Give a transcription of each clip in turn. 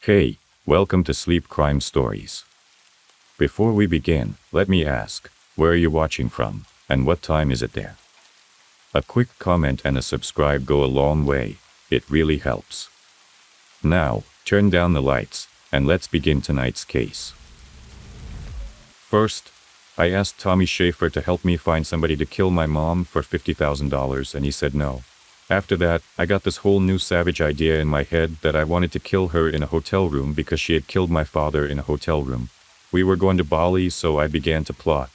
Hey, welcome to Sleep Crime Stories. Before we begin, let me ask, where are you watching from, and what time is it there? A quick comment and a subscribe go a long way, it really helps. Now, turn down the lights, and let's begin tonight's case. First, I asked Tommy Schaefer to help me find somebody to kill my mom for $50,000 and he said no. After that, I got this whole new savage idea in my head that I wanted to kill her in a hotel room because she had killed my father in a hotel room. We were going to Bali, so I began to plot.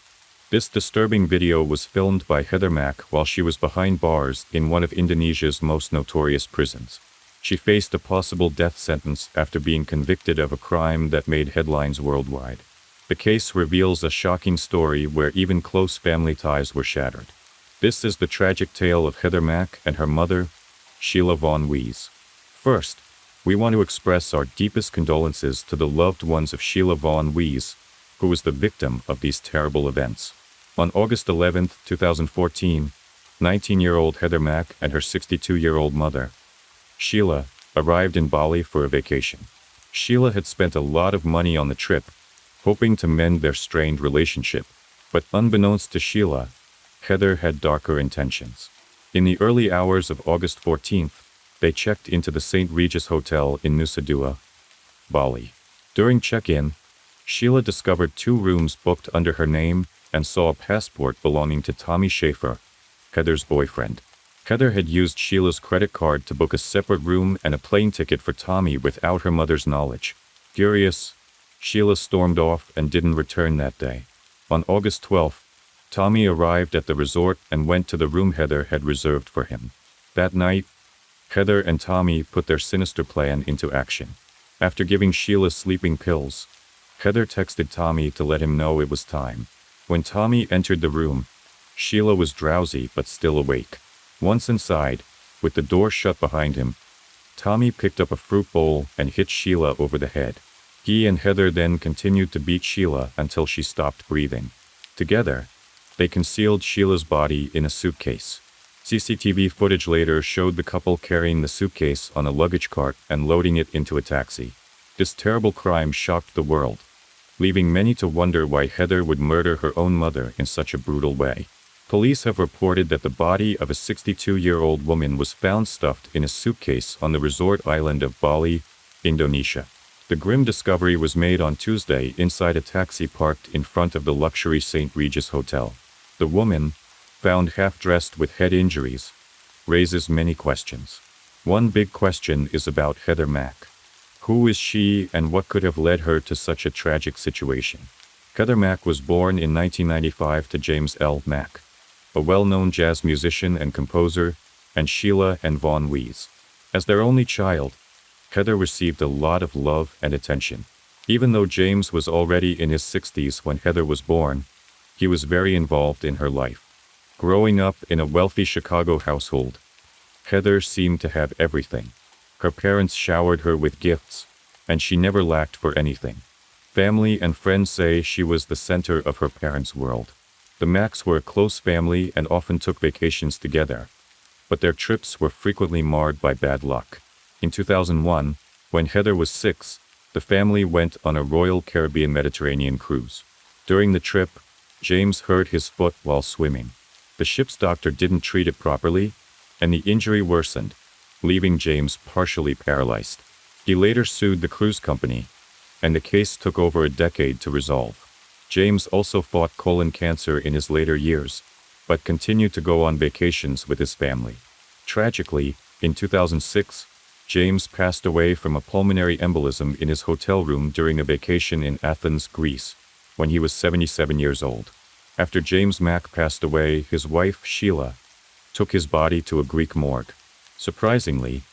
This disturbing video was filmed by Heather Mack while she was behind bars in one of Indonesia's most notorious prisons. She faced a possible death sentence after being convicted of a crime that made headlines worldwide. The case reveals a shocking story where even close family ties were shattered. This is the tragic tale of Heather Mack and her mother, Sheila Von Wees. First, we want to express our deepest condolences to the loved ones of Sheila Von Wees, who was the victim of these terrible events. On August 11, 2014, 19-year-old Heather Mack and her 62-year-old mother, Sheila, arrived in Bali for a vacation. Sheila had spent a lot of money on the trip, hoping to mend their strained relationship, but unbeknownst to Sheila, Heather had darker intentions. In the early hours of August 14th, they checked into the St. Regis Hotel in Nusa Dua, Bali. During check-in, Sheila discovered 2 rooms booked under her name and saw a passport belonging to Tommy Schaefer, Heather's boyfriend. Heather had used Sheila's credit card to book a separate room and a plane ticket for Tommy without her mother's knowledge. Furious, Sheila stormed off and didn't return that day. On August 12th, Tommy arrived at the resort and went to the room Heather had reserved for him. That night, Heather and Tommy put their sinister plan into action. After giving Sheila sleeping pills, Heather texted Tommy to let him know it was time. When Tommy entered the room, Sheila was drowsy but still awake. Once inside, with the door shut behind him, Tommy picked up a fruit bowl and hit Sheila over the head. He and Heather then continued to beat Sheila until she stopped breathing. Together, they concealed Sheila's body in a suitcase. CCTV footage later showed the couple carrying the suitcase on a luggage cart and loading it into a taxi. This terrible crime shocked the world, leaving many to wonder why Heather would murder her own mother in such a brutal way. Police have reported that the body of a 62-year-old woman was found stuffed in a suitcase on the resort island of Bali, Indonesia. The grim discovery was made on Tuesday inside a taxi parked in front of the luxury St. Regis Hotel. The woman, found half-dressed with head injuries, raises many questions. One big question is about Heather Mack. Who is she and what could have led her to such a tragic situation? Heather Mack was born in 1995 to James L. Mack, a well-known jazz musician and composer, and Sheila and Von Wees. As their only child, Heather received a lot of love and attention. Even though James was already in his 60s when Heather was born, he was very involved in her life. Growing up in a wealthy Chicago household, Heather seemed to have everything. Her parents showered her with gifts, and she never lacked for anything. Family and friends say she was the center of her parents' world. The Macks were a close family and often took vacations together, but their trips were frequently marred by bad luck. In 2001, when Heather was 6, the family went on a Royal Caribbean Mediterranean cruise. During the trip, James hurt his foot while swimming. The ship's doctor didn't treat it properly, and the injury worsened, leaving James partially paralyzed. He later sued the cruise company, and the case took over a decade to resolve. James also fought colon cancer in his later years, but continued to go on vacations with his family. Tragically, in 2006, James passed away from a pulmonary embolism in his hotel room during a vacation in Athens, Greece, when he was 77 years old. After James Mack passed away, his wife, Sheila, took his body to a Greek morgue. Surprisingly,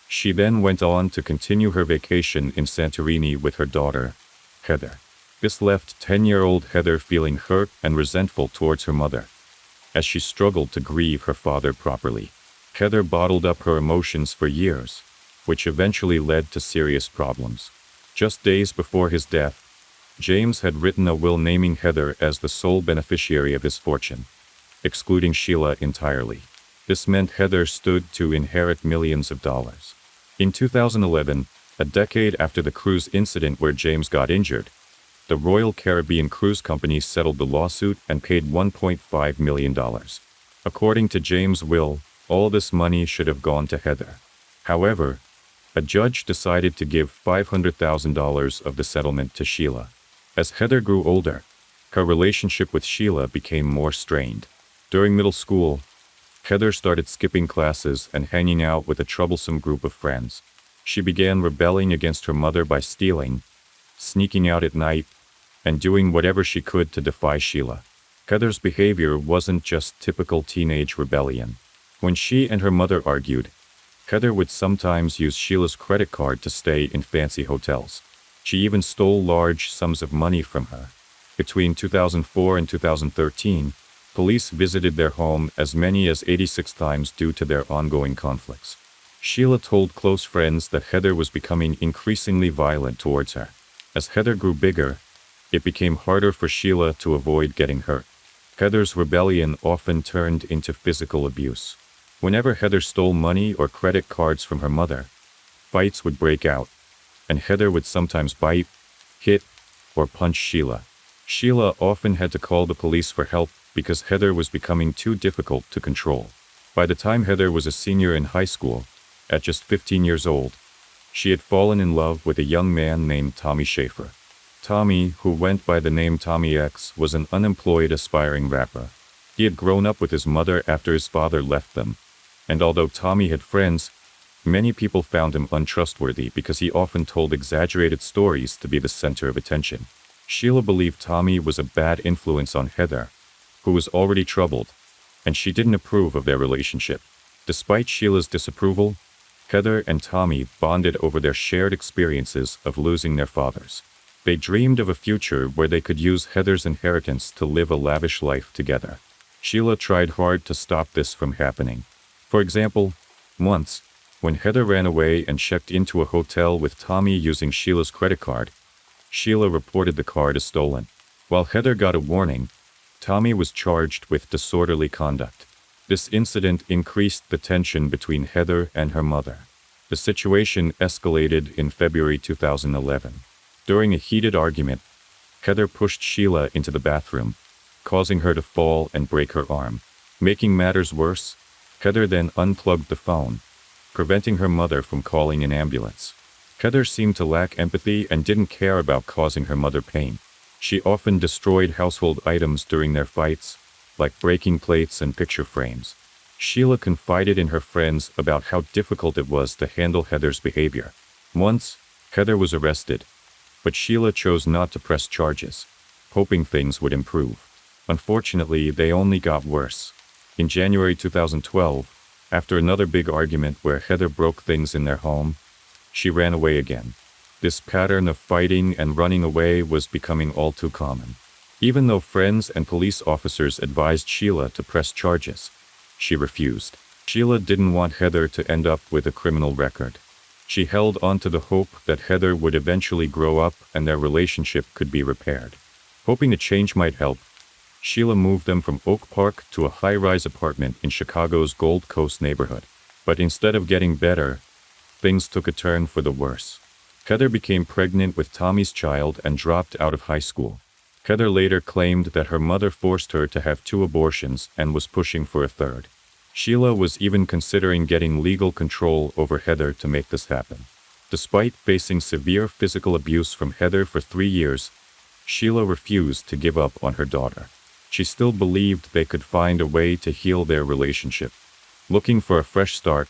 she then went on to continue her vacation in Santorini with her daughter, Heather. This left 10-year-old Heather feeling hurt and resentful towards her mother, as she struggled to grieve her father properly. Heather bottled up her emotions for years, which eventually led to serious problems. Just days before his death, James had written a will naming Heather as the sole beneficiary of his fortune, excluding Sheila entirely. This meant Heather stood to inherit millions of dollars. In 2011, A decade after the cruise incident where James got injured, the Royal Caribbean Cruise Company settled the lawsuit and paid $1.5 million. According to James' will, all this money should have gone to Heather. However, a judge decided to give $500,000 of the settlement to Sheila. As Heather grew older, her relationship with Sheila became more strained. During middle school, Heather started skipping classes and hanging out with a troublesome group of friends. She began rebelling against her mother by stealing, sneaking out at night, and doing whatever she could to defy Sheila. Heather's behavior wasn't just typical teenage rebellion. When she and her mother argued, Heather would sometimes use Sheila's credit card to stay in fancy hotels. She even stole large sums of money from her. Between 2004 and 2013, police visited their home as many as 86 times due to their ongoing conflicts. Sheila told close friends that Heather was becoming increasingly violent towards her. As Heather grew bigger, it became harder for Sheila to avoid getting hurt. Heather's rebellion often turned into physical abuse. Whenever Heather stole money or credit cards from her mother, fights would break out, and Heather would sometimes bite, hit, or punch Sheila. Sheila often had to call the police for help because Heather was becoming too difficult to control. By the time Heather was a senior in high school, at just 15 years old, she had fallen in love with a young man named Tommy Schaefer. Tommy, who went by the name Tommy X, was an unemployed aspiring rapper. He had grown up with his mother after his father left them, and although Tommy had friends, many people found him untrustworthy because he often told exaggerated stories to be the center of attention. Sheila believed Tommy was a bad influence on Heather, who was already troubled, and she didn't approve of their relationship. Despite Sheila's disapproval, Heather and Tommy bonded over their shared experiences of losing their fathers. They dreamed of a future where they could use Heather's inheritance to live a lavish life together. Sheila tried hard to stop this from happening. For example, once, when Heather ran away and checked into a hotel with Tommy using Sheila's credit card, Sheila reported the card as stolen. While Heather got a warning, Tommy was charged with disorderly conduct. This incident increased the tension between Heather and her mother. The situation escalated in February 2011. During a heated argument, Heather pushed Sheila into the bathroom, causing her to fall and break her arm. Making matters worse, Heather then unplugged the phone, preventing her mother from calling an ambulance. Heather seemed to lack empathy and didn't care about causing her mother pain. She often destroyed household items during their fights, like breaking plates and picture frames. Sheila confided in her friends about how difficult it was to handle Heather's behavior. Once, Heather was arrested, but Sheila chose not to press charges, hoping things would improve. Unfortunately, they only got worse. In January 2012, after another big argument where Heather broke things in their home, she ran away again. This pattern of fighting and running away was becoming all too common. Even though friends and police officers advised Sheila to press charges, she refused. Sheila didn't want Heather to end up with a criminal record. She held on to the hope that Heather would eventually grow up and their relationship could be repaired. Hoping a change might help, Sheila moved them from Oak Park to a high-rise apartment in Chicago's Gold Coast neighborhood. But instead of getting better, things took a turn for the worse. Heather became pregnant with Tommy's child and dropped out of high school. Heather later claimed that her mother forced her to have 2 abortions and was pushing for a third. Sheila was even considering getting legal control over Heather to make this happen. Despite facing severe physical abuse from Heather for 3 years, Sheila refused to give up on her daughter. She still believed they could find a way to heal their relationship. Looking for a fresh start,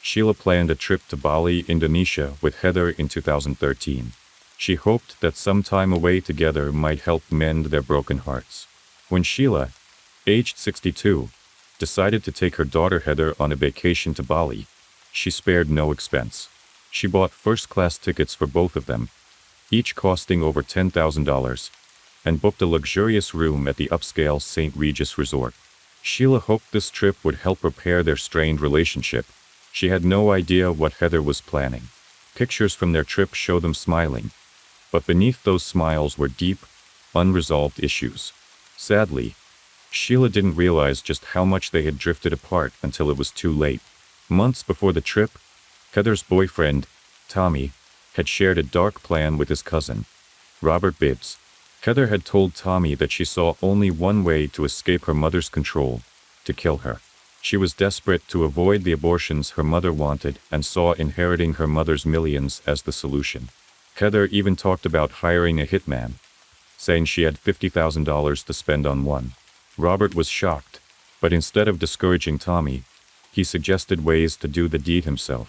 Sheila planned a trip to Bali, Indonesia with Heather in 2013. She hoped that some time away together might help mend their broken hearts. When Sheila, aged 62, decided to take her daughter Heather on a vacation to Bali, she spared no expense. She bought first-class tickets for both of them, each costing over $10,000, and booked a luxurious room at the upscale St. Regis Resort. Sheila hoped this trip would help repair their strained relationship. She had no idea what Heather was planning. Pictures from their trip show them smiling, but beneath those smiles were deep, unresolved issues. Sadly, Sheila didn't realize just how much they had drifted apart until it was too late. Months before the trip, Heather's boyfriend, Tommy, had shared a dark plan with his cousin, Robert Bibbs. Heather had told Tommy that she saw only one way to escape her mother's control: to kill her. She was desperate to avoid the abortions her mother wanted and saw inheriting her mother's millions as the solution. Heather even talked about hiring a hitman, saying she had $50,000 to spend on one. Robert was shocked, but instead of discouraging Tommy, he suggested ways to do the deed himself,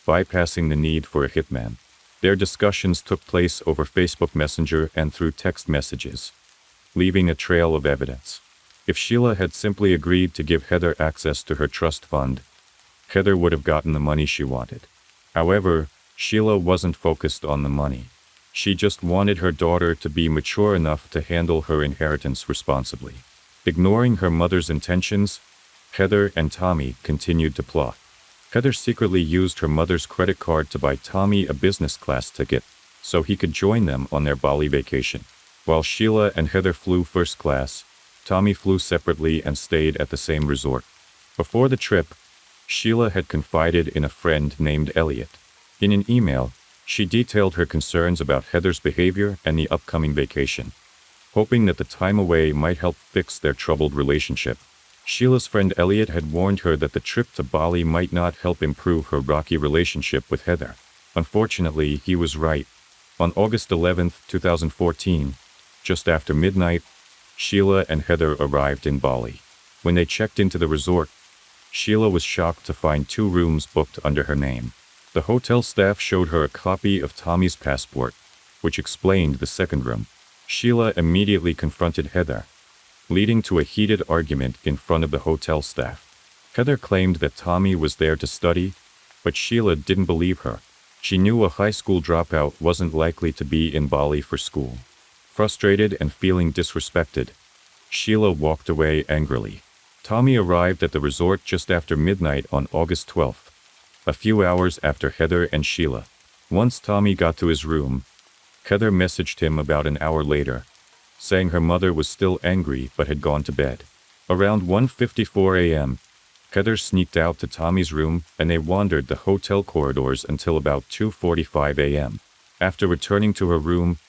bypassing the need for a hitman. Their discussions took place over Facebook Messenger and through text messages, leaving a trail of evidence. If Sheila had simply agreed to give Heather access to her trust fund, Heather would have gotten the money she wanted. However, Sheila wasn't focused on the money. She just wanted her daughter to be mature enough to handle her inheritance responsibly. Ignoring her mother's intentions, Heather and Tommy continued to plot. Heather secretly used her mother's credit card to buy Tommy a business class ticket so he could join them on their Bali vacation. While Sheila and Heather flew first class, Tommy flew separately and stayed at the same resort. Before the trip, Sheila had confided in a friend named Elliot. In an email, she detailed her concerns about Heather's behavior and the upcoming vacation, hoping that the time away might help fix their troubled relationship. Sheila's friend Elliot had warned her that the trip to Bali might not help improve her rocky relationship with Heather. Unfortunately, he was right. On August 11, 2014, just after midnight, Sheila and Heather arrived in Bali. When they checked into the resort, Sheila was shocked to find 2 rooms booked under her name. The hotel staff showed her a copy of Tommy's passport, which explained the second room. Sheila immediately confronted Heather, leading to a heated argument in front of the hotel staff. Heather claimed that Tommy was there to study, but Sheila didn't believe her. She knew a high school dropout wasn't likely to be in Bali for school. Frustrated and feeling disrespected, Sheila walked away angrily. Tommy arrived at the resort just after midnight on August 12th, a few hours after Heather and Sheila. Once Tommy got to his room, Heather messaged him about an hour later, saying her mother was still angry but had gone to bed. Around 1:54 a.m., Heather sneaked out to Tommy's room and they wandered the hotel corridors until about 2:45 a.m. After returning to her room,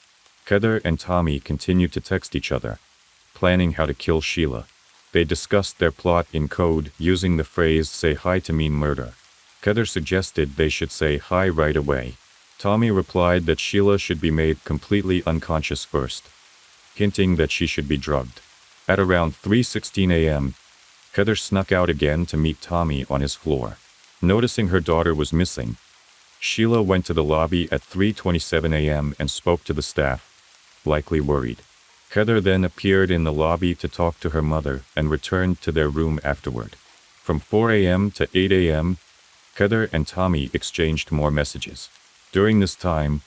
Heather and Tommy continued to text each other, planning how to kill Sheila. They discussed their plot in code using the phrase "say hi" to mean murder. Heather suggested they should say hi right away. Tommy replied that Sheila should be made completely unconscious first, hinting that she should be drugged. At around 3:16 a.m., Heather snuck out again to meet Tommy on his floor. Noticing her daughter was missing, Sheila went to the lobby at 3:27 a.m. and spoke to the staff, likely worried. Heather then appeared in the lobby to talk to her mother and returned to their room afterward. From 4 a.m. to 8 a.m., Heather and Tommy exchanged more messages. During this time,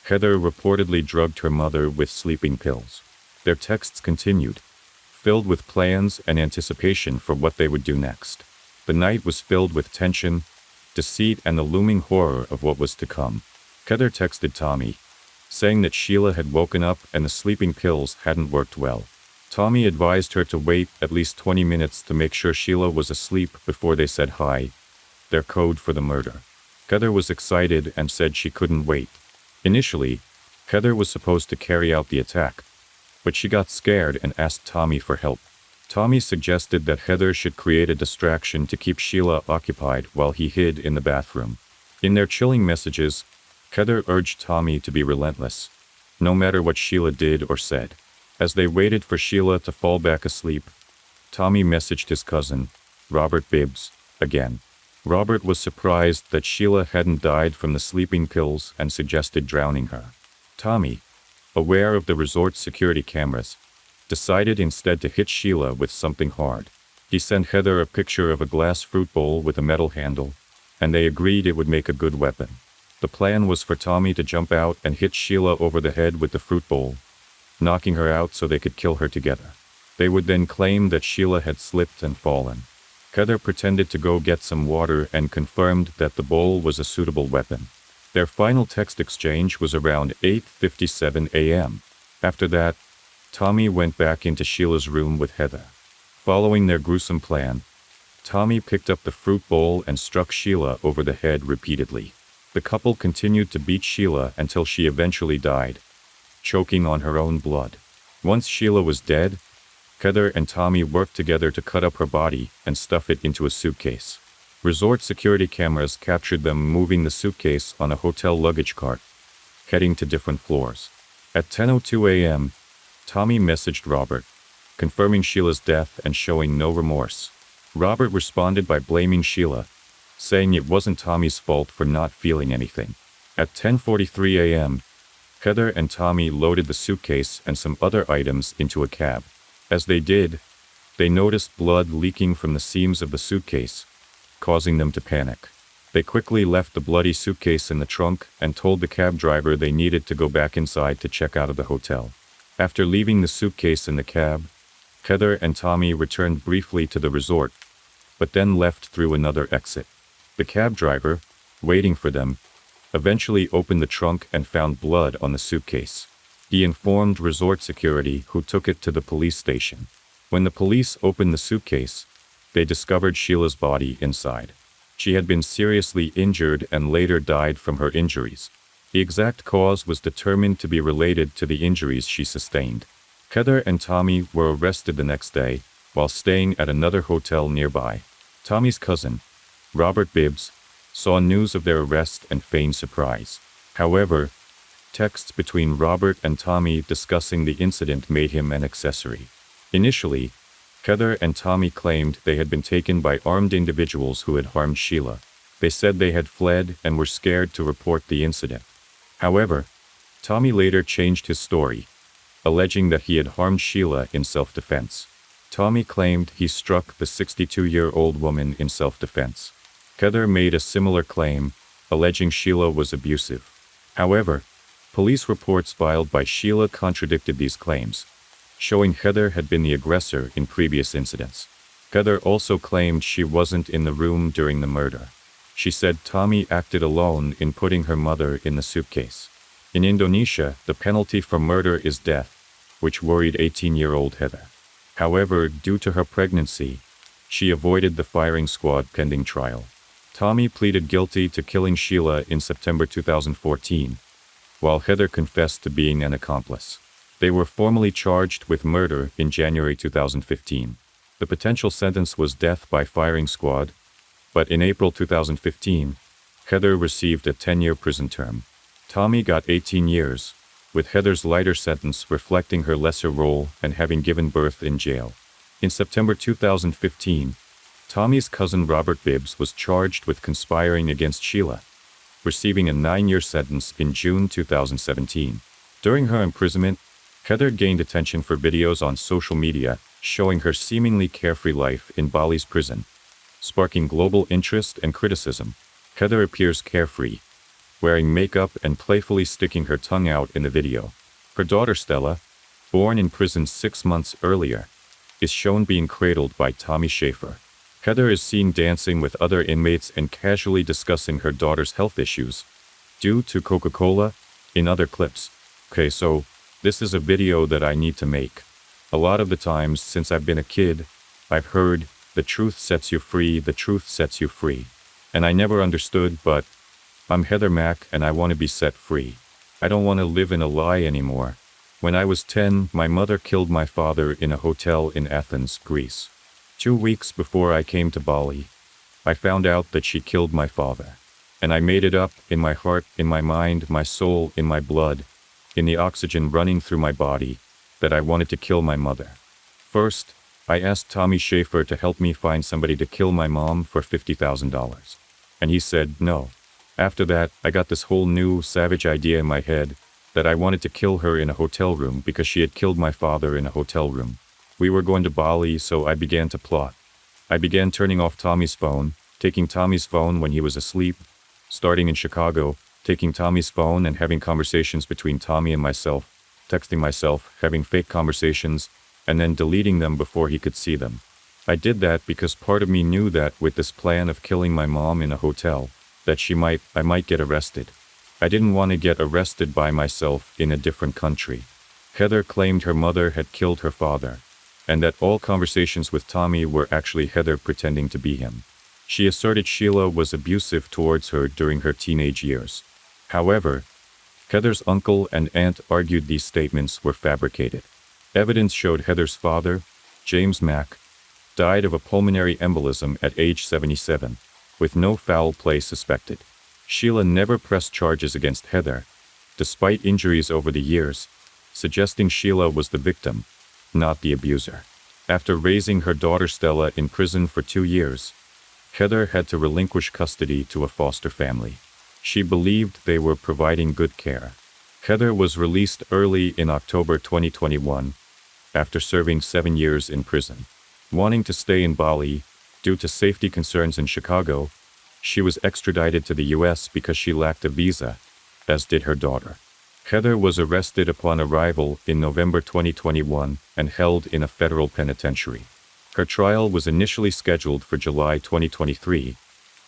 Heather reportedly drugged her mother with sleeping pills. Their texts continued, filled with plans and anticipation for what they would do next. The night was filled with tension, deceit, and the looming horror of what was to come. Heather texted Tommy, saying that Sheila had woken up and the sleeping pills hadn't worked well. Tommy advised her to wait at least 20 minutes to make sure Sheila was asleep before they said hi, their code for the murder. Heather was excited and said she couldn't wait. Initially, Heather was supposed to carry out the attack, but she got scared and asked Tommy for help. Tommy suggested that Heather should create a distraction to keep Sheila occupied while he hid in the bathroom. In their chilling messages, Heather urged Tommy to be relentless, no matter what Sheila did or said. As they waited for Sheila to fall back asleep, Tommy messaged his cousin, Robert Bibbs, again. Robert was surprised that Sheila hadn't died from the sleeping pills and suggested drowning her. Tommy, aware of the resort's security cameras, decided instead to hit Sheila with something hard. He sent Heather a picture of a glass fruit bowl with a metal handle, and they agreed it would make a good weapon. The plan was for Tommy to jump out and hit Sheila over the head with the fruit bowl, knocking her out so they could kill her together. They would then claim that Sheila had slipped and fallen. Heather pretended to go get some water and confirmed that the bowl was a suitable weapon. Their final text exchange was around 8:57 a.m. After that, Tommy went back into Sheila's room with Heather. Following their gruesome plan, Tommy picked up the fruit bowl and struck Sheila over the head repeatedly. The couple continued to beat Sheila until she eventually died, choking on her own blood. Once Sheila was dead, Heather and Tommy worked together to cut up her body and stuff it into a suitcase. Resort security cameras captured them moving the suitcase on a hotel luggage cart, heading to different floors. At 10:02 a.m., Tommy messaged Robert, confirming Sheila's death and showing no remorse. Robert responded by blaming Sheila, saying it wasn't Tommy's fault for not feeling anything. At 10:43 a.m., Heather and Tommy loaded the suitcase and some other items into a cab. As they did, they noticed blood leaking from the seams of the suitcase, causing them to panic. They quickly left the bloody suitcase in the trunk and told the cab driver they needed to go back inside to check out of the hotel. After leaving the suitcase in the cab, Heather and Tommy returned briefly to the resort, but then left through another exit. The cab driver, waiting for them, eventually opened the trunk and found blood on the suitcase. He informed resort security, who took it to the police station. When the police opened the suitcase, they discovered Sheila's body inside. She had been seriously injured and later died from her injuries. The exact cause was determined to be related to the injuries she sustained. Heather and Tommy were arrested the next day while staying at another hotel nearby. Tommy's cousin, Robert Bibbs, saw news of their arrest and feigned surprise. However, texts between Robert and Tommy discussing the incident made him an accessory. Initially, Heather and Tommy claimed they had been taken by armed individuals who had harmed Sheila. They said they had fled and were scared to report the incident. However, Tommy later changed his story, alleging that he had harmed Sheila in self-defense. Tommy claimed he struck the 62-year-old woman in self-defense. Heather made a similar claim, alleging Sheila was abusive. However, police reports filed by Sheila contradicted these claims, showing Heather had been the aggressor in previous incidents. Heather also claimed she wasn't in the room during the murder. She said Tommy acted alone in putting her mother in the suitcase. In Indonesia, the penalty for murder is death, which worried 18-year-old Heather. However, due to her pregnancy, she avoided the firing squad pending trial. Tommy pleaded guilty to killing Sheila in September 2014, while Heather confessed to being an accomplice. They were formally charged with murder in January 2015. The potential sentence was death by firing squad, but in April 2015, Heather received a 10-year prison term. Tommy got 18 years, with Heather's lighter sentence reflecting her lesser role and having given birth in jail. In September 2015, Tommy's cousin Robert Bibbs was charged with conspiring against Sheila, receiving a 9-year sentence in June 2017. During her imprisonment, Heather gained attention for videos on social media showing her seemingly carefree life in Bali's prison, sparking global interest and criticism. Heather appears carefree, wearing makeup and playfully sticking her tongue out in the video. Her daughter Stella, born in prison 6 months earlier, is shown being cradled by Tommy Schaefer. Heather is seen dancing with other inmates and casually discussing her daughter's health issues due to Coca-Cola in other clips. Okay, so this is a video that I need to make. A lot of the times since I've been a kid, I've heard, the truth sets you free, the truth sets you free. And I never understood, but I'm Heather Mack and I want to be set free. I don't want to live in a lie anymore. When I was 10, my mother killed my father in a hotel in Athens, Greece. 2 weeks before I came to Bali, I found out that she killed my father. And I made it up in my heart, in my mind, my soul, in my blood, in the oxygen running through my body, that I wanted to kill my mother. First, I asked Tommy Schaefer to help me find somebody to kill my mom for $50,000. And he said no. After that, I got this whole new savage idea in my head that I wanted to kill her in a hotel room because she had killed my father in a hotel room. We were going to Bali, so I began to plot. I began turning off Tommy's phone, taking Tommy's phone when he was asleep, starting in Chicago, taking Tommy's phone and having conversations between Tommy and myself, texting myself, having fake conversations, and then deleting them before he could see them. I did that because part of me knew that with this plan of killing my mom in a hotel, that I might get arrested. I didn't want to get arrested by myself in a different country. Heather claimed her mother had killed her father, and that all conversations with Tommy were actually Heather pretending to be him. She asserted Sheila was abusive towards her during her teenage years. However, Heather's uncle and aunt argued these statements were fabricated. Evidence showed Heather's father, James Mack, died of a pulmonary embolism at age 77, with no foul play suspected. Sheila never pressed charges against Heather, despite injuries over the years, suggesting Sheila was the victim, not the abuser. After raising her daughter Stella in prison for 2 years, Heather had to relinquish custody to a foster family. She believed they were providing good care. Heather was released early in October 2021, after serving 7 years in prison. Wanting to stay in Bali, due to safety concerns in Chicago, she was extradited to the US because she lacked a visa, as did her daughter. Heather was arrested upon arrival in November 2021 and held in a federal penitentiary. Her trial was initially scheduled for July 2023,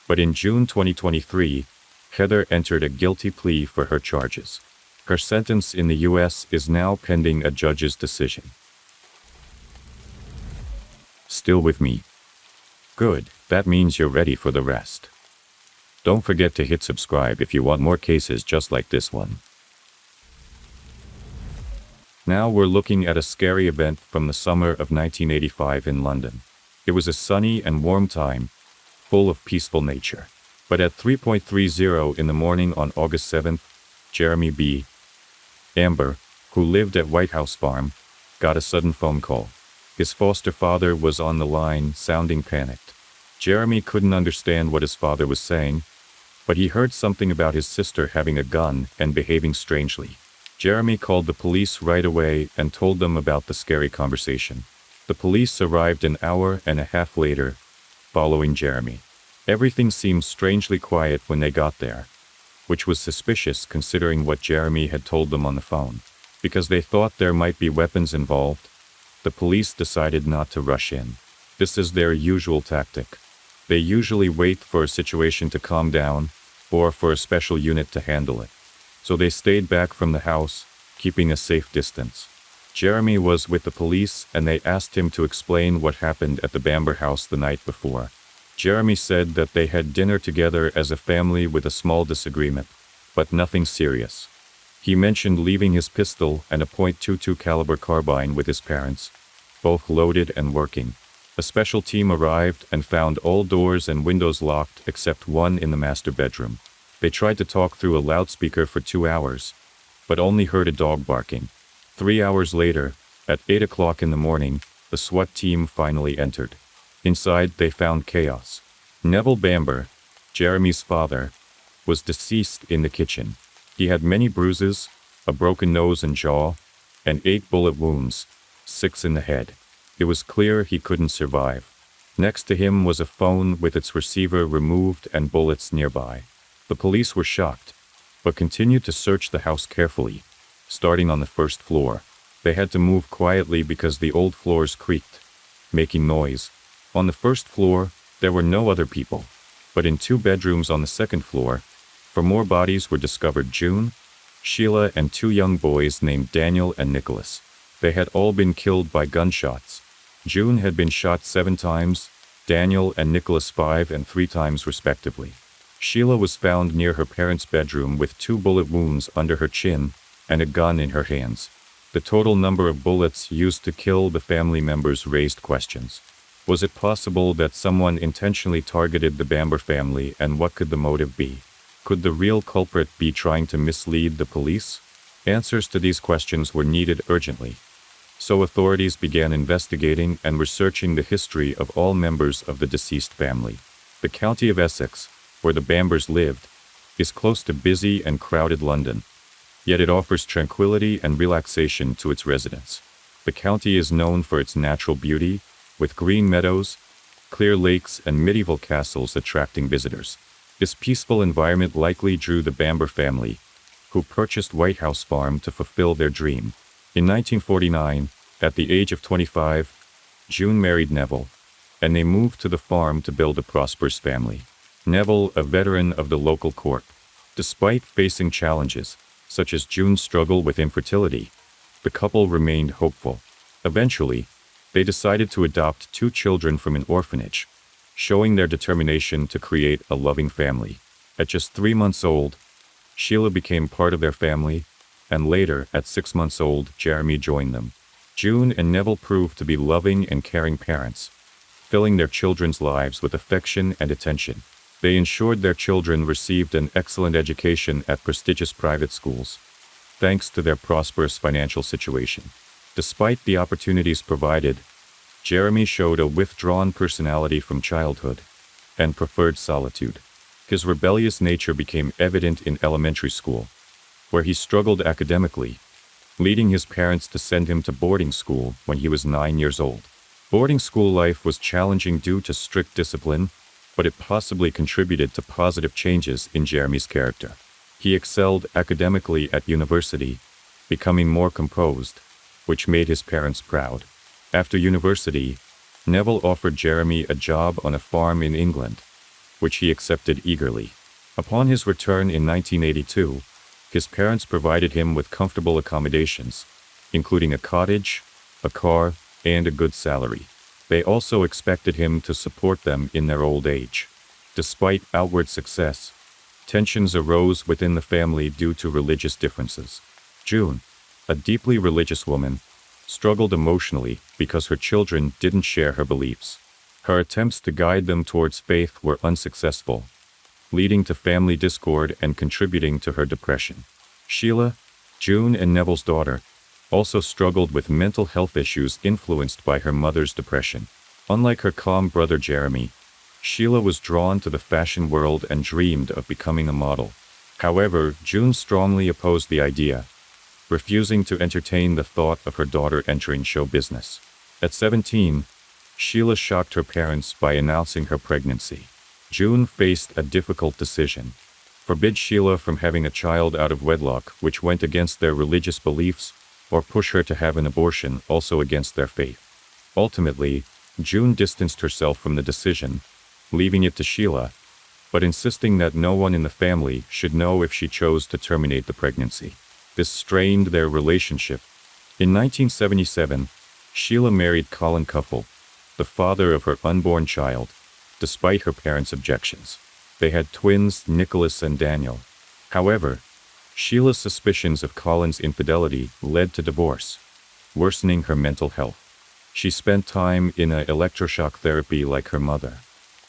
but in June 2023, Heather entered a guilty plea for her charges. Her sentence in the US is now pending a judge's decision. Still with me? Good, that means you're ready for the rest. Don't forget to hit subscribe if you want more cases just like this one. Now we're looking at a scary event from the summer of 1985 in London. It was a sunny and warm time, full of peaceful nature. But at 3:30 in the morning on August 7th, Jeremy B. Bamber, who lived at White House Farm, got a sudden phone call. His foster father was on the line, sounding panicked. Jeremy couldn't understand what his father was saying, but he heard something about his sister having a gun and behaving strangely. Jeremy called the police right away and told them about the scary conversation. The police arrived an hour and a half later, following Jeremy. Everything seemed strangely quiet when they got there, which was suspicious considering what Jeremy had told them on the phone. Because they thought there might be weapons involved, the police decided not to rush in. This is their usual tactic. They usually wait for a situation to calm down, or for a special unit to handle it. So they stayed back from the house, keeping a safe distance. Jeremy was with the police and they asked him to explain what happened at the Bamber house the night before. Jeremy said that they had dinner together as a family with a small disagreement, but nothing serious. He mentioned leaving his pistol and a .22 caliber carbine with his parents, both loaded and working. A special team arrived and found all doors and windows locked except one in the master bedroom. They tried to talk through a loudspeaker for 2 hours, but only heard a dog barking. 3 hours later, at 8 o'clock in the morning, the SWAT team finally entered. Inside, they found chaos. Neville Bamber, Jeremy's father, was deceased in the kitchen. He had many bruises, a broken nose and jaw, and 8 bullet wounds, 6 in the head. It was clear he couldn't survive. Next to him was a phone with its receiver removed and bullets nearby. The police were shocked, but continued to search the house carefully, starting on the first floor. They had to move quietly because the old floors creaked, making noise. On the first floor, there were no other people, but in 2 bedrooms on the second floor, 4 more bodies were discovered: June, Sheila, and 2 young boys named Daniel and Nicholas. They had all been killed by gunshots. June had been shot 7 times, Daniel and Nicholas 5 and 3 times respectively. Sheila was found near her parents' bedroom with 2 bullet wounds under her chin and a gun in her hands. The total number of bullets used to kill the family members raised questions. Was it possible that someone intentionally targeted the Bamber family, and what could the motive be? Could the real culprit be trying to mislead the police? Answers to these questions were needed urgently. So authorities began investigating and researching the history of all members of the deceased family. The county of Essex, where the Bambers lived, is close to busy and crowded London, yet it offers tranquility and relaxation to its residents. The county is known for its natural beauty, with green meadows, clear lakes, and medieval castles attracting visitors. This peaceful environment likely drew the Bamber family, who purchased White House Farm to fulfill their dream. In 1949, at the age of 25, June married Neville, and they moved to the farm to build a prosperous family. Neville, a veteran of the local court. Despite facing challenges, such as June's struggle with infertility, the couple remained hopeful. Eventually, they decided to adopt 2 children from an orphanage. showing their determination to create a loving family. At just 3 months old, Sheila became part of their family, and later, at 6 months old, Jeremy joined them. June and Neville proved to be loving and caring parents, filling their children's lives with affection and attention. They ensured their children received an excellent education at prestigious private schools, thanks to their prosperous financial situation. Despite the opportunities provided, Jeremy showed a withdrawn personality from childhood and preferred solitude. His rebellious nature became evident in elementary school, where he struggled academically, leading his parents to send him to boarding school when he was 9 years old. Boarding school life was challenging due to strict discipline, but it possibly contributed to positive changes in Jeremy's character. He excelled academically at university, becoming more composed, which made his parents proud. After university, Neville offered Jeremy a job on a farm in England, which he accepted eagerly. Upon his return in 1982, his parents provided him with comfortable accommodations, including a cottage, a car, and a good salary. They also expected him to support them in their old age. Despite outward success, tensions arose within the family due to religious differences. June, a deeply religious woman, struggled emotionally because her children didn't share her beliefs. Her attempts to guide them towards faith were unsuccessful, leading to family discord and contributing to her depression. Sheila, June and Neville's daughter, also struggled with mental health issues influenced by her mother's depression. Unlike her calm brother Jeremy, Sheila was drawn to the fashion world and dreamed of becoming a model. However, June strongly opposed the idea, refusing to entertain the thought of her daughter entering show business. At 17, Sheila shocked her parents by announcing her pregnancy. June faced a difficult decision: forbid Sheila from having a child out of wedlock, which went against their religious beliefs, or push her to have an abortion, also against their faith. Ultimately, June distanced herself from the decision, leaving it to Sheila, but insisting that no one in the family should know if she chose to terminate the pregnancy. This strained their relationship. In 1977, Sheila married Colin Kimmell, the father of her unborn child, despite her parents' objections. They had twins, Nicholas and Daniel. However, Sheila's suspicions of Colin's infidelity led to divorce, worsening her mental health. She spent time in electroshock therapy like her mother.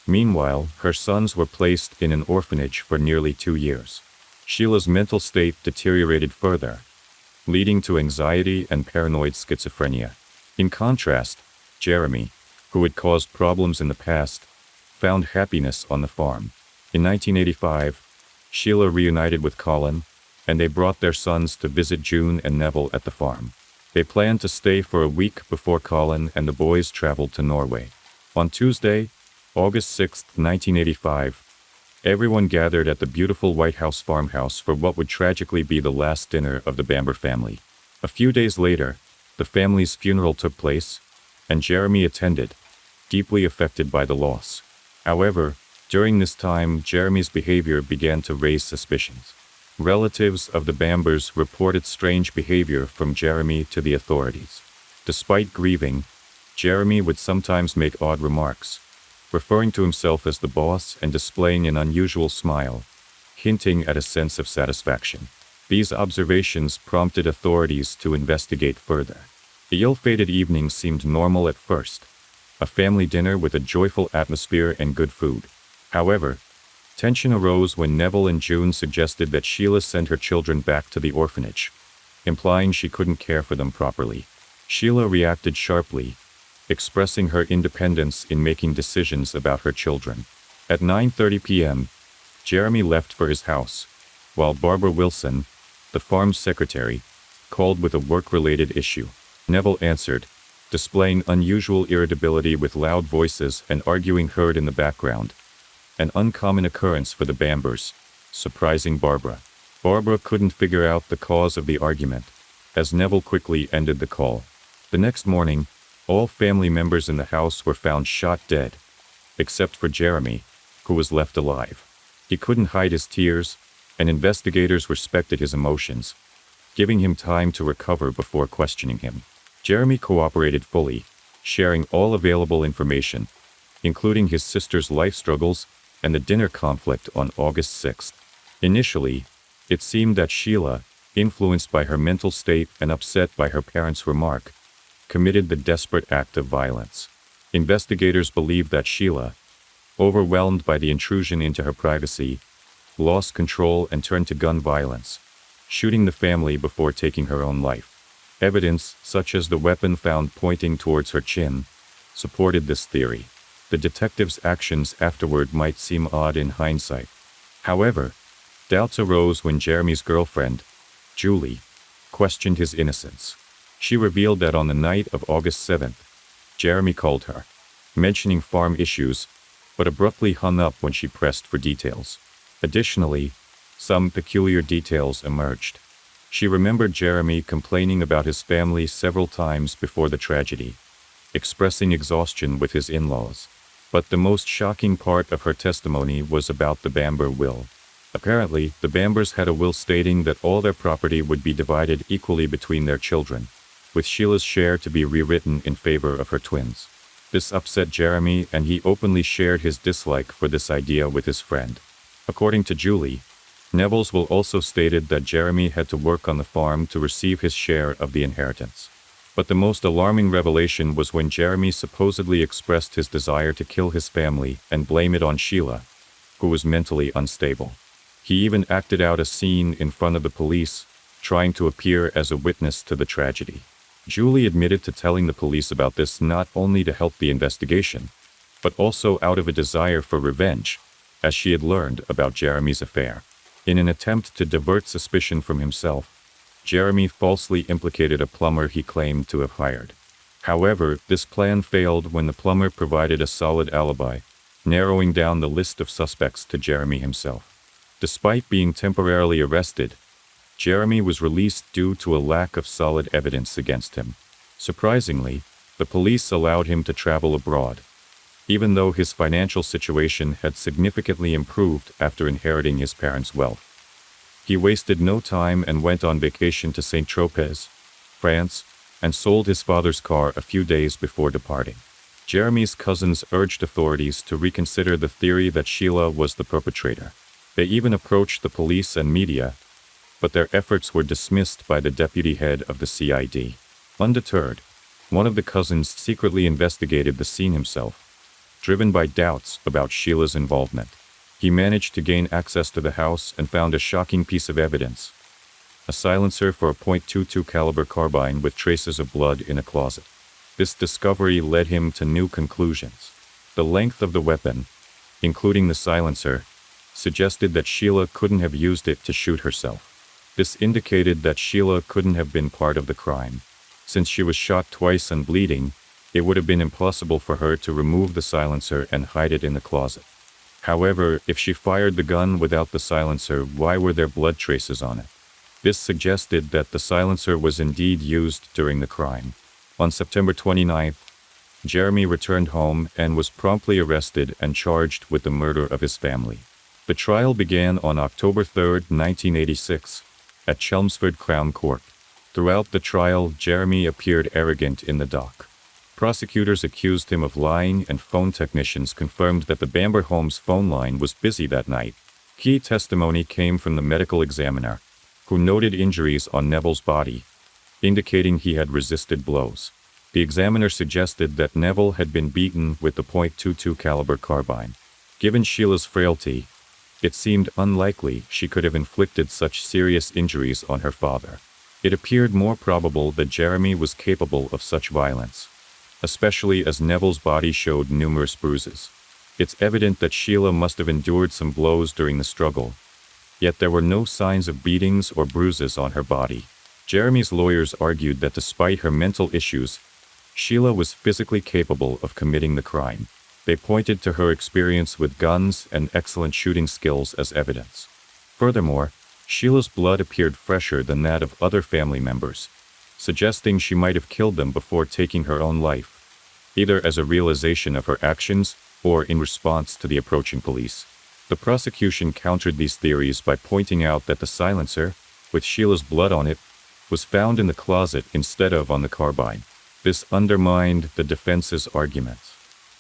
Meanwhile, her sons were placed in an orphanage for nearly 2 years. Sheila's mental state deteriorated further, leading to anxiety and paranoid schizophrenia. In contrast, Jeremy, who had caused problems in the past, found happiness on the farm. In 1985, Sheila reunited with Colin, and they brought their sons to visit June and Neville at the farm. They planned to stay for a week before Colin and the boys traveled to Norway. On Tuesday, August 6, 1985, everyone gathered at the beautiful White House farmhouse for what would tragically be the last dinner of the Bamber family. A few days later, the family's funeral took place, and Jeremy attended, deeply affected by the loss. However, during this time, Jeremy's behavior began to raise suspicions. Relatives of the Bambers reported strange behavior from Jeremy to the authorities. Despite grieving, Jeremy would sometimes make odd remarks, referring to himself as the boss and displaying an unusual smile, hinting at a sense of satisfaction. These observations prompted authorities to investigate further. The ill-fated evening seemed normal at first, a family dinner with a joyful atmosphere and good food. However, tension arose when Neville and June suggested that Sheila send her children back to the orphanage, implying she couldn't care for them properly. Sheila reacted sharply, expressing her independence in making decisions about her children. At 9:30 p.m., Jeremy left for his house, while Barbara Wilson, the farm's secretary, called with a work-related issue. Neville answered, displaying unusual irritability with loud voices and arguing heard in the background, an uncommon occurrence for the Bambers, surprising Barbara. Barbara couldn't figure out the cause of the argument, as Neville quickly ended the call. The next morning, all family members in the house were found shot dead, except for Jeremy, who was left alive. He couldn't hide his tears, and investigators respected his emotions, giving him time to recover before questioning him. Jeremy cooperated fully, sharing all available information, including his sister's life struggles and the dinner conflict on August 6th. Initially, it seemed that Sheila, influenced by her mental state and upset by her parents' remark, committed the desperate act of violence. Investigators believe that Sheila, overwhelmed by the intrusion into her privacy, lost control and turned to gun violence, shooting the family before taking her own life. Evidence, such as the weapon found pointing towards her chin, supported this theory. The detective's actions afterward might seem odd in hindsight. However, doubts arose when Jeremy's girlfriend, Julie, questioned his innocence. She revealed that on the night of August 7th, Jeremy called her, mentioning farm issues, but abruptly hung up when she pressed for details. Additionally, some peculiar details emerged. She remembered Jeremy complaining about his family several times before the tragedy, expressing exhaustion with his in-laws. But the most shocking part of her testimony was about the Bamber will. Apparently, the Bambers had a will stating that all their property would be divided equally between their children, with Sheila's share to be rewritten in favor of her twins. This upset Jeremy, and he openly shared his dislike for this idea with his friend. According to Julie, Neville's will also stated that Jeremy had to work on the farm to receive his share of the inheritance. But the most alarming revelation was when Jeremy supposedly expressed his desire to kill his family and blame it on Sheila, who was mentally unstable. He even acted out a scene in front of the police, trying to appear as a witness to the tragedy. Julie admitted to telling the police about this not only to help the investigation, but also out of a desire for revenge, as she had learned about Jeremy's affair. In an attempt to divert suspicion from himself, Jeremy falsely implicated a plumber he claimed to have hired. However, this plan failed when the plumber provided a solid alibi, narrowing down the list of suspects to Jeremy himself. Despite being temporarily arrested, Jeremy was released due to a lack of solid evidence against him. Surprisingly, the police allowed him to travel abroad, even though his financial situation had significantly improved after inheriting his parents' wealth. He wasted no time and went on vacation to Saint-Tropez, France, and sold his father's car a few days before departing. Jeremy's cousins urged authorities to reconsider the theory that Sheila was the perpetrator. They even approached the police and media, but their efforts were dismissed by the deputy head of the CID. Undeterred, one of the cousins secretly investigated the scene himself, driven by doubts about Sheila's involvement. He managed to gain access to the house and found a shocking piece of evidence: a silencer for a .22 caliber carbine with traces of blood in a closet. This discovery led him to new conclusions. The length of the weapon, including the silencer, suggested that Sheila couldn't have used it to shoot herself. This indicated that Sheila couldn't have been part of the crime. Since she was shot twice and bleeding, it would have been impossible for her to remove the silencer and hide it in the closet. However, if she fired the gun without the silencer, why were there blood traces on it? This suggested that the silencer was indeed used during the crime. On September 29th, Jeremy returned home and was promptly arrested and charged with the murder of his family. The trial began on October 3, 1986, at Chelmsford Crown Court. Throughout the trial, Jeremy appeared arrogant in the dock. Prosecutors accused him of lying, and phone technicians confirmed that the Bamber home's phone line was busy that night. Key testimony came from the medical examiner, who noted injuries on Neville's body, indicating he had resisted blows. The examiner suggested that Neville had been beaten with the .22 caliber carbine. Given Sheila's frailty, it seemed unlikely she could have inflicted such serious injuries on her father. It appeared more probable that Jeremy was capable of such violence, especially as Neville's body showed numerous bruises. It's evident that Sheila must have endured some blows during the struggle, yet there were no signs of beatings or bruises on her body. Jeremy's lawyers argued that despite her mental issues, Sheila was physically capable of committing the crime. They pointed to her experience with guns and excellent shooting skills as evidence. Furthermore, Sheila's blood appeared fresher than that of other family members, suggesting she might have killed them before taking her own life, either as a realization of her actions or in response to the approaching police. The prosecution countered these theories by pointing out that the silencer, with Sheila's blood on it, was found in the closet instead of on the carbine. This undermined the defense's arguments.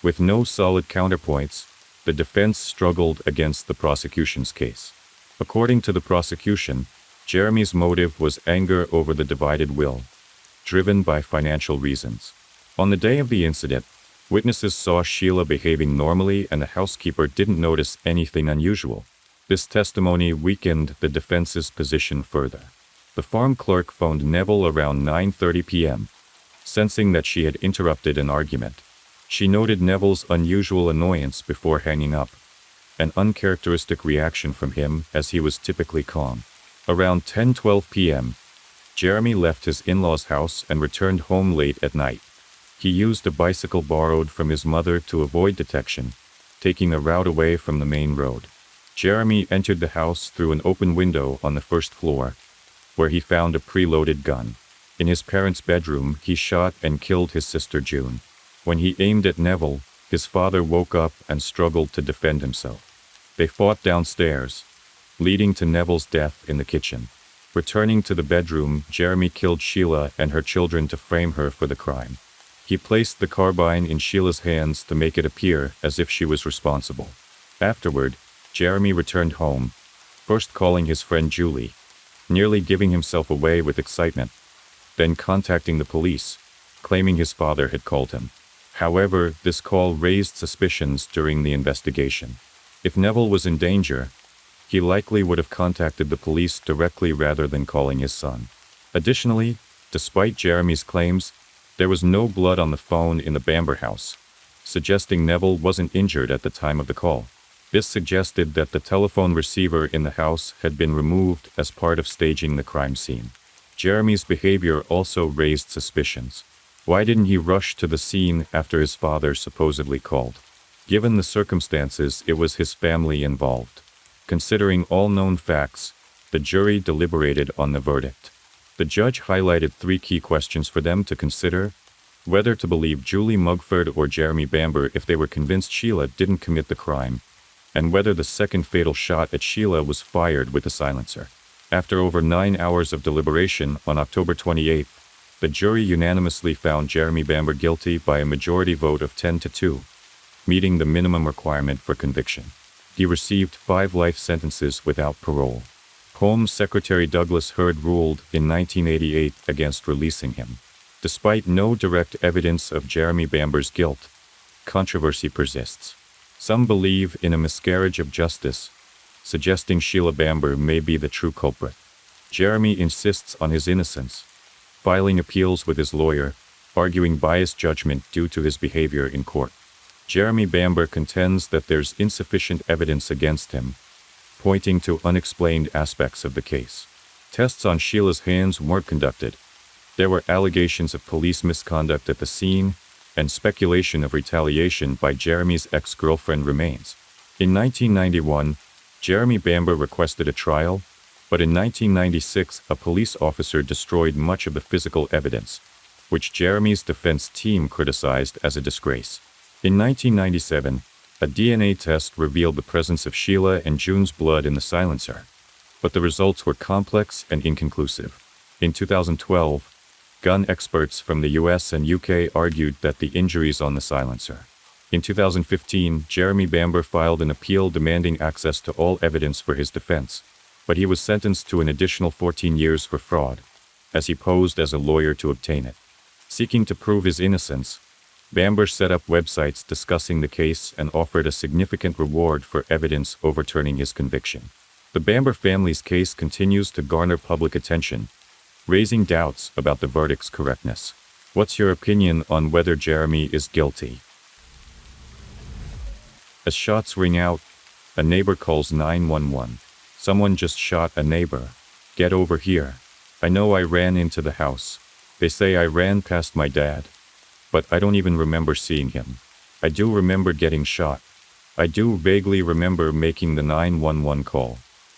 With no solid counterpoints, the defense struggled against the prosecution's case. According to the prosecution, Jeremy's motive was anger over the divided will, driven by financial reasons. On the day of the incident, witnesses saw Sheila behaving normally and the housekeeper didn't notice anything unusual. This testimony weakened the defense's position further. The farm clerk phoned Neville around 9:30 p.m., sensing that she had interrupted an argument. She noted Neville's unusual annoyance before hanging up, an uncharacteristic reaction from him as he was typically calm. Around 10:12 p.m., Jeremy left his in-laws' house and returned home late at night. He used a bicycle borrowed from his mother to avoid detection, taking a route away from the main road. Jeremy entered the house through an open window on the first floor, where he found a preloaded gun. In his parents' bedroom, he shot and killed his sister June. When he aimed at Neville, his father woke up and struggled to defend himself. They fought downstairs, leading to Neville's death in the kitchen. Returning to the bedroom, Jeremy killed Sheila and her children to frame her for the crime. He placed the carbine in Sheila's hands to make it appear as if she was responsible. Afterward, Jeremy returned home, first calling his friend Julie, nearly giving himself away with excitement, then contacting the police, claiming his father had called him. However, this call raised suspicions during the investigation. If Neville was in danger, he likely would have contacted the police directly rather than calling his son. Additionally, despite Jeremy's claims, there was no blood on the phone in the Bamber house, suggesting Neville wasn't injured at the time of the call. This suggested that the telephone receiver in the house had been removed as part of staging the crime scene. Jeremy's behavior also raised suspicions. Why didn't he rush to the scene after his father supposedly called? Given the circumstances, it was his family involved. Considering all known facts, the jury deliberated on the verdict. The judge highlighted 3 key questions for them to consider: whether to believe Julie Mugford or Jeremy Bamber if they were convinced Sheila didn't commit the crime, and whether the second fatal shot at Sheila was fired with a silencer. After over 9 hours of deliberation on October 28, the jury unanimously found Jeremy Bamber guilty by a majority vote of 10-2, meeting the minimum requirement for conviction. He received 5 life sentences without parole. Home Secretary Douglas Hurd ruled in 1988 against releasing him. Despite no direct evidence of Jeremy Bamber's guilt, controversy persists. Some believe in a miscarriage of justice, suggesting Sheila Bamber may be the true culprit. Jeremy insists on his innocence, filing appeals with his lawyer, arguing biased judgment due to his behavior in court. Jeremy Bamber contends that there's insufficient evidence against him, pointing to unexplained aspects of the case. Tests on Sheila's hands weren't conducted. There were allegations of police misconduct at the scene, and speculation of retaliation by Jeremy's ex-girlfriend remains. In 1991, Jeremy Bamber requested a trial, but in 1996 a police officer destroyed much of the physical evidence, which Jeremy's defense team criticized as a disgrace. In 1997, a DNA test revealed the presence of Sheila and June's blood in the silencer, but the results were complex and inconclusive. In 2012, gun experts from the US and UK argued that the injuries on the silencer. In 2015, Jeremy Bamber filed an appeal demanding access to all evidence for his defense, but he was sentenced to an additional 14 years for fraud, as he posed as a lawyer to obtain it. Seeking to prove his innocence, Bamber set up websites discussing the case and offered a significant reward for evidence overturning his conviction. The Bamber family's case continues to garner public attention, raising doubts about the verdict's correctness. What's your opinion on whether Jeremy is guilty? As shots ring out, a neighbor calls 911. Someone just shot a neighbor. Get over here. I know I ran into the house. They say I ran past my dad, but I don't even remember seeing him. I do remember getting shot. I do vaguely remember making the 911 call.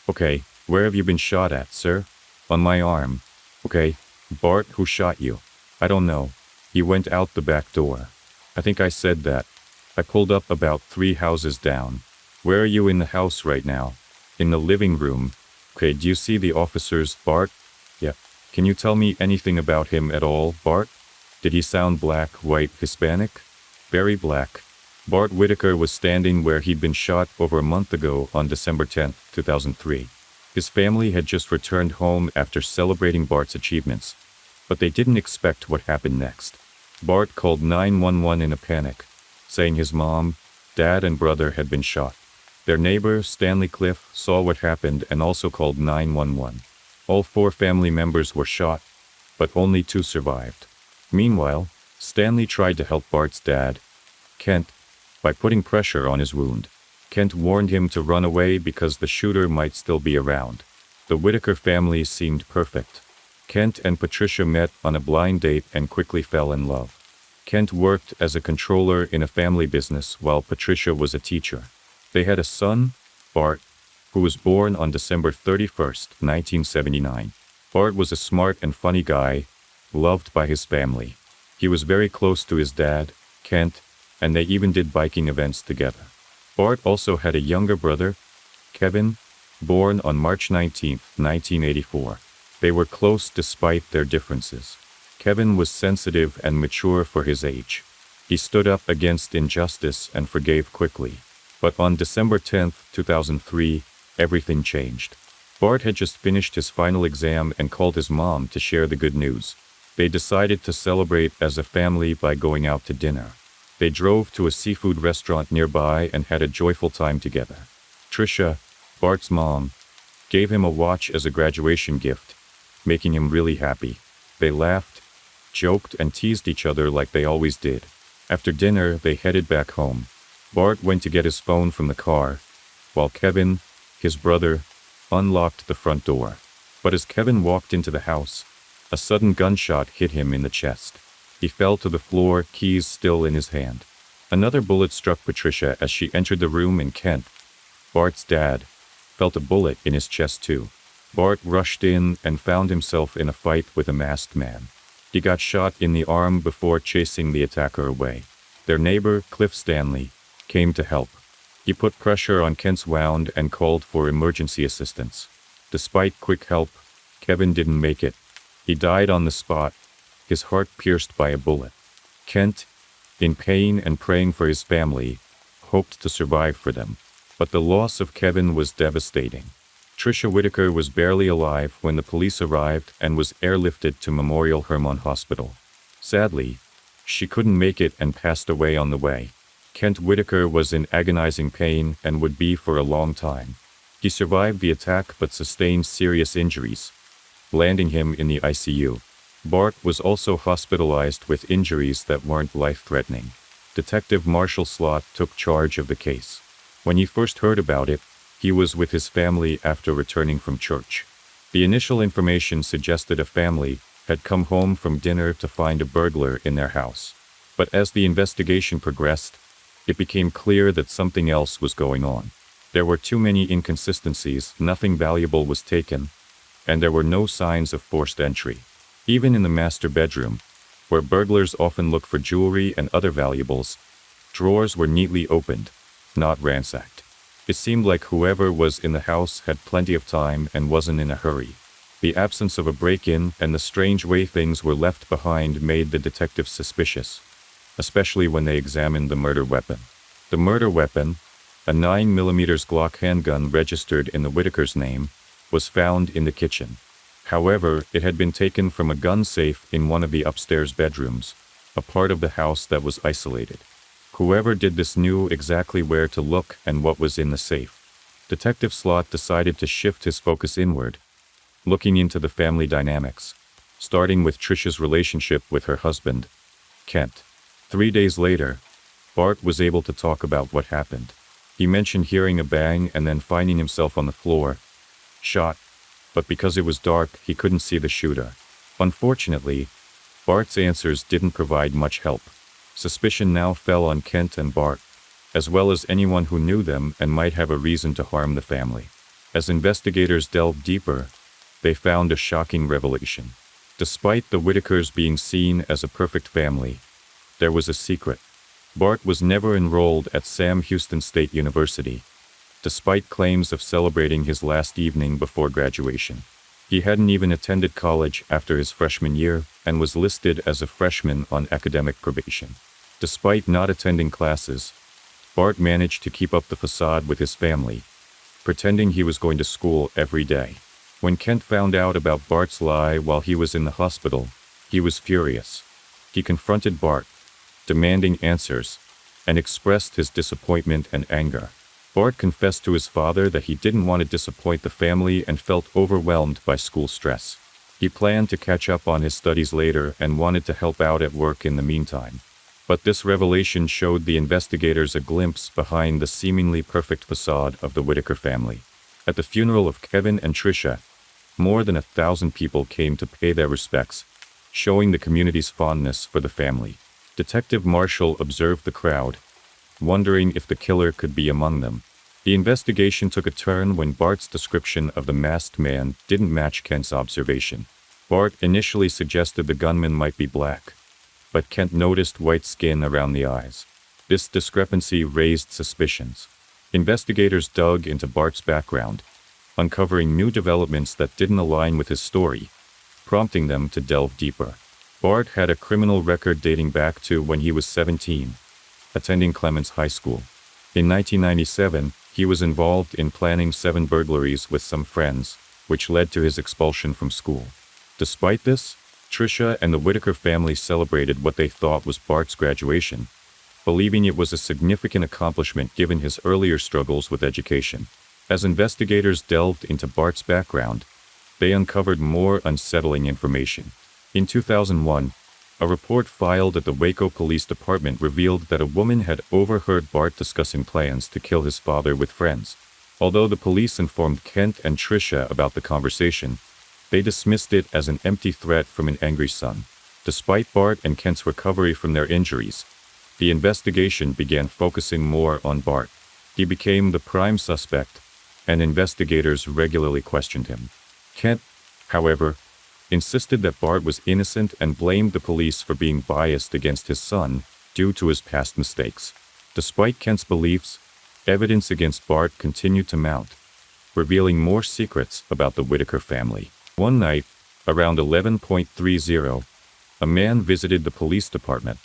Okay, where have you been shot at, sir? On my arm. Okay, Bart, who shot you? I don't know. He went out the back door. I think I said that. I pulled up about 3 houses down. Where are you in the house right now? In the living room. Okay, do you see the officers, Bart? Yeah. Can you tell me anything about him at all, Bart? Did he sound black, white, Hispanic? Very black. Bart Whitaker was standing where he'd been shot over a month ago on December 10, 2003. His family had just returned home after celebrating Bart's achievements, but they didn't expect what happened next. Bart called 911 in a panic, saying his mom, dad, and brother had been shot. Their neighbor, Stanley Cliff, saw what happened and also called 911. All 4 family members were shot, but only 2 survived. Meanwhile, Stanley tried to help Bart's dad, Kent, by putting pressure on his wound. Kent warned him to run away because the shooter might still be around. The Whitaker family seemed perfect. Kent and Patricia met on a blind date and quickly fell in love. Kent worked as a controller in a family business while Patricia was a teacher. They had a son, Bart, who was born on December 31, 1979. Bart was a smart and funny guy, loved by his family. He was very close to his dad, Kent, and they even did biking events together. Bart also had a younger brother, Kevin, born on March 19, 1984. They were close despite their differences. Kevin was sensitive and mature for his age. He stood up against injustice and forgave quickly. But on December 10, 2003, everything changed. Bart had just finished his final exam and called his mom to share the good news. They decided to celebrate as a family by going out to dinner. They drove to a seafood restaurant nearby and had a joyful time together. Tricia, Bart's mom, gave him a watch as a graduation gift, making him really happy. They laughed, joked, and teased each other like they always did. After dinner, they headed back home. Bart went to get his phone from the car, while Kevin, his brother, unlocked the front door. But as Kevin walked into the house, a sudden gunshot hit him in the chest. He fell to the floor, keys still in his hand. Another bullet struck Patricia as she entered the room, and Kent, Bart's dad, felt a bullet in his chest too. Bart rushed in and found himself in a fight with a masked man. He got shot in the arm before chasing the attacker away. Their neighbor, Cliff Stanley, came to help. He put pressure on Kent's wound and called for emergency assistance. Despite quick help, Kevin didn't make it. He died on the spot, his heart pierced by a bullet. Kent, in pain and praying for his family, hoped to survive for them. But the loss of Kevin was devastating. Tricia Whitaker was barely alive when the police arrived and was airlifted to Memorial Hermann Hospital. Sadly, she couldn't make it and passed away on the way. Kent Whitaker was in agonizing pain and would be for a long time. He survived the attack but sustained serious injuries, landing him in the ICU. Bart was also hospitalized with injuries that weren't life-threatening. Detective Marshall Slott took charge of the case. When he first heard about it, he was with his family after returning from church. The initial information suggested a family had come home from dinner to find a burglar in their house. But as the investigation progressed, it became clear that something else was going on. There were too many inconsistencies, nothing valuable was taken, and there were no signs of forced entry. Even in the master bedroom, where burglars often look for jewelry and other valuables, drawers were neatly opened, not ransacked. It seemed like whoever was in the house had plenty of time and wasn't in a hurry. The absence of a break-in and the strange way things were left behind made the detectives suspicious, especially when they examined the murder weapon. The murder weapon, a 9mm Glock handgun registered in the Whitaker's name, was found in the kitchen. However, it had been taken from a gun safe in one of the upstairs bedrooms, a part of the house that was isolated. Whoever did this knew exactly where to look and what was in the safe. Detective Slott decided to shift his focus inward, looking into the family dynamics, starting with Tricia's relationship with her husband, Kent. 3 days later, Bart was able to talk about what happened. He mentioned hearing a bang and then finding himself on the floor, shot, but because it was dark, he couldn't see the shooter. Unfortunately, Bart's answers didn't provide much help. Suspicion now fell on Kent and Bart, as well as anyone who knew them and might have a reason to harm the family. As investigators delved deeper, they found a shocking revelation. Despite the Whitakers being seen as a perfect family, there was a secret. Bart was never enrolled at Sam Houston State University, despite claims of celebrating his last evening before graduation. He hadn't even attended college after his freshman year and was listed as a freshman on academic probation. Despite not attending classes, Bart managed to keep up the facade with his family, pretending he was going to school every day. When Kent found out about Bart's lie while he was in the hospital, he was furious. He confronted Bart, demanding answers, and expressed his disappointment and anger. Bart confessed to his father that he didn't want to disappoint the family and felt overwhelmed by school stress. He planned to catch up on his studies later and wanted to help out at work in the meantime. But this revelation showed the investigators a glimpse behind the seemingly perfect facade of the Whitaker family. At the funeral of Kevin and Tricia, more than 1,000 people came to pay their respects, showing the community's fondness for the family. Detective Marshall observed the crowd, wondering if the killer could be among them. The investigation took a turn when Bart's description of the masked man didn't match Kent's observation. Bart initially suggested the gunman might be black, but Kent noticed white skin around the eyes. This discrepancy raised suspicions. Investigators dug into Bart's background, uncovering new developments that didn't align with his story, prompting them to delve deeper. Bart had a criminal record dating back to when he was 17, attending Clements High School. In 1997, he was involved in planning 7 burglaries with some friends, which led to his expulsion from school. Despite this, Tricia and the Whitaker family celebrated what they thought was Bart's graduation, believing it was a significant accomplishment given his earlier struggles with education. As investigators delved into Bart's background, they uncovered more unsettling information. In 2001, a report filed at the Waco Police Department revealed that a woman had overheard Bart discussing plans to kill his father with friends. Although the police informed Kent and Tricia about the conversation, they dismissed it as an empty threat from an angry son. Despite Bart and Kent's recovery from their injuries, the investigation began focusing more on Bart. He became the prime suspect, and investigators regularly questioned him. Kent, however, insisted that Bart was innocent and blamed the police for being biased against his son due to his past mistakes. Despite Kent's beliefs, evidence against Bart continued to mount, revealing more secrets about the Whitaker family. One night, around 11:30, a man visited the police department,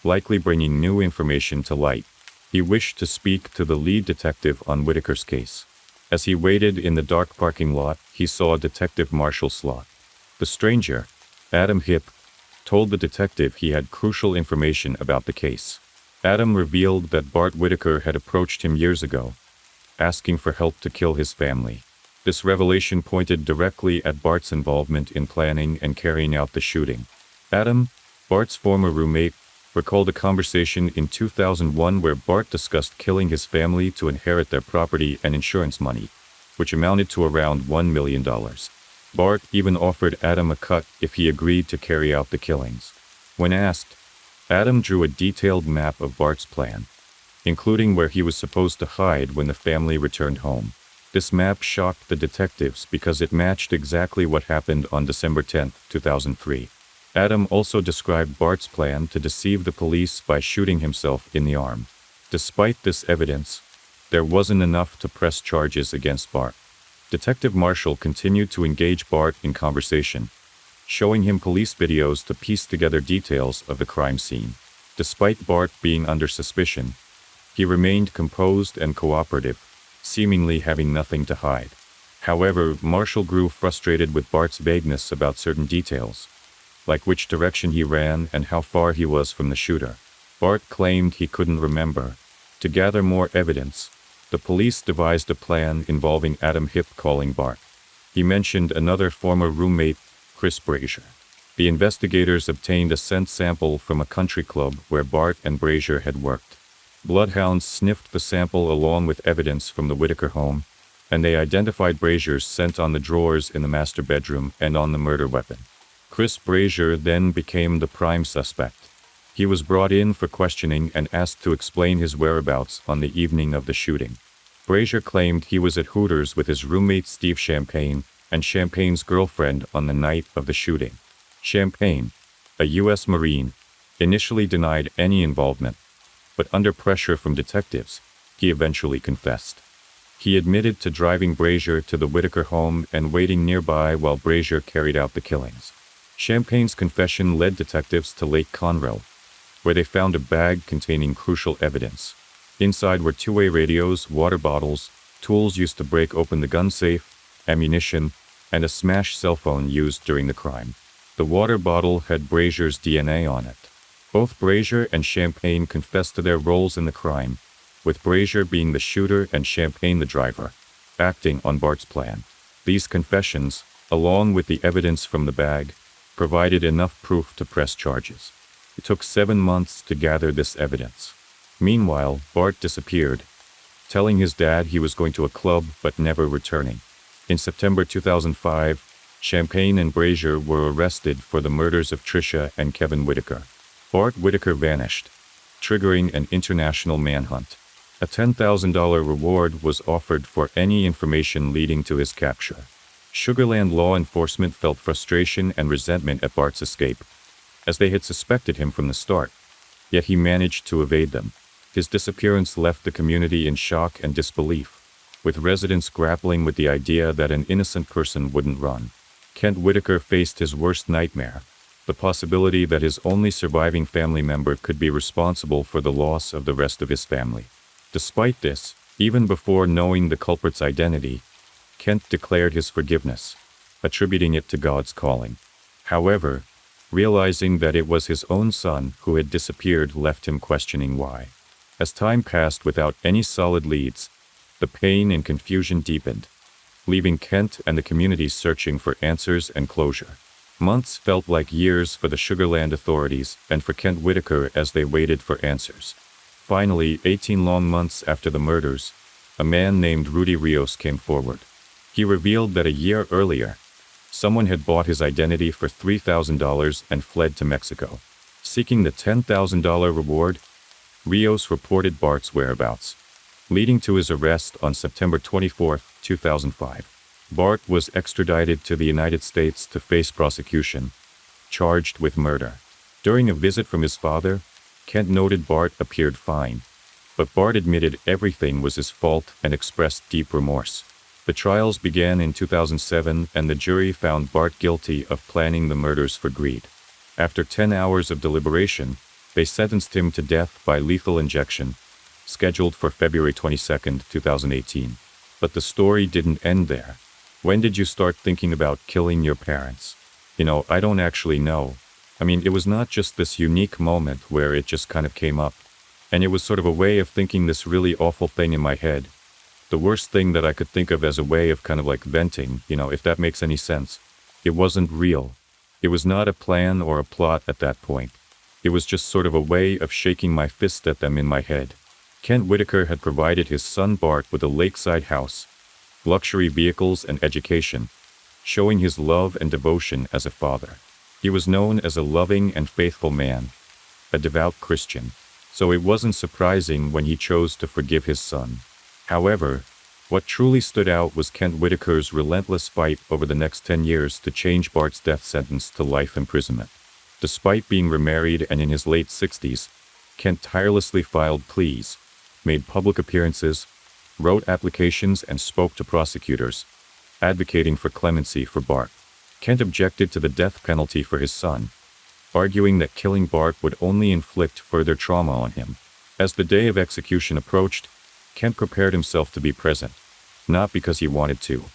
likely bringing new information to light. He wished to speak to the lead detective on Whitaker's case. As he waited in the dark parking lot, he saw Detective Marshall Slot. The stranger, Adam Hipp, told the detective he had crucial information about the case. Adam revealed that Bart Whitaker had approached him years ago, asking for help to kill his family. This revelation pointed directly at Bart's involvement in planning and carrying out the shooting. Adam, Bart's former roommate, recalled a conversation in 2001 where Bart discussed killing his family to inherit their property and insurance money, which amounted to around $1 million. Bart even offered Adam a cut if he agreed to carry out the killings. When asked, Adam drew a detailed map of Bart's plan, including where he was supposed to hide when the family returned home. This map shocked the detectives because it matched exactly what happened on December 10, 2003. Adam also described Bart's plan to deceive the police by shooting himself in the arm. Despite this evidence, there wasn't enough to press charges against Bart. Detective Marshall continued to engage Bart in conversation, showing him police videos to piece together details of the crime scene. Despite Bart being under suspicion, he remained composed and cooperative, seemingly having nothing to hide. However, Marshall grew frustrated with Bart's vagueness about certain details, like which direction he ran and how far he was from the shooter. Bart claimed he couldn't remember. To gather more evidence, the police devised a plan involving Adam Hipp calling Bart. He mentioned another former roommate, Chris Brazier. The investigators obtained a scent sample from a country club where Bart and Brazier had worked. Bloodhounds sniffed the sample along with evidence from the Whitaker home, and they identified Brazier's scent on the drawers in the master bedroom and on the murder weapon. Chris Brazier then became the prime suspect. He was brought in for questioning and asked to explain his whereabouts on the evening of the shooting. Brazier claimed he was at Hooters with his roommate Steve Champagne and Champagne's girlfriend on the night of the shooting. Champagne, a U.S. Marine, initially denied any involvement, but under pressure from detectives, he eventually confessed. He admitted to driving Brazier to the Whitaker home and waiting nearby while Brazier carried out the killings. Champagne's confession led detectives to Lake Conroe, where they found a bag containing crucial evidence. Inside were two-way radios, water bottles, tools used to break open the gun safe, ammunition, and a smashed cell phone used during the crime. The water bottle had Brazier's DNA on it. Both Brazier and Champagne confessed to their roles in the crime, with Brazier being the shooter and Champagne the driver, acting on Bart's plan. These confessions, along with the evidence from the bag, provided enough proof to press charges. It took 7 months to gather this evidence. Meanwhile, Bart disappeared, telling his dad he was going to a club but never returning. In September 2005, Champagne and Brazier were arrested for the murders of Tricia and Kevin Whitaker. Bart Whitaker vanished, triggering an international manhunt. A $10,000 reward was offered for any information leading to his capture. Sugarland law enforcement felt frustration and resentment at Bart's escape, as they had suspected him from the start. Yet he managed to evade them. His disappearance left the community in shock and disbelief, with residents grappling with the idea that an innocent person wouldn't run. Kent Whitaker faced his worst nightmare, the possibility that his only surviving family member could be responsible for the loss of the rest of his family. Despite this, even before knowing the culprit's identity, Kent declared his forgiveness, attributing it to God's calling. However, realizing that it was his own son who had disappeared left him questioning why. As time passed without any solid leads, the pain and confusion deepened, leaving Kent and the community searching for answers and closure. Months felt like years for the Sugarland authorities and for Kent Whitaker as they waited for answers. Finally, 18 long months after the murders, a man named Rudy Rios came forward. He revealed that a year earlier, someone had bought his identity for $3,000 and fled to Mexico. Seeking the $10,000 reward, Rios reported Bart's whereabouts, leading to his arrest on September 24, 2005. Bart was extradited to the United States to face prosecution, charged with murder. During a visit from his father, Kent noted Bart appeared fine, but Bart admitted everything was his fault and expressed deep remorse. The trials began in 2007 and the jury found Bart guilty of planning the murders for greed. After 10 hours of deliberation, they sentenced him to death by lethal injection, scheduled for February 22, 2018. But the story didn't end there. When did you start thinking about killing your parents? I don't actually know. It was not just this unique moment where it just kind of came up. And it was sort of a way of thinking this really awful thing in my head. The worst thing that I could think of as a way of kind of like venting, if that makes any sense. It wasn't real. It was not a plan or a plot at that point. It was just sort of a way of shaking my fist at them in my head. Kent Whitaker had provided his son Bart with a lakeside house, luxury vehicles and education, showing his love and devotion as a father. He was known as a loving and faithful man, a devout Christian, so it wasn't surprising when he chose to forgive his son. However, what truly stood out was Kent Whitaker's relentless fight over the next 10 years to change Bart's death sentence to life imprisonment. Despite being remarried and in his late 60s, Kent tirelessly filed pleas, made public appearances, wrote applications and spoke to prosecutors, advocating for clemency for Bart. Kent objected to the death penalty for his son, arguing that killing Bart would only inflict further trauma on him. As the day of execution approached, Kent prepared himself to be present, not because he wanted to,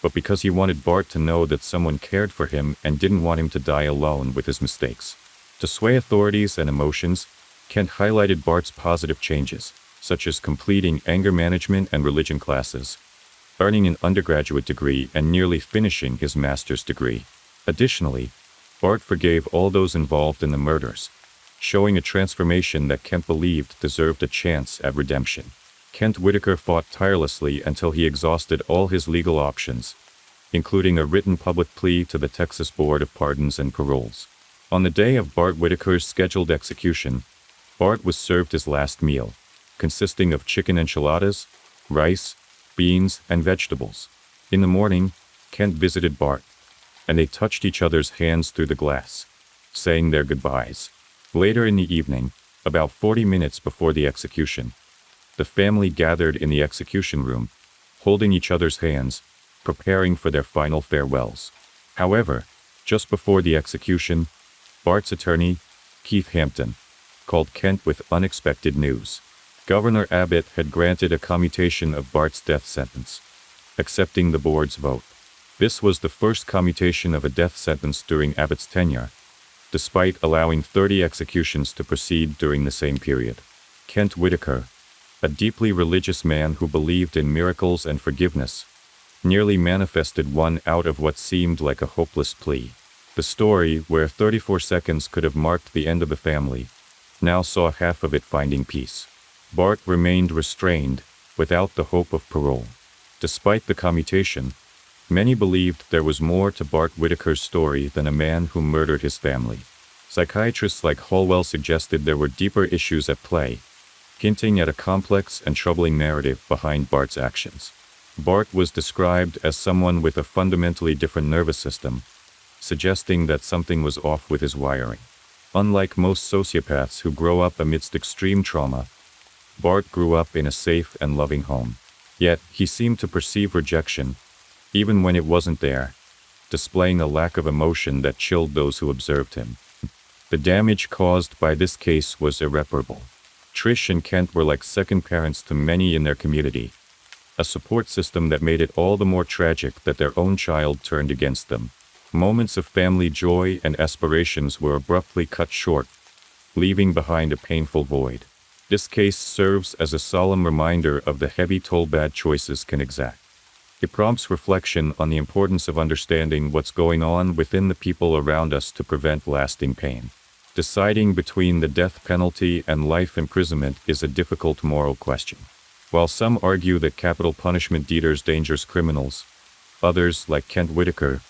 but because he wanted Bart to know that someone cared for him and didn't want him to die alone with his mistakes. To sway authorities and emotions, Kent highlighted Bart's positive changes, such as completing anger management and religion classes, earning an undergraduate degree and nearly finishing his master's degree. Additionally, Bart forgave all those involved in the murders, showing a transformation that Kent believed deserved a chance at redemption. Kent Whitaker fought tirelessly until he exhausted all his legal options, including a written public plea to the Texas Board of Pardons and Paroles. On the day of Bart Whitaker's scheduled execution, Bart was served his last meal, consisting of chicken enchiladas, rice, beans, and vegetables. In the morning, Kent visited Bart, and they touched each other's hands through the glass, saying their goodbyes. Later in the evening, about 40 minutes before the execution, the family gathered in the execution room, holding each other's hands, preparing for their final farewells. However, just before the execution, Bart's attorney, Keith Hampton, called Kent with unexpected news. Governor Abbott had granted a commutation of Bart's death sentence, accepting the board's vote. This was the first commutation of a death sentence during Abbott's tenure, despite allowing 30 executions to proceed during the same period. Kent Whitaker, a deeply religious man who believed in miracles and forgiveness, nearly manifested one out of what seemed like a hopeless plea. The story, where 34 seconds could have marked the end of the family, now saw half of it finding peace. Bart remained restrained, without the hope of parole. Despite the commutation, many believed there was more to Bart Whitaker's story than a man who murdered his family. Psychiatrists like Hallwell suggested there were deeper issues at play, hinting at a complex and troubling narrative behind Bart's actions. Bart was described as someone with a fundamentally different nervous system, suggesting that something was off with his wiring. Unlike most sociopaths who grow up amidst extreme trauma, Bart grew up in a safe and loving home. Yet, he seemed to perceive rejection, even when it wasn't there, displaying a lack of emotion that chilled those who observed him. The damage caused by this case was irreparable. Trish and Kent were like second parents to many in their community, a support system that made it all the more tragic that their own child turned against them. Moments of family joy and aspirations were abruptly cut short, leaving behind a painful void. This case serves as a solemn reminder of the heavy toll bad choices can exact. It prompts reflection on the importance of understanding what's going on within the people around us to prevent lasting pain. Deciding between the death penalty and life imprisonment is a difficult moral question. While some argue that capital punishment deters dangerous criminals, others, like Kent Whitaker,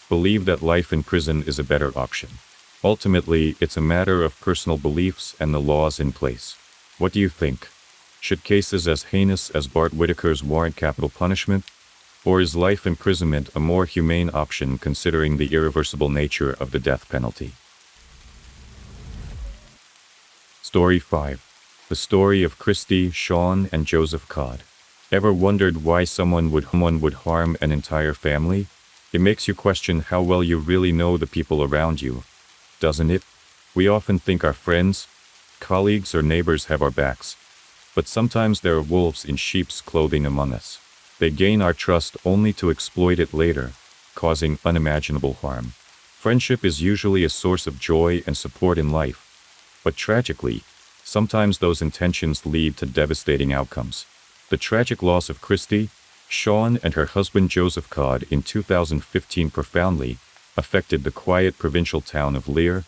believe that life in prison is a better option. Ultimately, it's a matter of personal beliefs and the laws in place. What do you think? Should cases as heinous as Bart Whitaker's warrant capital punishment? Or is life imprisonment a more humane option considering the irreversible nature of the death penalty? Story 5. The story of Christy, Sean, and Joseph Codd. Ever wondered why someone would harm an entire family? It makes you question how well you really know the people around you, doesn't it? We often think our friends, colleagues, or neighbors have our backs, but sometimes there are wolves in sheep's clothing among us. They gain our trust only to exploit it later, causing unimaginable harm. Friendship is usually a source of joy and support in life, but tragically, sometimes those intentions lead to devastating outcomes. The tragic loss of Christy, Sean, and her husband Joseph Codd in 2015 profoundly affected the quiet provincial town of Lear,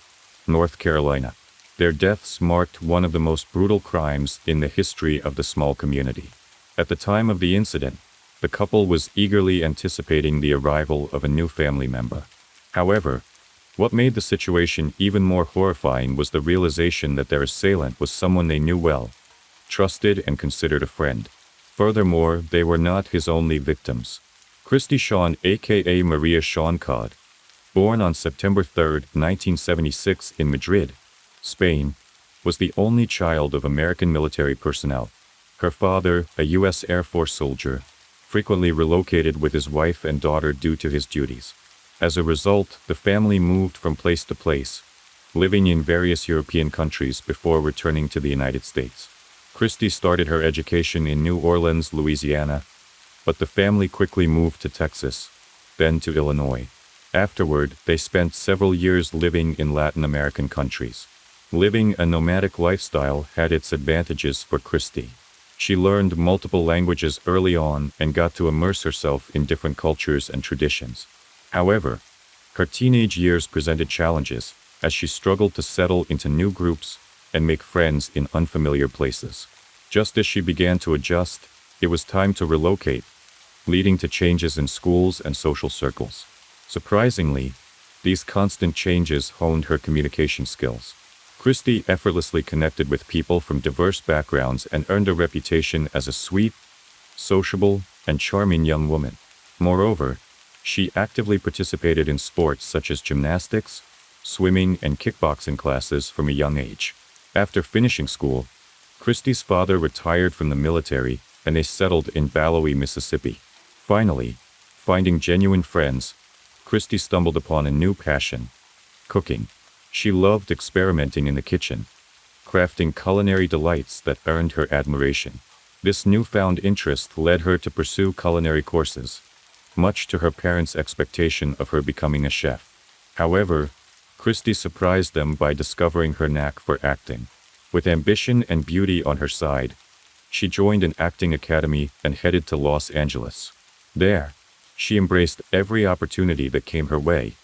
North Carolina. Their deaths marked one of the most brutal crimes in the history of the small community. At the time of the incident, the couple was eagerly anticipating the arrival of a new family member. However, what made the situation even more horrifying was the realization that their assailant was someone they knew well, trusted, and considered a friend. Furthermore, they were not his only victims. Christy Sean, aka Maria Sean Codd, born on September 3, 1976 in Madrid, Spain, was the only child of American military personnel. Her father, a U.S. Air Force soldier, frequently relocated with his wife and daughter due to his duties. As a result, the family moved from place to place, living in various European countries before returning to the United States. Christy started her education in New Orleans, Louisiana, but the family quickly moved to Texas, then to Illinois. Afterward, they spent several years living in Latin American countries. Living a nomadic lifestyle had its advantages for Christy. She learned multiple languages early on and got to immerse herself in different cultures and traditions. However, her teenage years presented challenges, as she struggled to settle into new groups and make friends in unfamiliar places. Just as she began to adjust, it was time to relocate, leading to changes in schools and social circles. Surprisingly, these constant changes honed her communication skills. Christy effortlessly connected with people from diverse backgrounds and earned a reputation as a sweet, sociable, and charming young woman. Moreover, she actively participated in sports such as gymnastics, swimming, and kickboxing classes from a young age. After finishing school, Christy's father retired from the military and they settled in Bali, Mississippi. Finally, finding genuine friends, Christy stumbled upon a new passion: cooking. She loved experimenting in the kitchen, crafting culinary delights that earned her admiration. This newfound interest led her to pursue culinary courses, much to her parents' expectation of her becoming a chef. However, Christie surprised them by discovering her knack for acting. With ambition and beauty on her side, she joined an acting academy and headed to Los Angeles. There, she embraced every opportunity that came her way,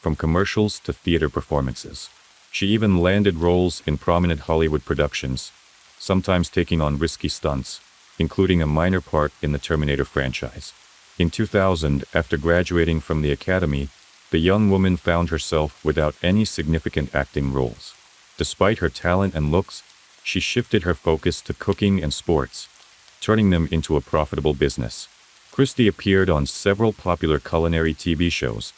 from commercials to theater performances. She even landed roles in prominent Hollywood productions, sometimes taking on risky stunts, including a minor part in the Terminator franchise. In 2000, after graduating from the academy, the young woman found herself without any significant acting roles. Despite her talent and looks, she shifted her focus to cooking and sports, turning them into a profitable business. Christie appeared on several popular culinary TV shows,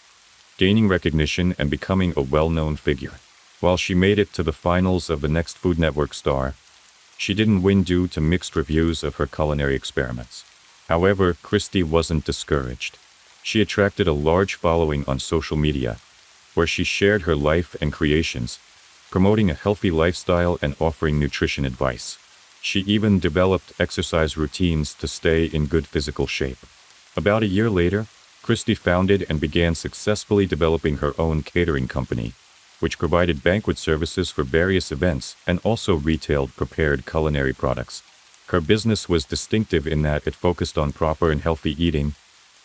gaining recognition and becoming a well-known figure. While she made it to the finals of the next Food Network star, she didn't win due to mixed reviews of her culinary experiments. However, Christie wasn't discouraged. She attracted a large following on social media, where she shared her life and creations, promoting a healthy lifestyle and offering nutrition advice. She even developed exercise routines to stay in good physical shape. About a year later, Christie founded and began successfully developing her own catering company, which provided banquet services for various events and also retailed prepared culinary products. Her business was distinctive in that it focused on proper and healthy eating,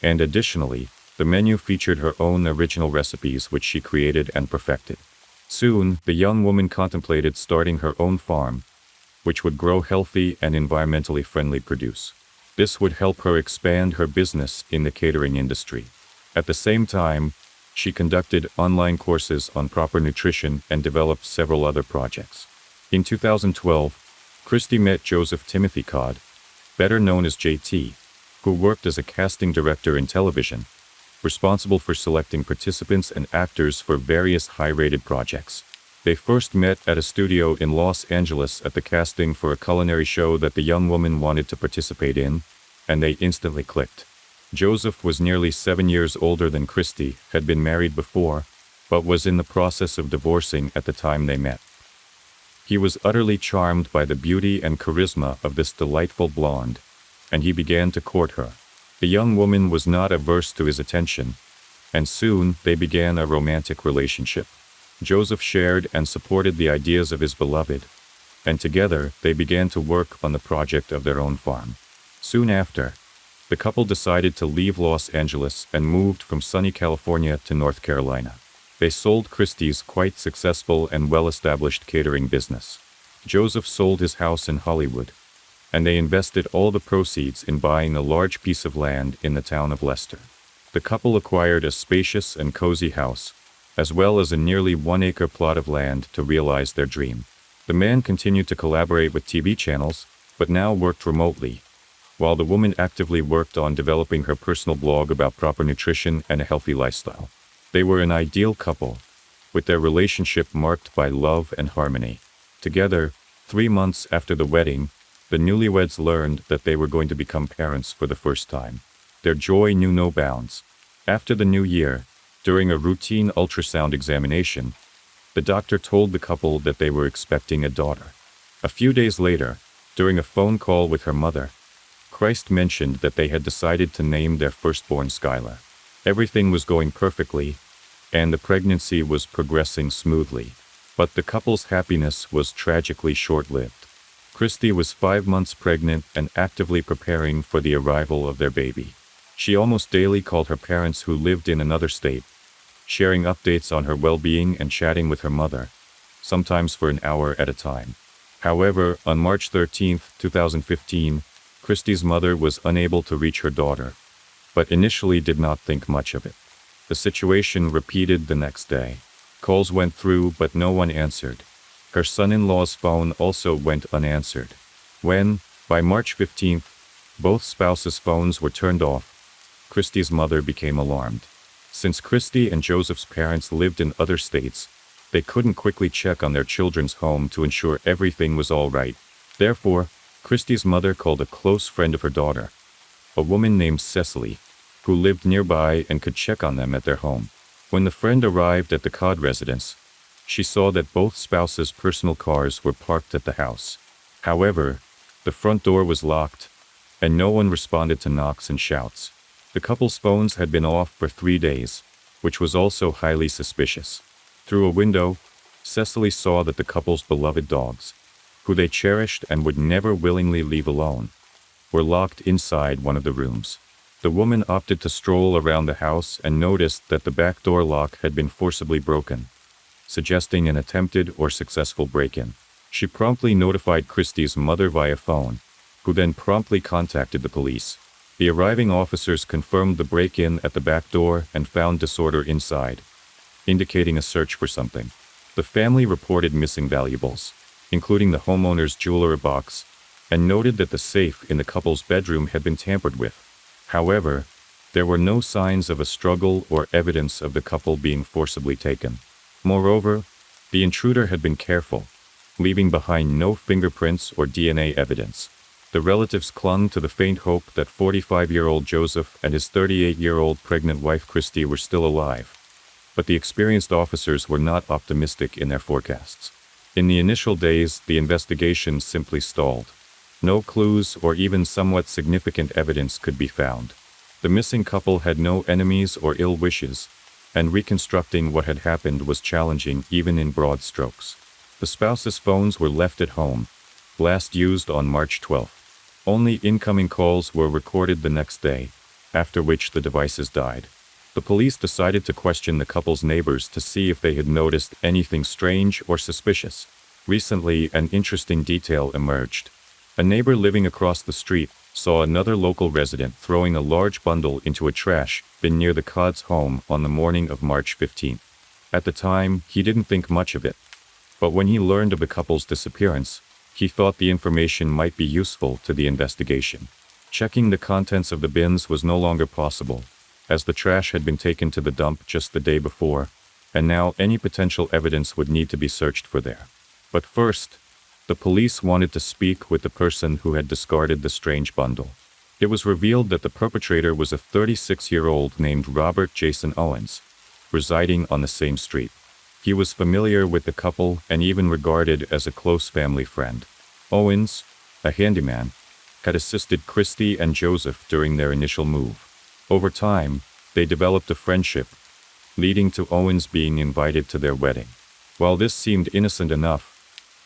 and additionally, the menu featured her own original recipes which she created and perfected. Soon, the young woman contemplated starting her own farm, which would grow healthy and environmentally friendly produce. This would help her expand her business in the catering industry. At the same time, she conducted online courses on proper nutrition and developed several other projects. In 2012, Christie met Joseph Timothy Codd, better known as JT, who worked as a casting director in television, responsible for selecting participants and actors for various high-rated projects. They first met at a studio in Los Angeles at the casting for a culinary show that the young woman wanted to participate in, and they instantly clicked. Joseph was nearly 7 years older than Christie, had been married before, but was in the process of divorcing at the time they met. He was utterly charmed by the beauty and charisma of this delightful blonde, and he began to court her. The young woman was not averse to his attention, and soon they began a romantic relationship. Joseph shared and supported the ideas of his beloved, and together they began to work on the project of their own farm. Soon after, the couple decided to leave Los Angeles and moved from sunny California to North Carolina. They sold Christie's quite successful and well-established catering business. Joseph sold his house in Hollywood, and they invested all the proceeds in buying a large piece of land in the town of Leicester. The couple acquired a spacious and cozy house, as well as a nearly 1-acre plot of land to realize their dream. The man continued to collaborate with TV channels, but now worked remotely, while the woman actively worked on developing her personal blog about proper nutrition and a healthy lifestyle. They were an ideal couple, with their relationship marked by love and harmony. Together, 3 months after the wedding, the newlyweds learned that they were going to become parents for the first time. Their joy knew no bounds. After the new year, during a routine ultrasound examination, the doctor told the couple that they were expecting a daughter. A few days later, during a phone call with her mother, Christ mentioned that they had decided to name their firstborn Skylar. Everything was going perfectly, and the pregnancy was progressing smoothly. But the couple's happiness was tragically short-lived. Christie was 5 months pregnant and actively preparing for the arrival of their baby. She almost daily called her parents who lived in another state, sharing updates on her well-being and chatting with her mother, sometimes for an hour at a time. However, on March 13, 2015, Christie's mother was unable to reach her daughter, but initially did not think much of it. The situation repeated the next day. Calls went through, but no one answered. Her son-in-law's phone also went unanswered. When, by March 15th, both spouses' phones were turned off, Christie's mother became alarmed. Since Christie and Joseph's parents lived in other states, they couldn't quickly check on their children's home to ensure everything was all right. Therefore, Christie's mother called a close friend of her daughter, a woman named Cecily, who lived nearby and could check on them at their home. When the friend arrived at the Codd residence, She saw that both spouses' personal cars were parked at the house. However, the front door was locked, and no one responded to knocks and shouts. The couple's phones had been off for 3 days, which was also highly suspicious. Through a window, Cecily saw that the couple's beloved dogs, who they cherished and would never willingly leave alone, were locked inside one of the rooms. The woman opted to stroll around the house and noticed that the back door lock had been forcibly broken, suggesting an attempted or successful break-in. She promptly notified Christie's mother via phone, who then promptly contacted the police. The arriving officers confirmed the break-in at the back door and found disorder inside, indicating a search for something. The family reported missing valuables, including the homeowner's jewelry box, and noted that the safe in the couple's bedroom had been tampered with. However, there were no signs of a struggle or evidence of the couple being forcibly taken. Moreover, the intruder had been careful, leaving behind no fingerprints or DNA evidence. The relatives clung to the faint hope that 45-year-old Joseph and his 38-year-old pregnant wife Christy were still alive. But the experienced officers were not optimistic in their forecasts. In the initial days, the investigation simply stalled. No clues or even somewhat significant evidence could be found. The missing couple had no enemies or ill wishes, and reconstructing what had happened was challenging even in broad strokes. The spouses' phones were left at home, last used on March 12. Only incoming calls were recorded the next day, after which the devices died. The police decided to question the couple's neighbors to see if they had noticed anything strange or suspicious. Recently, an interesting detail emerged. A neighbor living across the street saw another local resident throwing a large bundle into a trash bin near the Codd's home on the morning of March 15. At the time, he didn't think much of it. But when he learned of the couple's disappearance, he thought the information might be useful to the investigation. Checking the contents of the bins was no longer possible, as the trash had been taken to the dump just the day before, and now any potential evidence would need to be searched for there. But first, the police wanted to speak with the person who had discarded the strange bundle. It was revealed that the perpetrator was a 36-year-old named Robert Jason Owens, residing on the same street. He was familiar with the couple and even regarded as a close family friend. Owens, a handyman, had assisted Christy and Joseph during their initial move. Over time, they developed a friendship, leading to Owens being invited to their wedding. While this seemed innocent enough,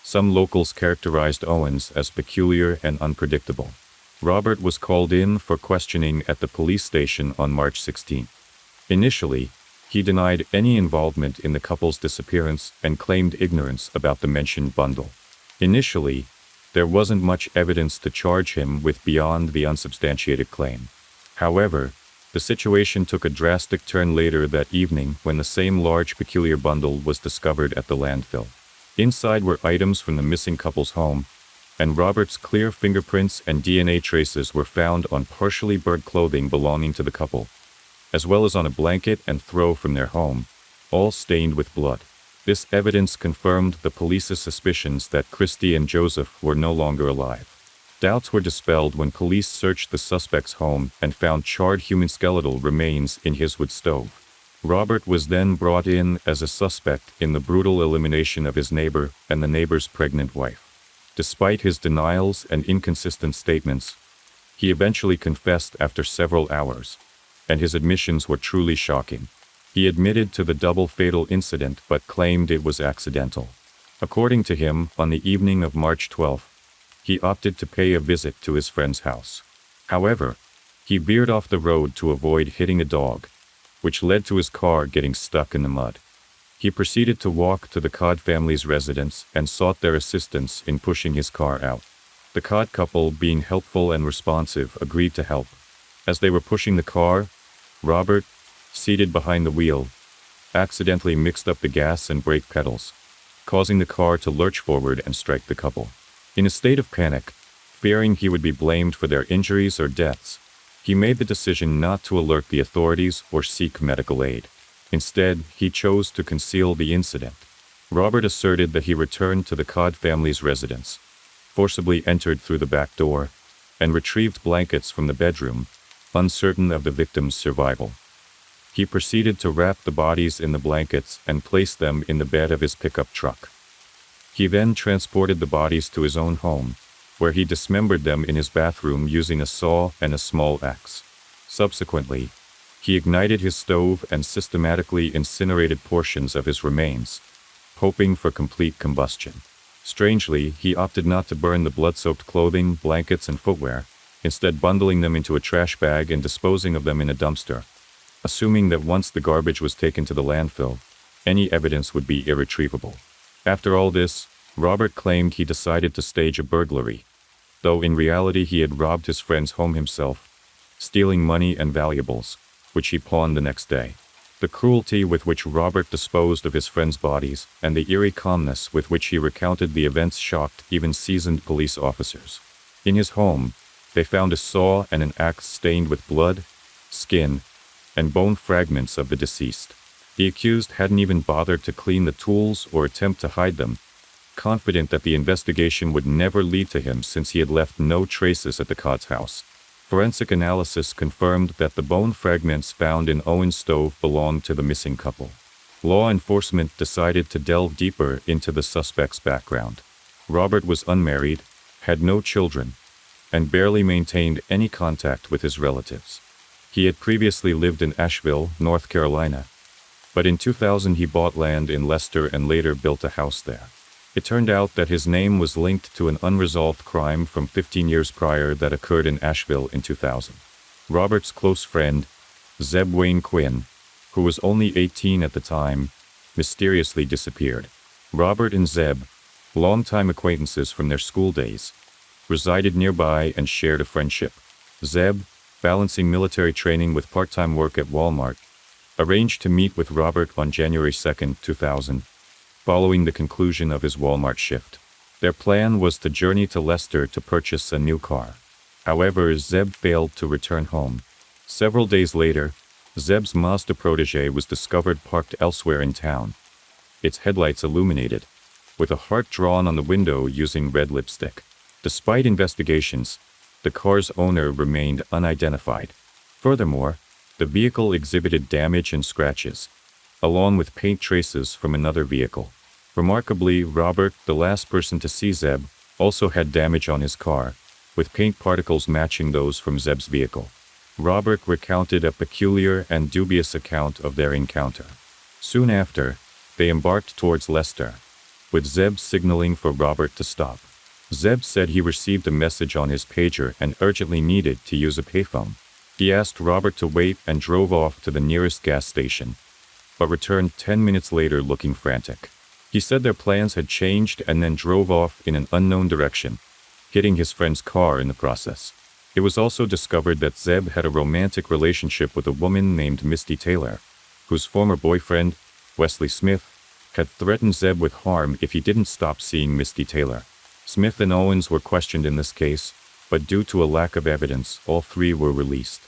some locals characterized Owens as peculiar and unpredictable. Robert was called in for questioning at the police station on March 16. Initially, he denied any involvement in the couple's disappearance and claimed ignorance about the mentioned bundle. Initially, there wasn't much evidence to charge him with beyond the unsubstantiated claim. However, the situation took a drastic turn later that evening when the same large peculiar bundle was discovered at the landfill. Inside were items from the missing couple's home, and Robert's clear fingerprints and DNA traces were found on partially burnt clothing belonging to the couple, as well as on a blanket and throw from their home, all stained with blood. This evidence confirmed the police's suspicions that Christy and Joseph were no longer alive. Doubts were dispelled when police searched the suspect's home and found charred human skeletal remains in his wood stove. Robert was then brought in as a suspect in the brutal elimination of his neighbor and the neighbor's pregnant wife. Despite his denials and inconsistent statements, he eventually confessed after several hours, and his admissions were truly shocking. He admitted to the double fatal incident but claimed it was accidental. According to him, on the evening of March 12, he opted to pay a visit to his friend's house. However, he veered off the road to avoid hitting a dog, which led to his car getting stuck in the mud. He proceeded to walk to the Codd family's residence and sought their assistance in pushing his car out. The Codd couple, being helpful and responsive, agreed to help. As they were pushing the car, Robert, seated behind the wheel, accidentally mixed up the gas and brake pedals, causing the car to lurch forward and strike the couple. In a state of panic, fearing he would be blamed for their injuries or deaths, he made the decision not to alert the authorities or seek medical aid. Instead, he chose to conceal the incident. Robert asserted that he returned to the Codd family's residence, forcibly entered through the back door, and retrieved blankets from the bedroom, uncertain of the victim's survival. He proceeded to wrap the bodies in the blankets and place them in the bed of his pickup truck. He then transported the bodies to his own home, where he dismembered them in his bathroom using a saw and a small axe. Subsequently, he ignited his stove and systematically incinerated portions of his remains, hoping for complete combustion. Strangely, he opted not to burn the blood-soaked clothing, blankets, and footwear, instead bundling them into a trash bag and disposing of them in a dumpster, assuming that once the garbage was taken to the landfill, any evidence would be irretrievable. After all this, Robert claimed he decided to stage a burglary, though in reality he had robbed his friend's home himself, stealing money and valuables, which he pawned the next day. The cruelty with which Robert disposed of his friends' bodies and the eerie calmness with which he recounted the events shocked even seasoned police officers. In his home, they found a saw and an axe stained with blood, skin, and bone fragments of the deceased. The accused hadn't even bothered to clean the tools or attempt to hide them, confident that the investigation would never lead to him since he had left no traces at the Codd's house. Forensic analysis confirmed that the bone fragments found in Owen's stove belonged to the missing couple. Law enforcement decided to delve deeper into the suspect's background. Robert was unmarried, had no children, and barely maintained any contact with his relatives. He had previously lived in Asheville, North Carolina, but in 2000 he bought land in Leicester and later built a house there. It turned out that his name was linked to an unresolved crime from 15 years prior that occurred in Asheville in 2000. Robert's close friend, Zeb Quinn, who was only 18 at the time, mysteriously disappeared. Robert and Zeb, longtime acquaintances from their school days, resided nearby and shared a friendship. Zeb, balancing military training with part-time work at Walmart, arranged to meet with Robert on January 2, 2000, following the conclusion of his Walmart shift. Their plan was to journey to Leicester to purchase a new car. However, Zeb failed to return home. Several days later, Zeb's Mazda protege was discovered parked elsewhere in town, its headlights illuminated, with a heart drawn on the window using red lipstick. Despite investigations, the car's owner remained unidentified. Furthermore, the vehicle exhibited damage and scratches, along with paint traces from another vehicle. Remarkably, Robert, the last person to see Zeb, also had damage on his car, with paint particles matching those from Zeb's vehicle. Robert recounted a peculiar and dubious account of their encounter. Soon after, they embarked towards Leicester, with Zeb signaling for Robert to stop. Zeb said he received a message on his pager and urgently needed to use a payphone. He asked Robert to wait and drove off to the nearest gas station, but returned 10 minutes later looking frantic. He said their plans had changed and then drove off in an unknown direction, hitting his friend's car in the process. It was also discovered that Zeb had a romantic relationship with a woman named Misty Taylor, whose former boyfriend, Wesley Smith, had threatened Zeb with harm if he didn't stop seeing Misty Taylor. Smith and Owens were questioned in this case, but due to a lack of evidence, all three were released.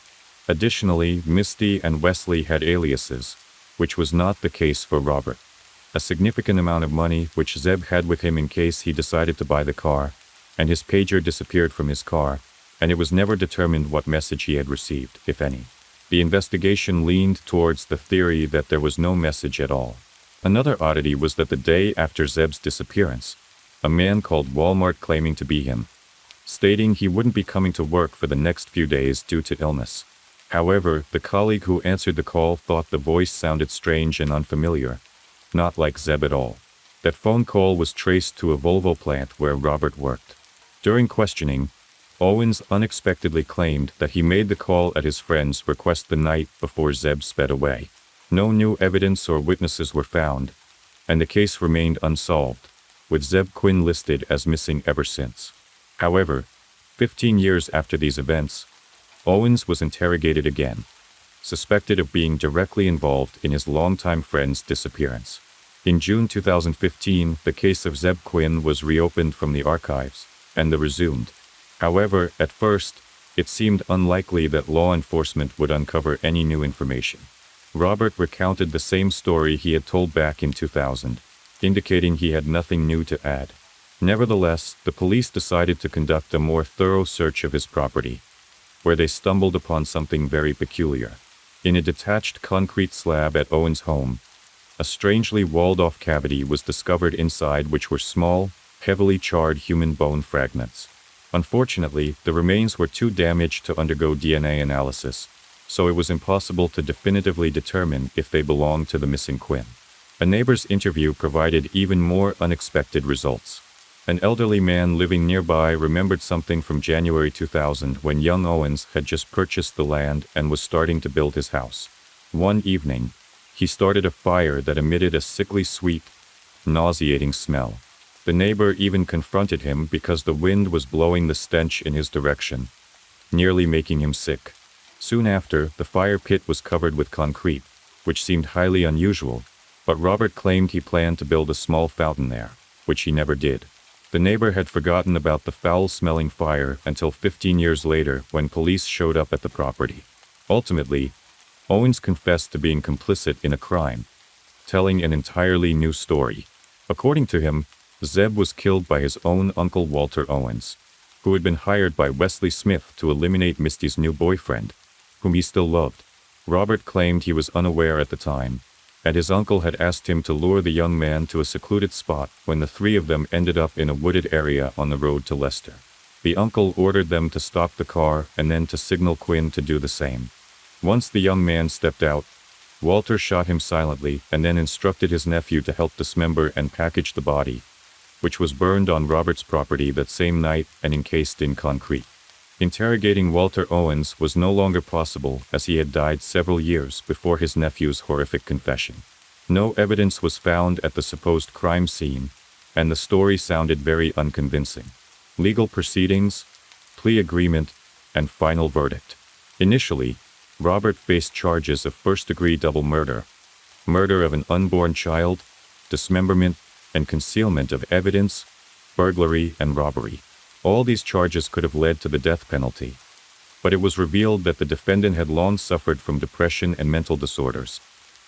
Additionally, Misty and Wesley had aliases, which was not the case for Robert. A significant amount of money, which Zeb had with him in case he decided to buy the car, and his pager disappeared from his car, and it was never determined what message he had received, if any. The investigation leaned towards the theory that there was no message at all. Another oddity was that the day after Zeb's disappearance, a man called Walmart claiming to be him, stating he wouldn't be coming to work for the next few days due to illness. However, the colleague who answered the call thought the voice sounded strange and unfamiliar, not like Zeb at all. That phone call was traced to a Volvo plant where Robert worked. During questioning, Owens unexpectedly claimed that he made the call at his friend's request the night before Zeb sped away. No new evidence or witnesses were found, and the case remained unsolved, with Zeb Quinn listed as missing ever since. However, 15 years after these events, Owens was interrogated again, suspected of being directly involved in his longtime friend's disappearance. In June 2015, the case of Zeb Quinn was reopened from the archives, and resumed. However, at first, it seemed unlikely that law enforcement would uncover any new information. Robert recounted the same story he had told back in 2000, indicating he had nothing new to add. Nevertheless, the police decided to conduct a more thorough search of his property, where they stumbled upon something very peculiar. In a detached concrete slab at Owen's home, a strangely walled-off cavity was discovered inside, which were small, heavily charred human bone fragments. Unfortunately, the remains were too damaged to undergo DNA analysis, so it was impossible to definitively determine if they belonged to the missing Quinn. A neighbor's interview provided even more unexpected results. An elderly man living nearby remembered something from January 2000 when young Owens had just purchased the land and was starting to build his house. One evening, he started a fire that emitted a sickly sweet, nauseating smell. The neighbor even confronted him because the wind was blowing the stench in his direction, nearly making him sick. Soon after, the fire pit was covered with concrete, which seemed highly unusual, but Robert claimed he planned to build a small fountain there, which he never did. The neighbor had forgotten about the foul-smelling fire until 15 years later when police showed up at the property. Ultimately, Owens confessed to being complicit in a crime, telling an entirely new story. According to him, Zeb was killed by his own uncle Walter Owens, who had been hired by Wesley Smith to eliminate Misty's new boyfriend, whom he still loved. Robert claimed he was unaware at the time, and his uncle had asked him to lure the young man to a secluded spot when the three of them ended up in a wooded area on the road to Leicester. The uncle ordered them to stop the car and then to signal Quinn to do the same. Once the young man stepped out, Walter shot him silently and then instructed his nephew to help dismember and package the body, which was burned on Robert's property that same night and encased in concrete. Interrogating Walter Owens was no longer possible as he had died several years before his nephew's horrific confession. No evidence was found at the supposed crime scene, and the story sounded very unconvincing. Legal proceedings, plea agreement, and final verdict. Initially, Robert faced charges of first-degree double murder, murder of an unborn child, dismemberment, and concealment of evidence, burglary, and robbery. All these charges could have led to the death penalty, but it was revealed that the defendant had long suffered from depression and mental disorders,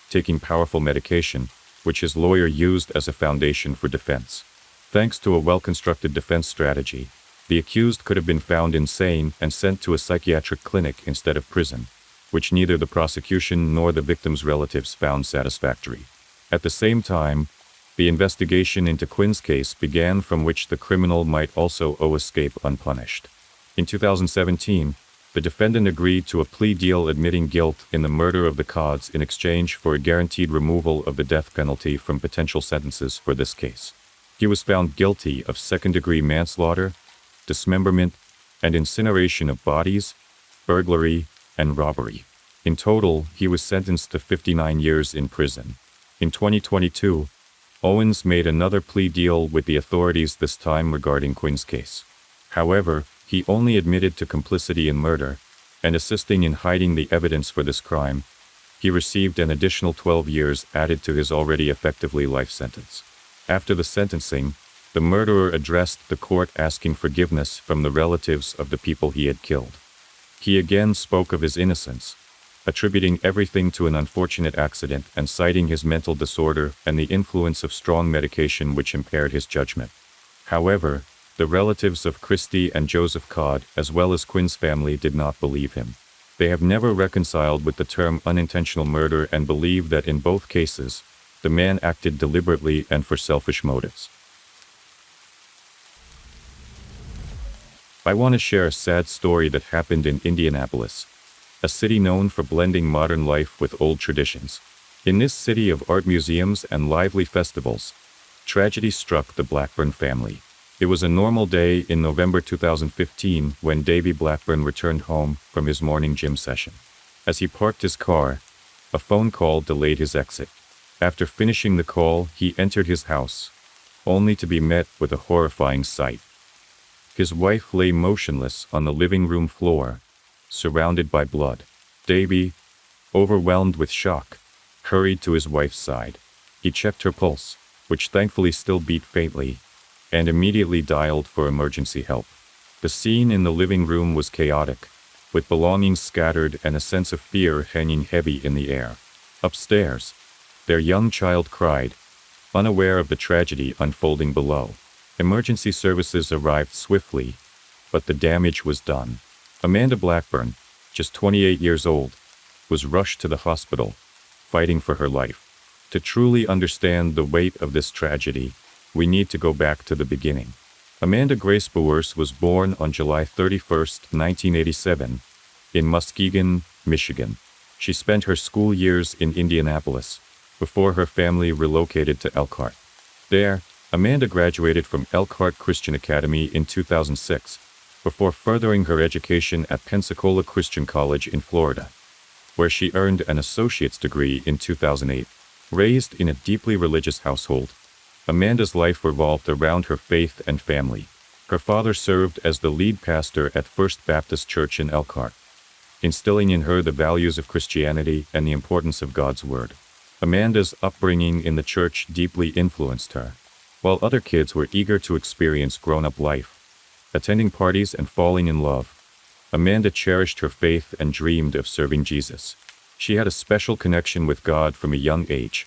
taking powerful medication, which his lawyer used as a foundation for defense. Thanks to a well-constructed defense strategy, the accused could have been found insane and sent to a psychiatric clinic instead of prison, which neither the prosecution nor the victim's relatives found satisfactory. At the same time, the investigation into Quinn's case began, from which the criminal might also escape unpunished. In 2017, the defendant agreed to a plea deal admitting guilt in the murder of the Codds in exchange for a guaranteed removal of the death penalty from potential sentences for this case. He was found guilty of second-degree manslaughter, dismemberment, and incineration of bodies, burglary, and robbery. In total, he was sentenced to 59 years in prison. In 2022, Owens made another plea deal with the authorities, this time regarding Quinn's case. However, he only admitted to complicity in murder and assisting in hiding the evidence for this crime. He received an additional 12 years added to his already effectively life sentence. After the sentencing, the murderer addressed the court asking forgiveness from the relatives of the people he had killed. He again spoke of his innocence, attributing everything to an unfortunate accident and citing his mental disorder and the influence of strong medication which impaired his judgment. However, the relatives of Christy and Joseph Codd, as well as Quinn's family, did not believe him. They have never reconciled with the term unintentional murder and believe that in both cases, the man acted deliberately and for selfish motives. I want to share a sad story that happened in Indianapolis, a city known for blending modern life with old traditions. In this city of art museums and lively festivals, tragedy struck the Blackburn family. It was a normal day in November 2015 when Davy Blackburn returned home from his morning gym session. As he parked his car, a phone call delayed his exit. After finishing the call, he entered his house, only to be met with a horrifying sight. His wife lay motionless on the living room floor, surrounded by blood. Davy, overwhelmed with shock, hurried to his wife's side. He checked her pulse, which thankfully still beat faintly, and immediately dialed for emergency help. The scene in the living room was chaotic, with belongings scattered and a sense of fear hanging heavy in the air. Upstairs, their young child cried, unaware of the tragedy unfolding below. Emergency services arrived swiftly, but the damage was done. Amanda Blackburn, just 28 years old, was rushed to the hospital, fighting for her life. To truly understand the weight of this tragedy, we need to go back to the beginning. Amanda Grace Bowers was born on July 31, 1987, in Muskegon, Michigan. She spent her school years in Indianapolis, before her family relocated to Elkhart. There, Amanda graduated from Elkhart Christian Academy in 2006, before furthering her education at Pensacola Christian College in Florida, where she earned an associate's degree in 2008. Raised in a deeply religious household, Amanda's life revolved around her faith and family. Her father served as the lead pastor at First Baptist Church in Elkhart, instilling in her the values of Christianity and the importance of God's Word. Amanda's upbringing in the church deeply influenced her. While other kids were eager to experience grown-up life, attending parties and falling in love, Amanda cherished her faith and dreamed of serving Jesus. She had a special connection with God from a young age,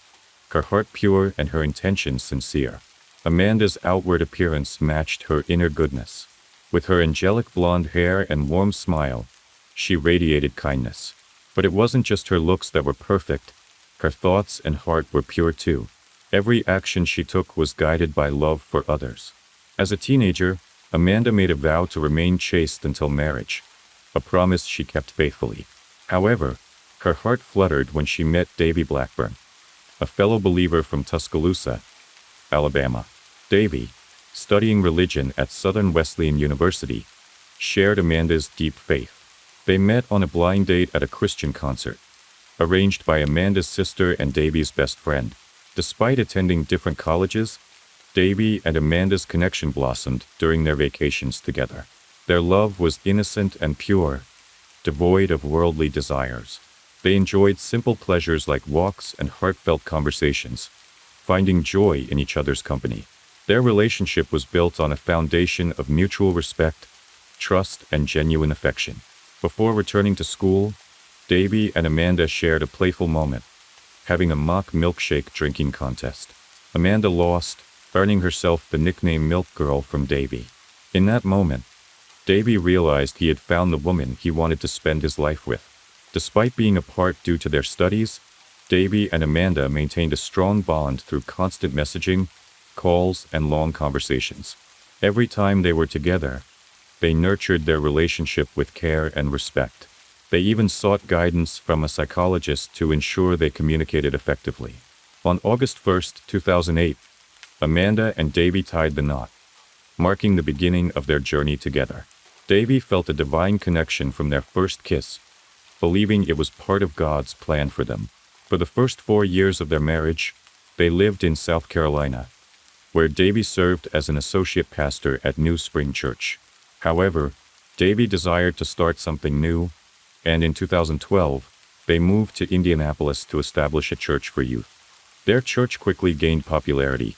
her heart pure and her intentions sincere. Amanda's outward appearance matched her inner goodness. With her angelic blonde hair and warm smile, she radiated kindness. But it wasn't just her looks that were perfect. Her thoughts and heart were pure too. Every action she took was guided by love for others. As a teenager, Amanda made a vow to remain chaste until marriage, a promise she kept faithfully. However, her heart fluttered when she met Davy Blackburn, a fellow believer from Tuscaloosa, Alabama. Davy, studying religion at Southern Wesleyan University, shared Amanda's deep faith. They met on a blind date at a Christian concert, arranged by Amanda's sister and Davy's best friend. Despite attending different colleges, Davy and Amanda's connection blossomed during their vacations together. Their love was innocent and pure, devoid of worldly desires. They enjoyed simple pleasures like walks and heartfelt conversations, finding joy in each other's company. Their relationship was built on a foundation of mutual respect, trust, and genuine affection. Before returning to school, Davy and Amanda shared a playful moment, having a mock milkshake drinking contest. Amanda lost, earning herself the nickname Milk Girl from Davy. In that moment, Davy realized he had found the woman he wanted to spend his life with. Despite being apart due to their studies, Davy and Amanda maintained a strong bond through constant messaging, calls, and long conversations. Every time they were together, they nurtured their relationship with care and respect. They even sought guidance from a psychologist to ensure they communicated effectively. On August 1, 2008, Amanda and Davy tied the knot, marking the beginning of their journey together. Davy felt a divine connection from their first kiss, believing it was part of God's plan for them. For the first 4 years of their marriage, they lived in South Carolina, where Davy served as an associate pastor at New Spring Church. However, Davy desired to start something new, and in 2012, they moved to Indianapolis to establish a church for youth. Their church quickly gained popularity,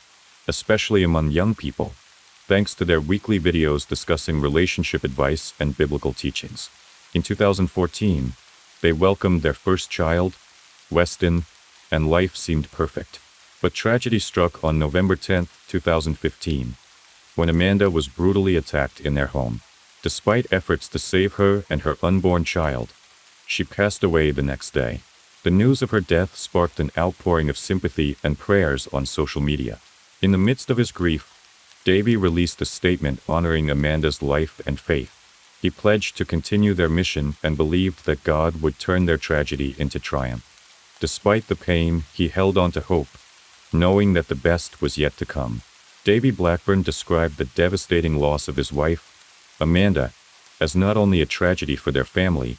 especially among young people, thanks to their weekly videos discussing relationship advice and biblical teachings. In 2014, they welcomed their first child, Weston, and life seemed perfect. But tragedy struck on November 10, 2015, when Amanda was brutally attacked in their home. Despite efforts to save her and her unborn child, she passed away the next day. The news of her death sparked an outpouring of sympathy and prayers on social media. In the midst of his grief, Davy released a statement honoring Amanda's life and faith. He pledged to continue their mission and believed that God would turn their tragedy into triumph. Despite the pain, he held on to hope, knowing that the best was yet to come. Davy Blackburn described the devastating loss of his wife, Amanda, as not only a tragedy for their family,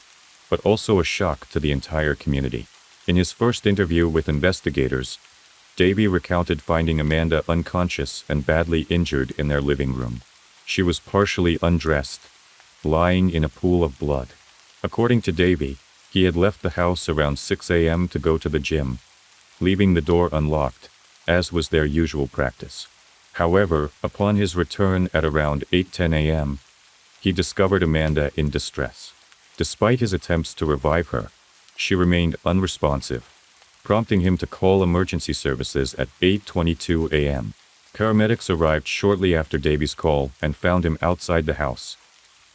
but also a shock to the entire community. In his first interview with investigators, Davy recounted finding Amanda unconscious and badly injured in their living room. She was partially undressed, lying in a pool of blood. According to Davy, he had left the house around 6 a.m. to go to the gym, leaving the door unlocked, as was their usual practice. However, upon his return at around 8:10 a.m., he discovered Amanda in distress. Despite his attempts to revive her, she remained unresponsive, prompting him to call emergency services at 8:22 a.m. Paramedics arrived shortly after Davy's call and found him outside the house,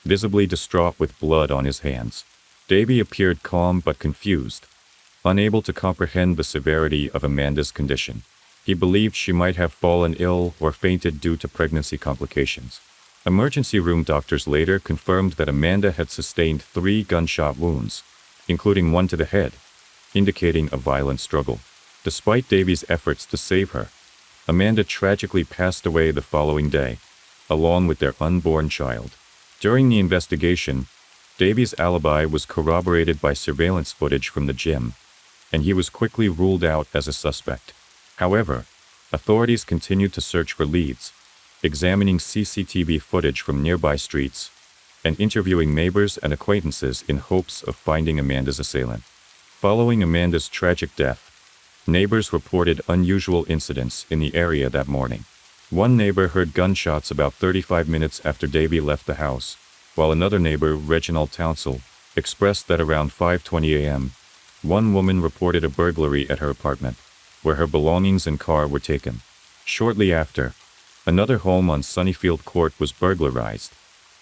visibly distraught with blood on his hands. Davy appeared calm but confused, unable to comprehend the severity of Amanda's condition. He believed she might have fallen ill or fainted due to pregnancy complications. Emergency room doctors later confirmed that Amanda had sustained 3 gunshot wounds, including one to the head, indicating a violent struggle. Despite Davy's efforts to save her, Amanda tragically passed away the following day, along with their unborn child. During the investigation, Davy's alibi was corroborated by surveillance footage from the gym, and he was quickly ruled out as a suspect. However, authorities continued to search for leads, examining CCTV footage from nearby streets, and interviewing neighbors and acquaintances in hopes of finding Amanda's assailant. Following Amanda's tragic death, neighbors reported unusual incidents in the area that morning. One neighbor heard gunshots about 35 minutes after Davy left the house, while another neighbor, Reginald Townsell, expressed that around 5:20 a.m., one woman reported a burglary at her apartment, where her belongings and car were taken. Shortly after, another home on Sunnyfield Court was burglarized,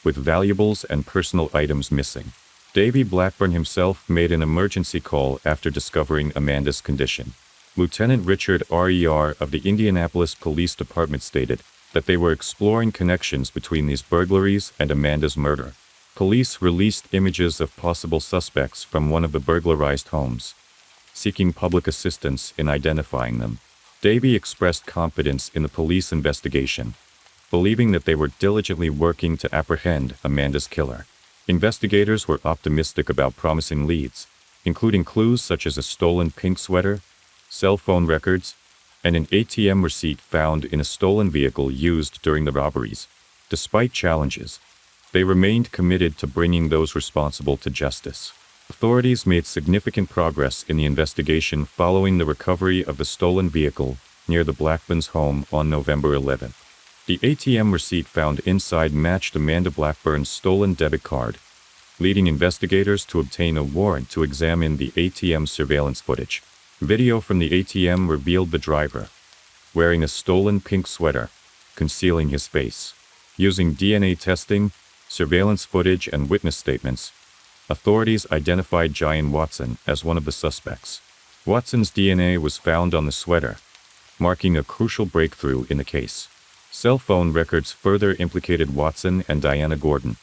with valuables and personal items missing. Davy Blackburn himself made an emergency call after discovering Amanda's condition. Lieutenant Richard R.E.R. of the Indianapolis Police Department stated that they were exploring connections between these burglaries and Amanda's murder. Police released images of possible suspects from one of the burglarized homes, seeking public assistance in identifying them. Davy expressed confidence in the police investigation, believing that they were diligently working to apprehend Amanda's killer. Investigators were optimistic about promising leads, including clues such as a stolen pink sweater, cell phone records, and an ATM receipt found in a stolen vehicle used during the robberies. Despite challenges, they remained committed to bringing those responsible to justice. Authorities made significant progress in the investigation following the recovery of the stolen vehicle near the Blackburns' home on November 11. The ATM receipt found inside matched Amanda Blackburn's stolen debit card, leading investigators to obtain a warrant to examine the ATM surveillance footage. Video from the ATM revealed the driver, wearing a stolen pink sweater, concealing his face. Using DNA testing, surveillance footage, and witness statements, authorities identified Giant Watson as one of the suspects. Watson's DNA was found on the sweater, marking a crucial breakthrough in the case. Cell phone records further implicated Watson and Diana Gordon,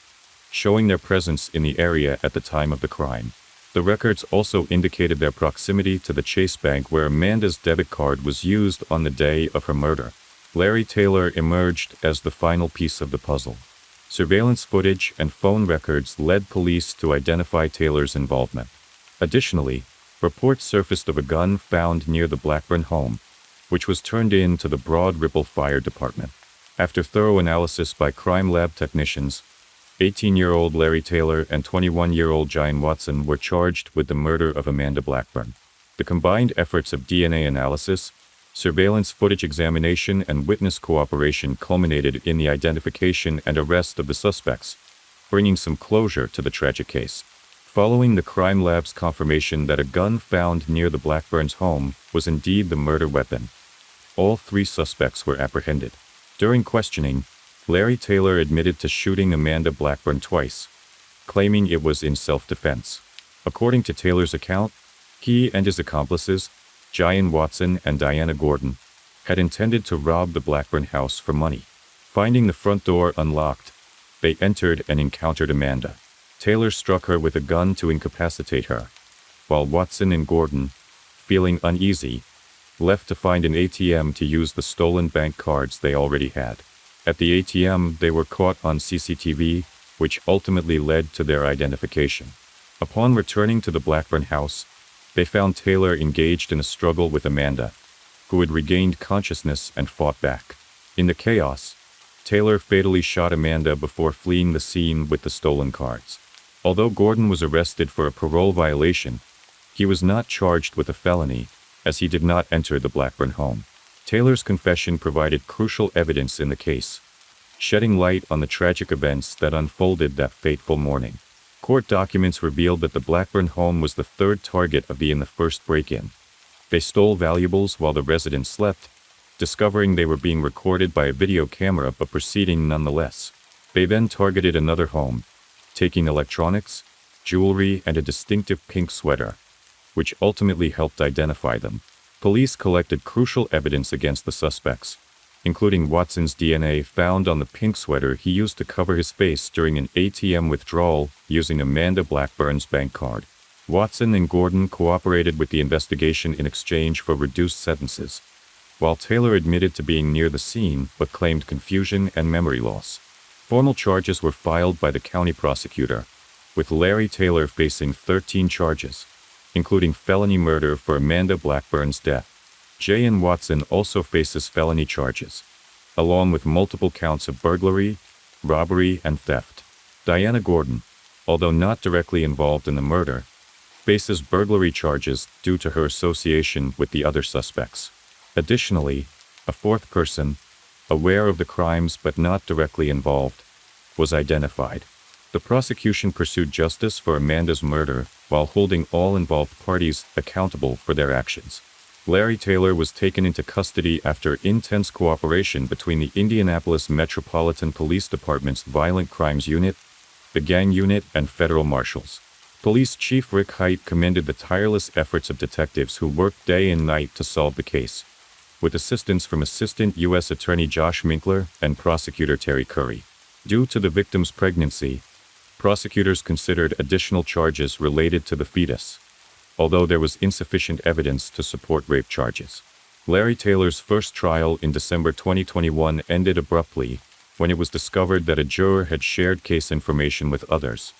showing their presence in the area at the time of the crime. The records also indicated their proximity to the Chase Bank where Amanda's debit card was used on the day of her murder. Larry Taylor emerged as the final piece of the puzzle. Surveillance footage and phone records led police to identify Taylor's involvement. Additionally, reports surfaced of a gun found near the Blackburn home, which was turned in to the Broad Ripple Fire Department. After thorough analysis by crime lab technicians, 18-year-old Larry Taylor and 21-year-old Giant Watson were charged with the murder of Amanda Blackburn. The combined efforts of DNA analysis, surveillance footage examination, and witness cooperation culminated in the identification and arrest of the suspects, bringing some closure to the tragic case. Following the crime lab's confirmation that a gun found near the Blackburns' home was indeed the murder weapon, all 3 suspects were apprehended. During questioning, Larry Taylor admitted to shooting Amanda Blackburn twice, claiming it was in self-defense. According to Taylor's account, he and his accomplices, Giant Watson and Diana Gordon, had intended to rob the Blackburn house for money. Finding the front door unlocked, they entered and encountered Amanda. Taylor struck her with a gun to incapacitate her, while Watson and Gordon, feeling uneasy, left to find an ATM to use the stolen bank cards they already had. At the ATM, they were caught on CCTV, which ultimately led to their identification. Upon returning to the Blackburn house, they found Taylor engaged in a struggle with Amanda, who had regained consciousness and fought back. In the chaos, Taylor fatally shot Amanda before fleeing the scene with the stolen cards. Although Gordon was arrested for a parole violation, he was not charged with a felony, as he did not enter the Blackburn home. Taylor's confession provided crucial evidence in the case, shedding light on the tragic events that unfolded that fateful morning. Court documents revealed that the Blackburn home was the 3rd target of the first break-in. They stole valuables while the residents slept, discovering they were being recorded by a video camera but proceeding nonetheless. They then targeted another home, taking electronics, jewelry, and a distinctive pink sweater, which ultimately helped identify them. Police collected crucial evidence against the suspects, including Watson's DNA found on the pink sweater he used to cover his face during an ATM withdrawal using Amanda Blackburn's bank card. Watson and Gordon cooperated with the investigation in exchange for reduced sentences, while Taylor admitted to being near the scene but claimed confusion and memory loss. Formal charges were filed by the county prosecutor, with Larry Taylor facing 13 charges, including felony murder for Amanda Blackburn's death. J.N. Watson also faces felony charges, along with multiple counts of burglary, robbery, and theft. Diana Gordon, although not directly involved in the murder, faces burglary charges due to her association with the other suspects. Additionally, a fourth person, aware of the crimes but not directly involved, was identified. The prosecution pursued justice for Amanda's murder while holding all involved parties accountable for their actions. Larry Taylor was taken into custody after intense cooperation between the Indianapolis Metropolitan Police Department's Violent Crimes Unit, the Gang Unit, and federal marshals. Police Chief Rick Hite commended the tireless efforts of detectives who worked day and night to solve the case, with assistance from Assistant U.S. Attorney Josh Minkler and Prosecutor Terry Curry. Due to the victim's pregnancy, prosecutors considered additional charges related to the fetus, although there was insufficient evidence to support rape charges. Larry Taylor's first trial in December 2021 ended abruptly when it was discovered that a juror had shared case information with others,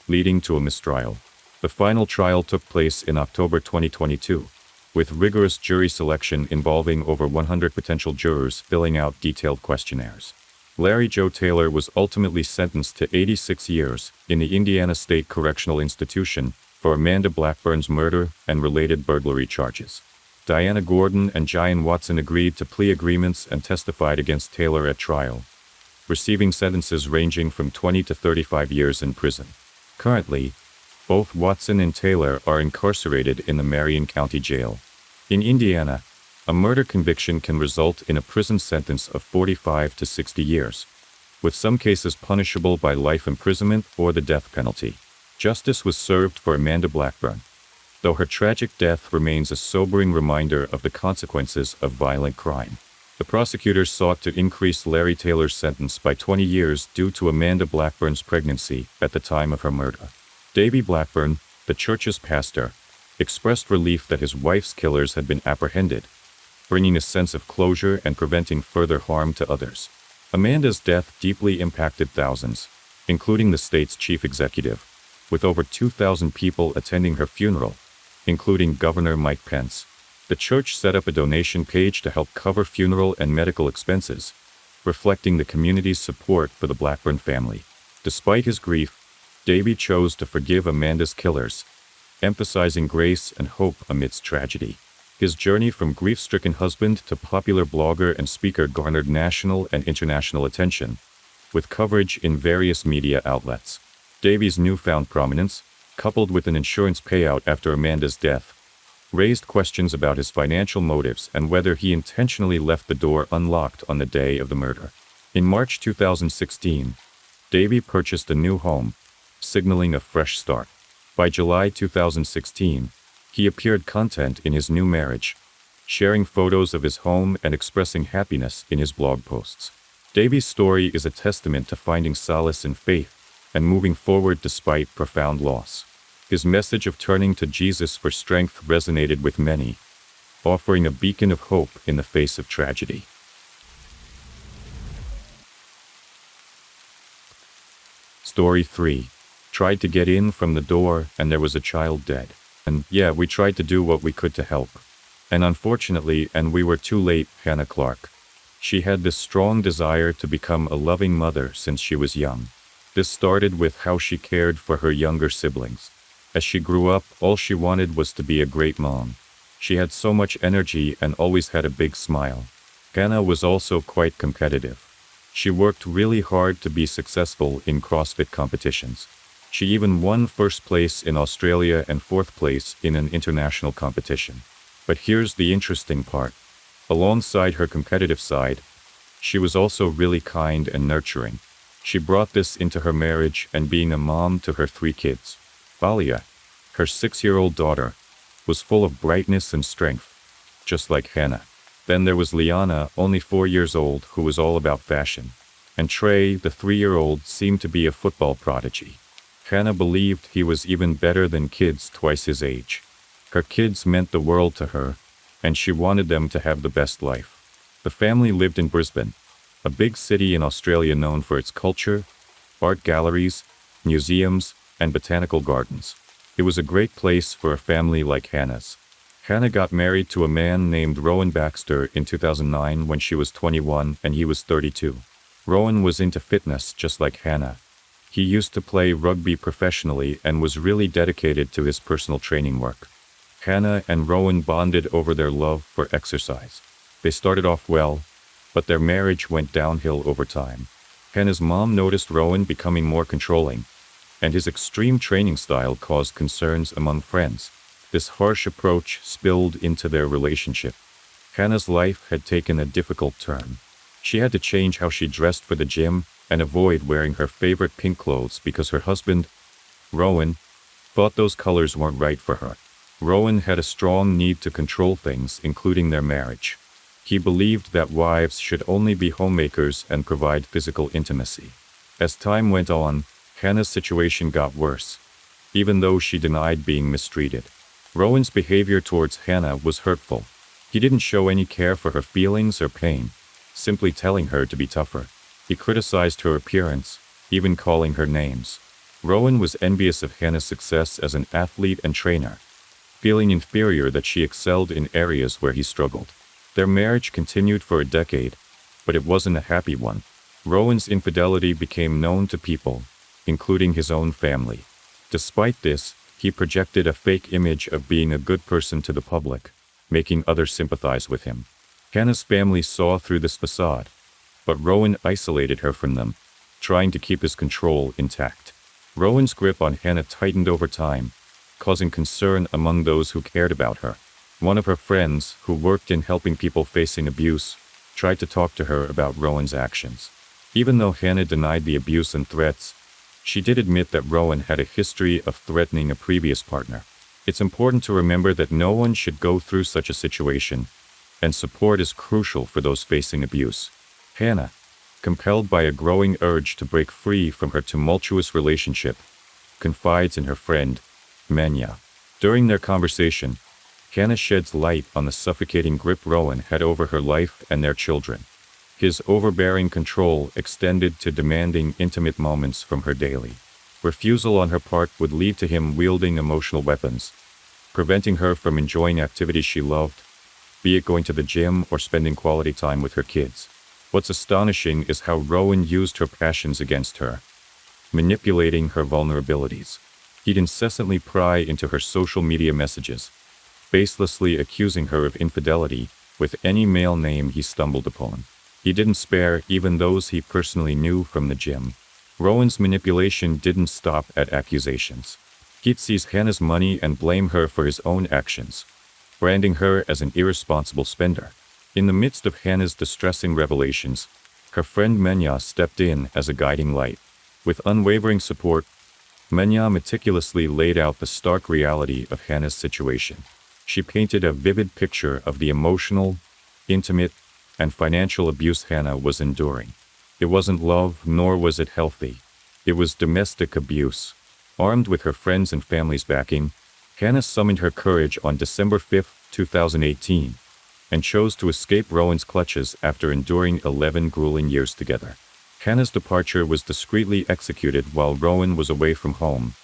leading to a mistrial. The final trial took place in October 2022, with rigorous jury selection involving over 100 potential jurors filling out detailed questionnaires. Larry Joe Taylor was ultimately sentenced to 86 years in the Indiana State Correctional Institution for Amanda Blackburn's murder and related burglary charges. Diana Gordon and J.N. Watson agreed to plea agreements and testified against Taylor at trial, receiving sentences ranging from 20 to 35 years in prison. Currently, both Watson and Taylor are incarcerated in the Marion County Jail. In Indiana, a murder conviction can result in a prison sentence of 45 to 60 years, with some cases punishable by life imprisonment or the death penalty. Justice was served for Amanda Blackburn, though her tragic death remains a sobering reminder of the consequences of violent crime. The prosecutors sought to increase Larry Taylor's sentence by 20 years due to Amanda Blackburn's pregnancy at the time of her murder. Davy Blackburn, the church's pastor, expressed relief that his wife's killers had been apprehended, bringing a sense of closure and preventing further harm to others. Amanda's death deeply impacted thousands, including the state's chief executive, with over 2,000 people attending her funeral, including Governor Mike Pence. The church set up a donation page to help cover funeral and medical expenses, reflecting the community's support for the Blackburn family. Despite his grief, Davy chose to forgive Amanda's killers, emphasizing grace and hope amidst tragedy. His journey from grief-stricken husband to popular blogger and speaker garnered national and international attention, with coverage in various media outlets. Davy's newfound prominence, coupled with an insurance payout after Amanda's death, raised questions about his financial motives and whether he intentionally left the door unlocked on the day of the murder. In March 2016, Davy purchased a new home, signaling a fresh start. By July 2016, he appeared content in his new marriage, sharing photos of his home and expressing happiness in his blog posts. Davy's story is a testament to finding solace in faith and moving forward despite profound loss. His message of turning to Jesus for strength resonated with many, offering a beacon of hope in the face of tragedy. Story 3. Tried to get in from the door and there was a child dead. And yeah, we tried to do what we could to help. And unfortunately, we were too late. Hannah Clark. She had this strong desire to become a loving mother since she was young. This started with how she cared for her younger siblings. As she grew up, all she wanted was to be a great mom. She had so much energy and always had a big smile. Hannah was also quite competitive. She worked really hard to be successful in CrossFit competitions. She even won first place in Australia and fourth place in an international competition. But here's the interesting part. Alongside her competitive side, she was also really kind and nurturing. She brought this into her marriage and being a mom to her 3 kids. Balia, her 6-year-old daughter, was full of brightness and strength, just like Hannah. Then there was Liana, only 4 years old, who was all about fashion. And Trey, the 3-year-old, seemed to be a football prodigy. Hannah believed he was even better than kids twice his age. Her kids meant the world to her, and she wanted them to have the best life. The family lived in Brisbane, a big city in Australia known for its culture, art galleries, museums, and botanical gardens. It was a great place for a family like Hannah's. Hannah got married to a man named Rowan Baxter in 2009 when she was 21 and he was 32. Rowan was into fitness just like Hannah. He used to play rugby professionally and was really dedicated to his personal training work. Hannah and Rowan bonded over their love for exercise. They started off well, but their marriage went downhill over time. Hannah's mom noticed Rowan becoming more controlling, and his extreme training style caused concerns among friends. This harsh approach spilled into their relationship. Hannah's life had taken a difficult turn. She had to change how she dressed for the gym and avoid wearing her favorite pink clothes because her husband, Rowan, thought those colors weren't right for her. Rowan had a strong need to control things, including their marriage. He believed that wives should only be homemakers and provide physical intimacy. As time went on, Hannah's situation got worse, even though she denied being mistreated. Rowan's behavior towards Hannah was hurtful. He didn't show any care for her feelings or pain, simply telling her to be tougher. He criticized her appearance, even calling her names. Rowan was envious of Hannah's success as an athlete and trainer, feeling inferior that she excelled in areas where he struggled. Their marriage continued for a decade, but it wasn't a happy one. Rowan's infidelity became known to people, including his own family. Despite this, he projected a fake image of being a good person to the public, making others sympathize with him. Hannah's family saw through this facade, but Rowan isolated her from them, trying to keep his control intact. Rowan's grip on Hannah tightened over time, causing concern among those who cared about her. One of her friends, who worked in helping people facing abuse, tried to talk to her about Rowan's actions. Even though Hannah denied the abuse and threats, she did admit that Rowan had a history of threatening a previous partner. It's important to remember that no one should go through such a situation, and support is crucial for those facing abuse. Hannah, compelled by a growing urge to break free from her tumultuous relationship, confides in her friend, Menya. During their conversation, Hannah sheds light on the suffocating grip Rowan had over her life and their children. His overbearing control extended to demanding intimate moments from her daily. Refusal on her part would lead to him wielding emotional weapons, preventing her from enjoying activities she loved, be it going to the gym or spending quality time with her kids. What's astonishing is how Rowan used her passions against her, manipulating her vulnerabilities. He'd incessantly pry into her social media messages, baselessly accusing her of infidelity with any male name he stumbled upon. He didn't spare even those he personally knew from the gym. Rowan's manipulation didn't stop at accusations. He'd seize Hannah's money and blame her for his own actions, branding her as an irresponsible spender. In the midst of Hannah's distressing revelations, her friend Menya stepped in as a guiding light. With unwavering support, Menya meticulously laid out the stark reality of Hannah's situation. She painted a vivid picture of the emotional, intimate, and financial abuse Hannah was enduring. It wasn't love, nor was it healthy. It was domestic abuse. Armed with her friends and family's backing, Hannah summoned her courage on December 5, 2018, and chose to escape Rowan's clutches after enduring 11 grueling years together. Hannah's departure was discreetly executed while Rowan was away from home,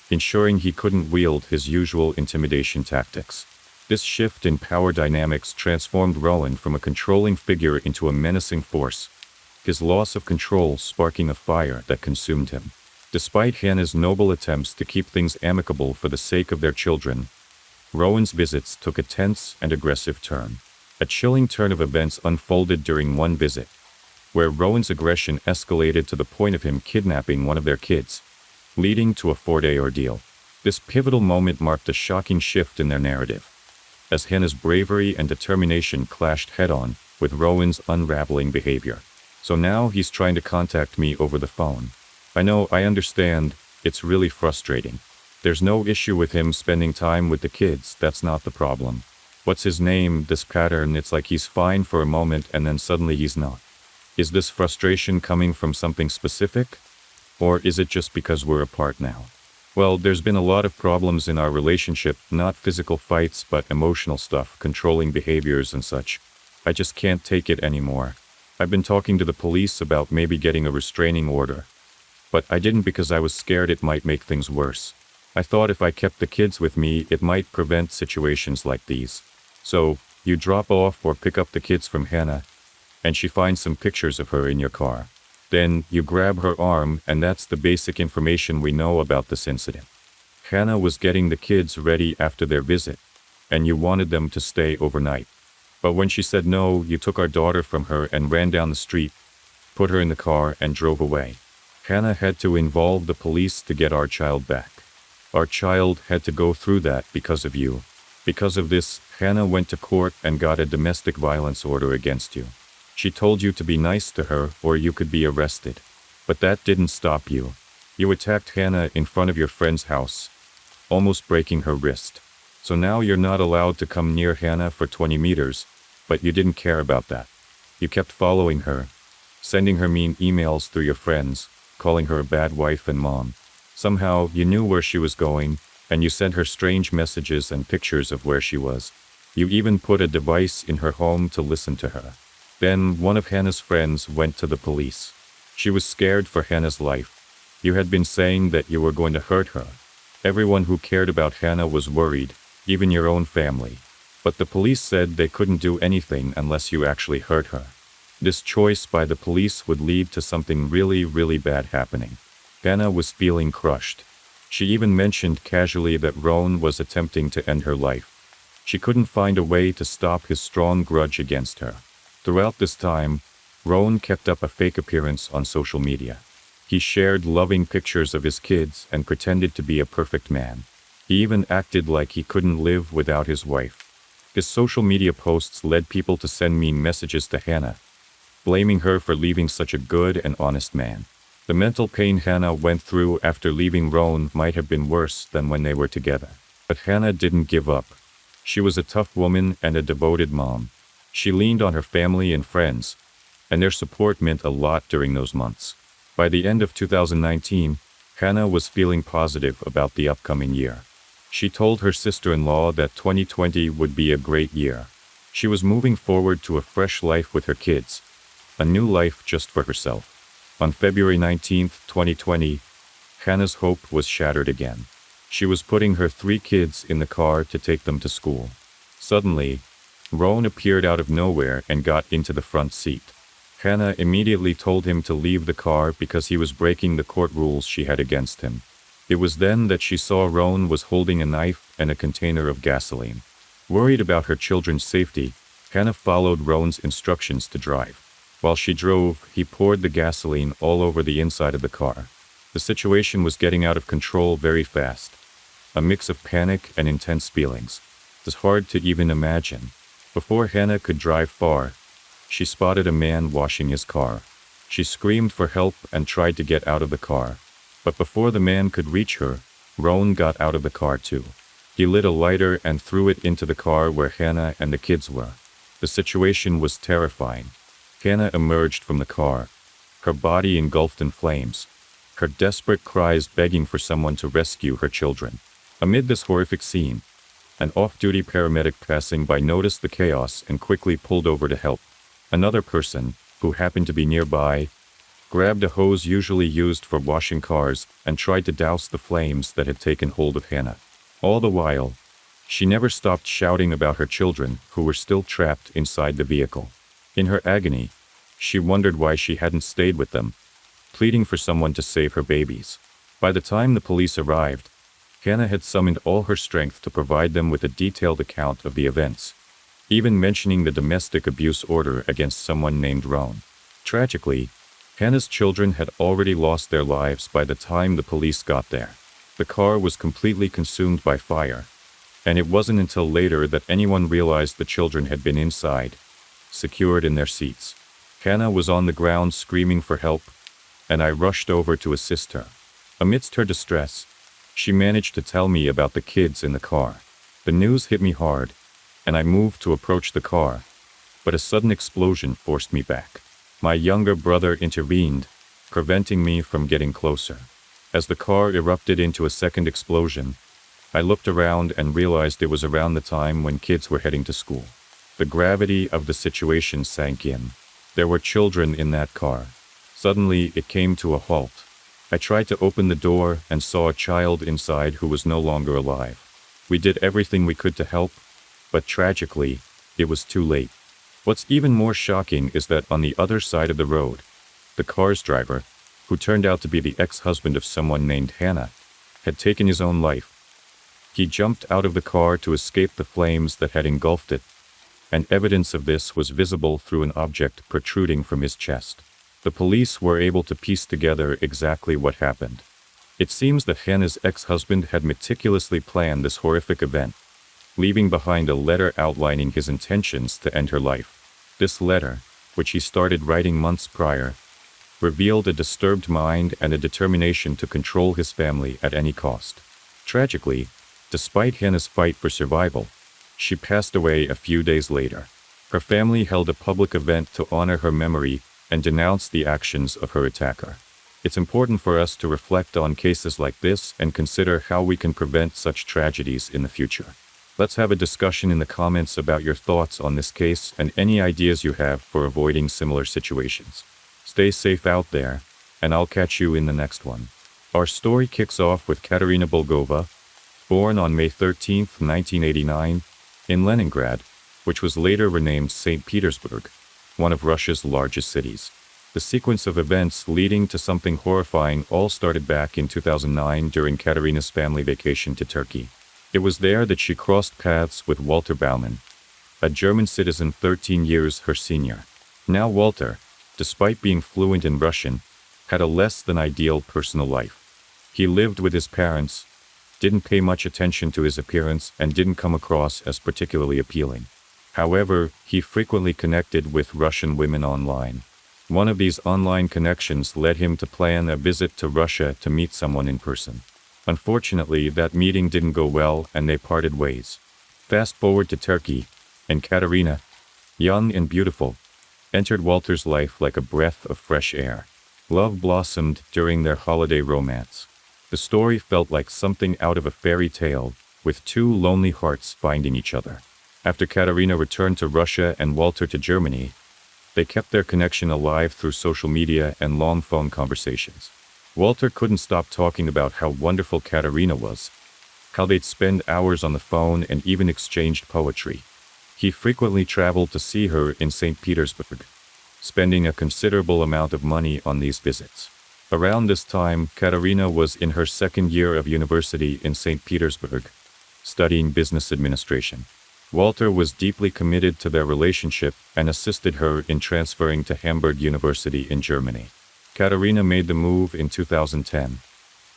ensuring he couldn't wield his usual intimidation tactics. This shift in power dynamics transformed Rowan from a controlling figure into a menacing force, his loss of control sparking a fire that consumed him. Despite Hannah's noble attempts to keep things amicable for the sake of their children, Rowan's visits took a tense and aggressive turn. A chilling turn of events unfolded during one visit, where Rowan's aggression escalated to the point of him kidnapping one of their kids, leading to a 4-day ordeal. This pivotal moment marked a shocking shift in their narrative, as Hannah's bravery and determination clashed head-on with Rowan's unraveling behavior. So now he's trying to contact me over the phone. I know, I understand, it's really frustrating. There's no issue with him spending time with the kids, that's not the problem. What's his name, this pattern, it's like he's fine for a moment and then suddenly he's not. Is this frustration coming from something specific? Or is it just because we're apart now? Well, there's been a lot of problems in our relationship, not physical fights, but emotional stuff, controlling behaviors and such. I just can't take it anymore. I've been talking to the police about maybe getting a restraining order. But I didn't because I was scared it might make things worse. I thought if I kept the kids with me, it might prevent situations like these. So, you drop off or pick up the kids from Hannah, and she finds some pictures of her in your car. Then, you grab her arm, and that's the basic information we know about this incident. Hannah was getting the kids ready after their visit, and you wanted them to stay overnight. But when she said no, you took our daughter from her and ran down the street, put her in the car, and drove away. Hannah had to involve the police to get our child back. Our child had to go through that because of you. Because of this, Hannah went to court and got a domestic violence order against you. She told you to be nice to her or you could be arrested. But that didn't stop you. You attacked Hannah in front of your friend's house, almost breaking her wrist. So now you're not allowed to come near Hannah for 20 meters, but you didn't care about that. You kept following her, sending her mean emails through your friends, calling her a bad wife and mom. Somehow, you knew where she was going, and you sent her strange messages and pictures of where she was. You even put a device in her home to listen to her. Then, one of Hannah's friends went to the police. She was scared for Hannah's life. You had been saying that you were going to hurt her. Everyone who cared about Hannah was worried, even your own family. But the police said they couldn't do anything unless you actually hurt her. This choice by the police would lead to something really, really bad happening. Hannah was feeling crushed. She even mentioned casually that Roan was attempting to end her life. She couldn't find a way to stop his strong grudge against her. Throughout this time, Roan kept up a fake appearance on social media. He shared loving pictures of his kids and pretended to be a perfect man. He even acted like he couldn't live without his wife. His social media posts led people to send mean messages to Hannah, blaming her for leaving such a good and honest man. The mental pain Hannah went through after leaving Roan might have been worse than when they were together. But Hannah didn't give up. She was a tough woman and a devoted mom. She leaned on her family and friends, and their support meant a lot during those months. By the end of 2019, Hannah was feeling positive about the upcoming year. She told her sister-in-law that 2020 would be a great year. She was moving forward to a fresh life with her kids, a new life just for herself. On February 19, 2020, Hannah's hope was shattered again. She was putting her 3 kids in the car to take them to school. Suddenly, Roan appeared out of nowhere and got into the front seat. Hannah immediately told him to leave the car because he was breaking the court rules she had against him. It was then that she saw Roan was holding a knife and a container of gasoline. Worried about her children's safety, Hannah followed Roan's instructions to drive. While she drove, he poured the gasoline all over the inside of the car. The situation was getting out of control very fast. A mix of panic and intense feelings. It was hard to even imagine. Before Hannah could drive far, she spotted a man washing his car. She screamed for help and tried to get out of the car. But before the man could reach her, Roan got out of the car too. He lit a lighter and threw it into the car where Hannah and the kids were. The situation was terrifying. Hannah emerged from the car, her body engulfed in flames, her desperate cries begging for someone to rescue her children. Amid this horrific scene, an off-duty paramedic passing by noticed the chaos and quickly pulled over to help. Another person, who happened to be nearby, grabbed a hose usually used for washing cars and tried to douse the flames that had taken hold of Hannah. All the while, she never stopped shouting about her children who were still trapped inside the vehicle. In her agony, she wondered why she hadn't stayed with them, pleading for someone to save her babies. By the time the police arrived, Hannah had summoned all her strength to provide them with a detailed account of the events, even mentioning the domestic abuse order against someone named Roan. Tragically, Hannah's children had already lost their lives by the time the police got there. The car was completely consumed by fire, and it wasn't until later that anyone realized the children had been inside, secured in their seats. Hannah was on the ground screaming for help, and I rushed over to assist her. Amidst her distress, She managed to tell me about the kids in the car. The news hit me hard, and I moved to approach the car, but a sudden explosion forced me back. My younger brother intervened, preventing me from getting closer. As the car erupted into a second explosion, I looked around and realized it was around the time when kids were heading to school. The gravity of the situation sank in. There were children in that car. Suddenly, it came to a halt. I tried to open the door and saw a child inside who was no longer alive. We did everything we could to help, but tragically, it was too late. What's even more shocking is that on the other side of the road, the car's driver, who turned out to be the ex-husband of someone named Hannah, had taken his own life. He jumped out of the car to escape the flames that had engulfed it, and evidence of this was visible through an object protruding from his chest. The police were able to piece together exactly what happened. It seems that Hannah's ex-husband had meticulously planned this horrific event, leaving behind a letter outlining his intentions to end her life. This letter, which he started writing months prior, revealed a disturbed mind and a determination to control his family at any cost. Tragically, despite Hannah's fight for survival, she passed away a few days later. Her family held a public event to honor her memory and denounce the actions of her attacker. It's important for us to reflect on cases like this and consider how we can prevent such tragedies in the future. Let's have a discussion in the comments about your thoughts on this case and any ideas you have for avoiding similar situations. Stay safe out there, and I'll catch you in the next one. Our story kicks off with Katerina Bulgova, born on May 13, 1989, in Leningrad, which was later renamed St. Petersburg, one of Russia's largest cities. The sequence of events leading to something horrifying all started back in 2009 during Katerina's family vacation to Turkey. It was there that she crossed paths with Walter Baumann, a German citizen 13 years her senior. Now Walter, despite being fluent in Russian, had a less than ideal personal life. He lived with his parents, didn't pay much attention to his appearance, and didn't come across as particularly appealing. However, he frequently connected with Russian women online. One of these online connections led him to plan a visit to Russia to meet someone in person. Unfortunately, that meeting didn't go well and they parted ways. Fast forward to Turkey, and Katerina, young and beautiful, entered Walter's life like a breath of fresh air. Love blossomed during their holiday romance. The story felt like something out of a fairy tale, with two lonely hearts finding each other. After Katerina returned to Russia and Walter to Germany, they kept their connection alive through social media and long phone conversations. Walter couldn't stop talking about how wonderful Katerina was, how they'd spend hours on the phone and even exchanged poetry. He frequently traveled to see her in St. Petersburg, spending a considerable amount of money on these visits. Around this time, Katerina was in her second year of university in St. Petersburg, studying business administration. Walter was deeply committed to their relationship and assisted her in transferring to Hamburg University in Germany. Katerina made the move in 2010,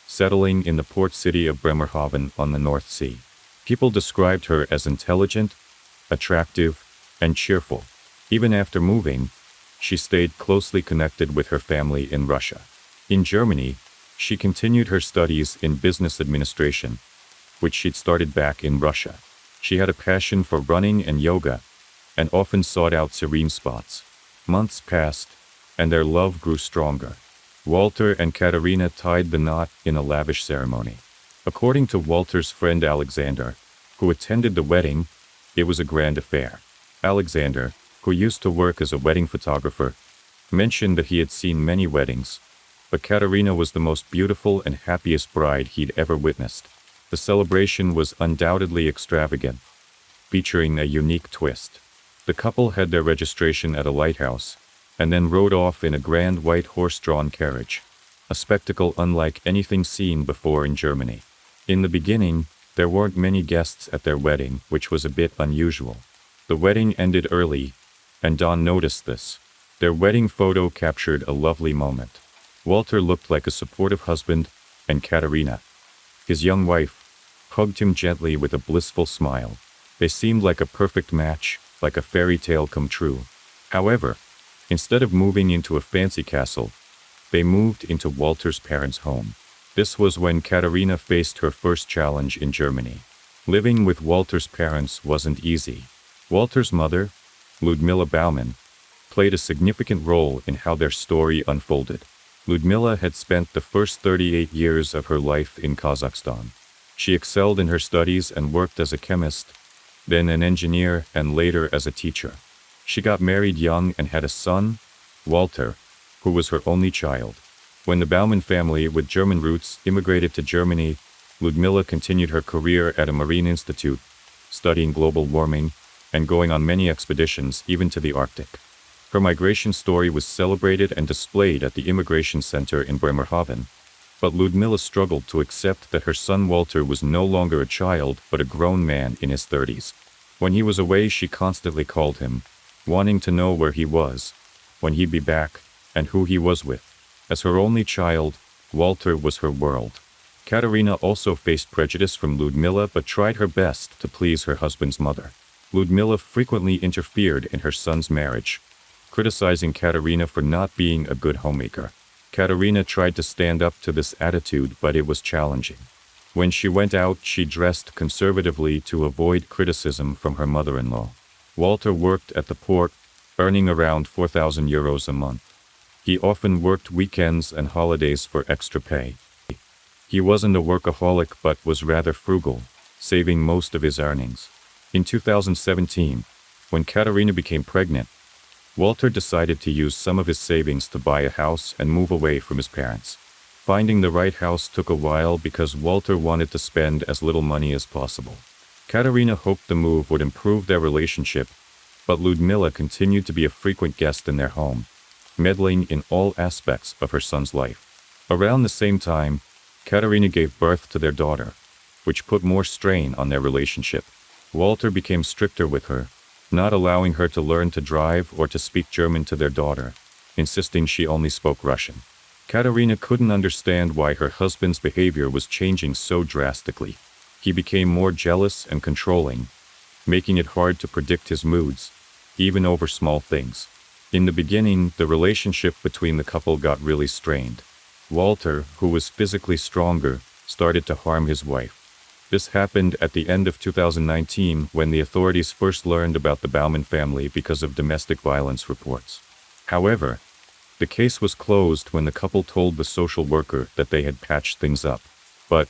settling in the port city of Bremerhaven on the North Sea. People described her as intelligent, attractive, and cheerful. Even after moving, she stayed closely connected with her family in Russia. In Germany, she continued her studies in business administration, which she'd started back in Russia. She had a passion for running and yoga, and often sought out serene spots. Months passed, and their love grew stronger. Walter and Katerina tied the knot in a lavish ceremony. According to Walter's friend Alexander, who attended the wedding, it was a grand affair. Alexander, who used to work as a wedding photographer, mentioned that he had seen many weddings, but Katerina was the most beautiful and happiest bride he'd ever witnessed. The celebration was undoubtedly extravagant, featuring a unique twist. The couple had their registration at a lighthouse, and then rode off in a grand white horse-drawn carriage, a spectacle unlike anything seen before in Germany. In the beginning, there weren't many guests at their wedding, which was a bit unusual. The wedding ended early, and Don noticed this. Their wedding photo captured a lovely moment. Walter looked like a supportive husband, and Katerina, his young wife, hugged him gently with a blissful smile. They seemed like a perfect match, like a fairy tale come true. However, instead of moving into a fancy castle, they moved into Walter's parents' home. This was when Katerina faced her first challenge in Germany. Living with Walter's parents wasn't easy. Walter's mother, Ludmilla Baumann, played a significant role in how their story unfolded. Ludmilla had spent the first 38 years of her life in Kazakhstan. She excelled in her studies and worked as a chemist, then an engineer, and later as a teacher. She got married young and had a son, Walter, who was her only child. When the Baumann family with German roots immigrated to Germany, Ludmilla continued her career at a marine institute, studying global warming and going on many expeditions even to the Arctic. Her migration story was celebrated and displayed at the immigration center in Bremerhaven, but Ludmilla struggled to accept that her son Walter was no longer a child but a grown man in his 30s. When he was away, she constantly called him, wanting to know where he was, when he'd be back, and who he was with. As her only child, Walter was her world. Katerina also faced prejudice from Ludmilla but tried her best to please her husband's mother. Ludmilla frequently interfered in her son's marriage, criticizing Katerina for not being a good homemaker. Katerina tried to stand up to this attitude, but it was challenging. When she went out, she dressed conservatively to avoid criticism from her mother-in-law. Walter worked at the port, earning around €4,000 a month. He often worked weekends and holidays for extra pay. He wasn't a workaholic but was rather frugal, saving most of his earnings. In 2017, when Katerina became pregnant, Walter decided to use some of his savings to buy a house and move away from his parents. Finding the right house took a while because Walter wanted to spend as little money as possible. Katerina hoped the move would improve their relationship, but Ludmilla continued to be a frequent guest in their home, meddling in all aspects of her son's life. Around the same time, Katerina gave birth to their daughter, which put more strain on their relationship. Walter became stricter with her, not allowing her to learn to drive or to speak German to their daughter, insisting she only spoke Russian. Katerina couldn't understand why her husband's behavior was changing so drastically. He became more jealous and controlling, making it hard to predict his moods, even over small things. In the beginning, the relationship between the couple got really strained. Walter, who was physically stronger, started to harm his wife. This happened at the end of 2019 when the authorities first learned about the Baumann family because of domestic violence reports. However, the case was closed when the couple told the social worker that they had patched things up. But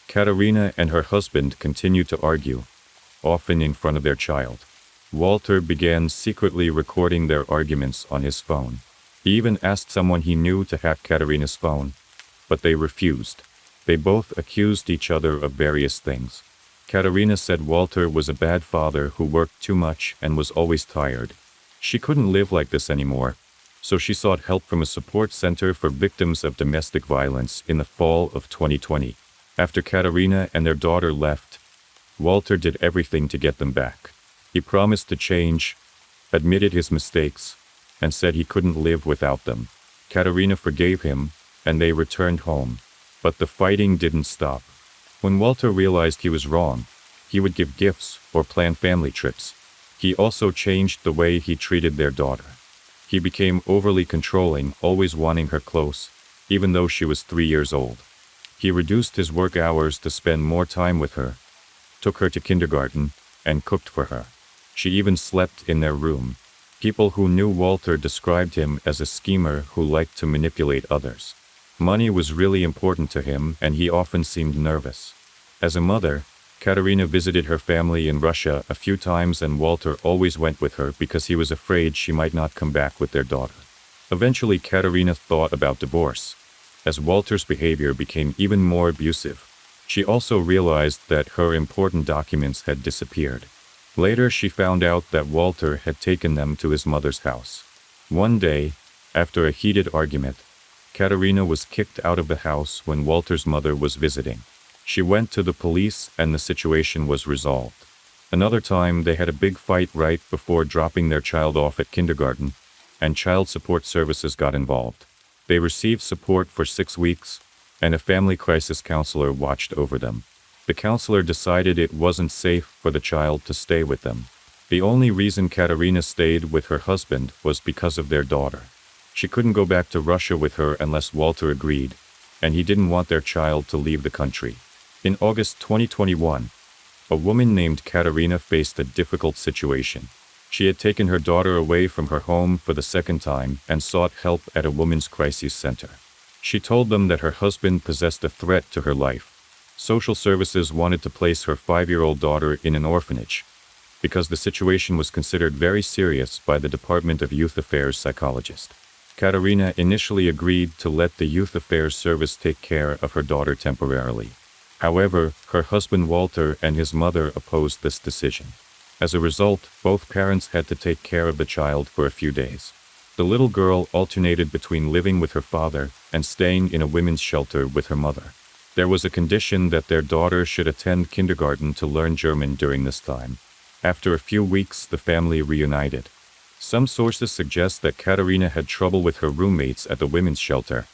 Katerina and her husband continued to argue, often in front of their child. Walter began secretly recording their arguments on his phone. He even asked someone he knew to hack Katerina's phone, but they refused. They both accused each other of various things. Katerina said Walter was a bad father who worked too much and was always tired. She couldn't live like this anymore, so she sought help from a support center for victims of domestic violence in the fall of 2020. After Katerina and their daughter left, Walter did everything to get them back. He promised to change, admitted his mistakes, and said he couldn't live without them. Katerina forgave him, and they returned home. But the fighting didn't stop. When Walter realized he was wrong, he would give gifts or plan family trips. He also changed the way he treated their daughter. He became overly controlling, always wanting her close, even though she was 3 years old. He reduced his work hours to spend more time with her, took her to kindergarten, and cooked for her. She even slept in their room. People who knew Walter described him as a schemer who liked to manipulate others. Money was really important to him, and he often seemed nervous. As a mother, Katerina visited her family in Russia a few times, and Walter always went with her because he was afraid she might not come back with their daughter. Eventually, Katerina thought about divorce. As Walter's behavior became even more abusive, she also realized that her important documents had disappeared. Later, she found out that Walter had taken them to his mother's house. One day, after a heated argument, Katerina was kicked out of the house when Walter's mother was visiting. She went to the police and the situation was resolved. Another time, they had a big fight right before dropping their child off at kindergarten, and child support services got involved. They received support for 6 weeks, and a family crisis counselor watched over them. The counselor decided it wasn't safe for the child to stay with them. The only reason Katerina stayed with her husband was because of their daughter. She couldn't go back to Russia with her unless Walter agreed, and he didn't want their child to leave the country. In August 2021, a woman named Katarina faced a difficult situation. She had taken her daughter away from her home for the second time and sought help at a women's crisis center. She told them that her husband possessed a threat to her life. Social services wanted to place her 5-year-old daughter in an orphanage because the situation was considered very serious by the Department of Youth Affairs psychologist. Katarina initially agreed to let the Youth Affairs Service take care of her daughter temporarily. However, her husband Walter and his mother opposed this decision. As a result, both parents had to take care of the child for a few days. The little girl alternated between living with her father and staying in a women's shelter with her mother. There was a condition that their daughter should attend kindergarten to learn German during this time. After a few weeks, the family reunited. Some sources suggest that Katarina had trouble with her roommates at the women's shelter,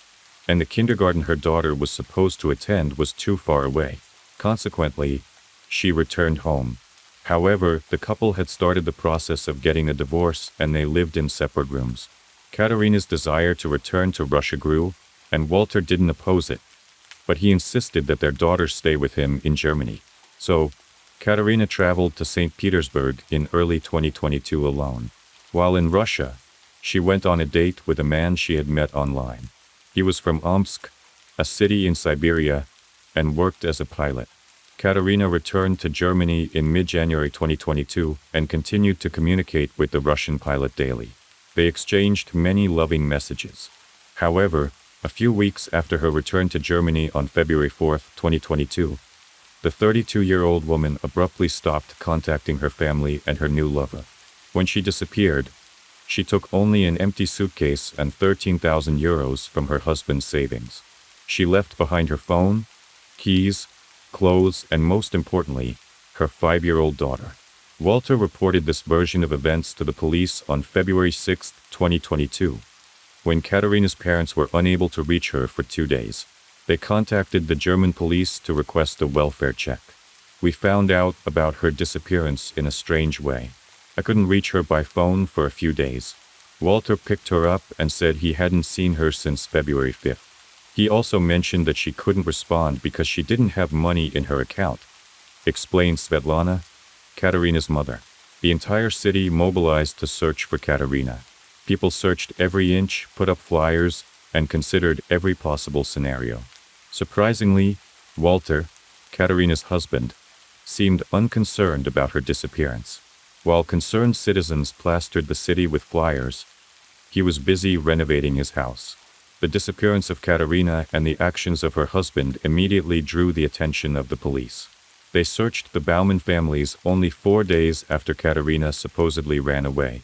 and the kindergarten her daughter was supposed to attend was too far away. Consequently, she returned home. However, the couple had started the process of getting a divorce and they lived in separate rooms. Katarina's desire to return to Russia grew, and Walter didn't oppose it, but he insisted that their daughter stay with him in Germany. So, Katarina traveled to St. Petersburg in early 2022 alone. While in Russia, she went on a date with a man she had met online. He was from Omsk, a city in Siberia, and worked as a pilot. Katarina returned to Germany in mid-January 2022 and continued to communicate with the Russian pilot daily. They exchanged many loving messages. However, a few weeks after her return to Germany on February 4, 2022, the 32-year-old woman abruptly stopped contacting her family and her new lover. When she disappeared, she took only an empty suitcase and 13,000 euros from her husband's savings. She left behind her phone, keys, clothes, and most importantly, her 5-year-old daughter. Walter reported this version of events to the police on February 6, 2022. When Katarina's parents were unable to reach her for 2 days, they contacted the German police to request a welfare check. We found out about her disappearance in a strange way. I couldn't reach her by phone for a few days. Walter picked her up and said he hadn't seen her since February 5th. He also mentioned that she couldn't respond because she didn't have money in her account, explained Svetlana, Katarina's mother. The entire city mobilized to search for Katarina. People searched every inch, put up flyers, and considered every possible scenario. Surprisingly, Walter, Katarina's husband, seemed unconcerned about her disappearance. While concerned citizens plastered the city with flyers, he was busy renovating his house. The disappearance of Katarina and the actions of her husband immediately drew the attention of the police. They searched the Baumann families only 4 days after Katarina supposedly ran away.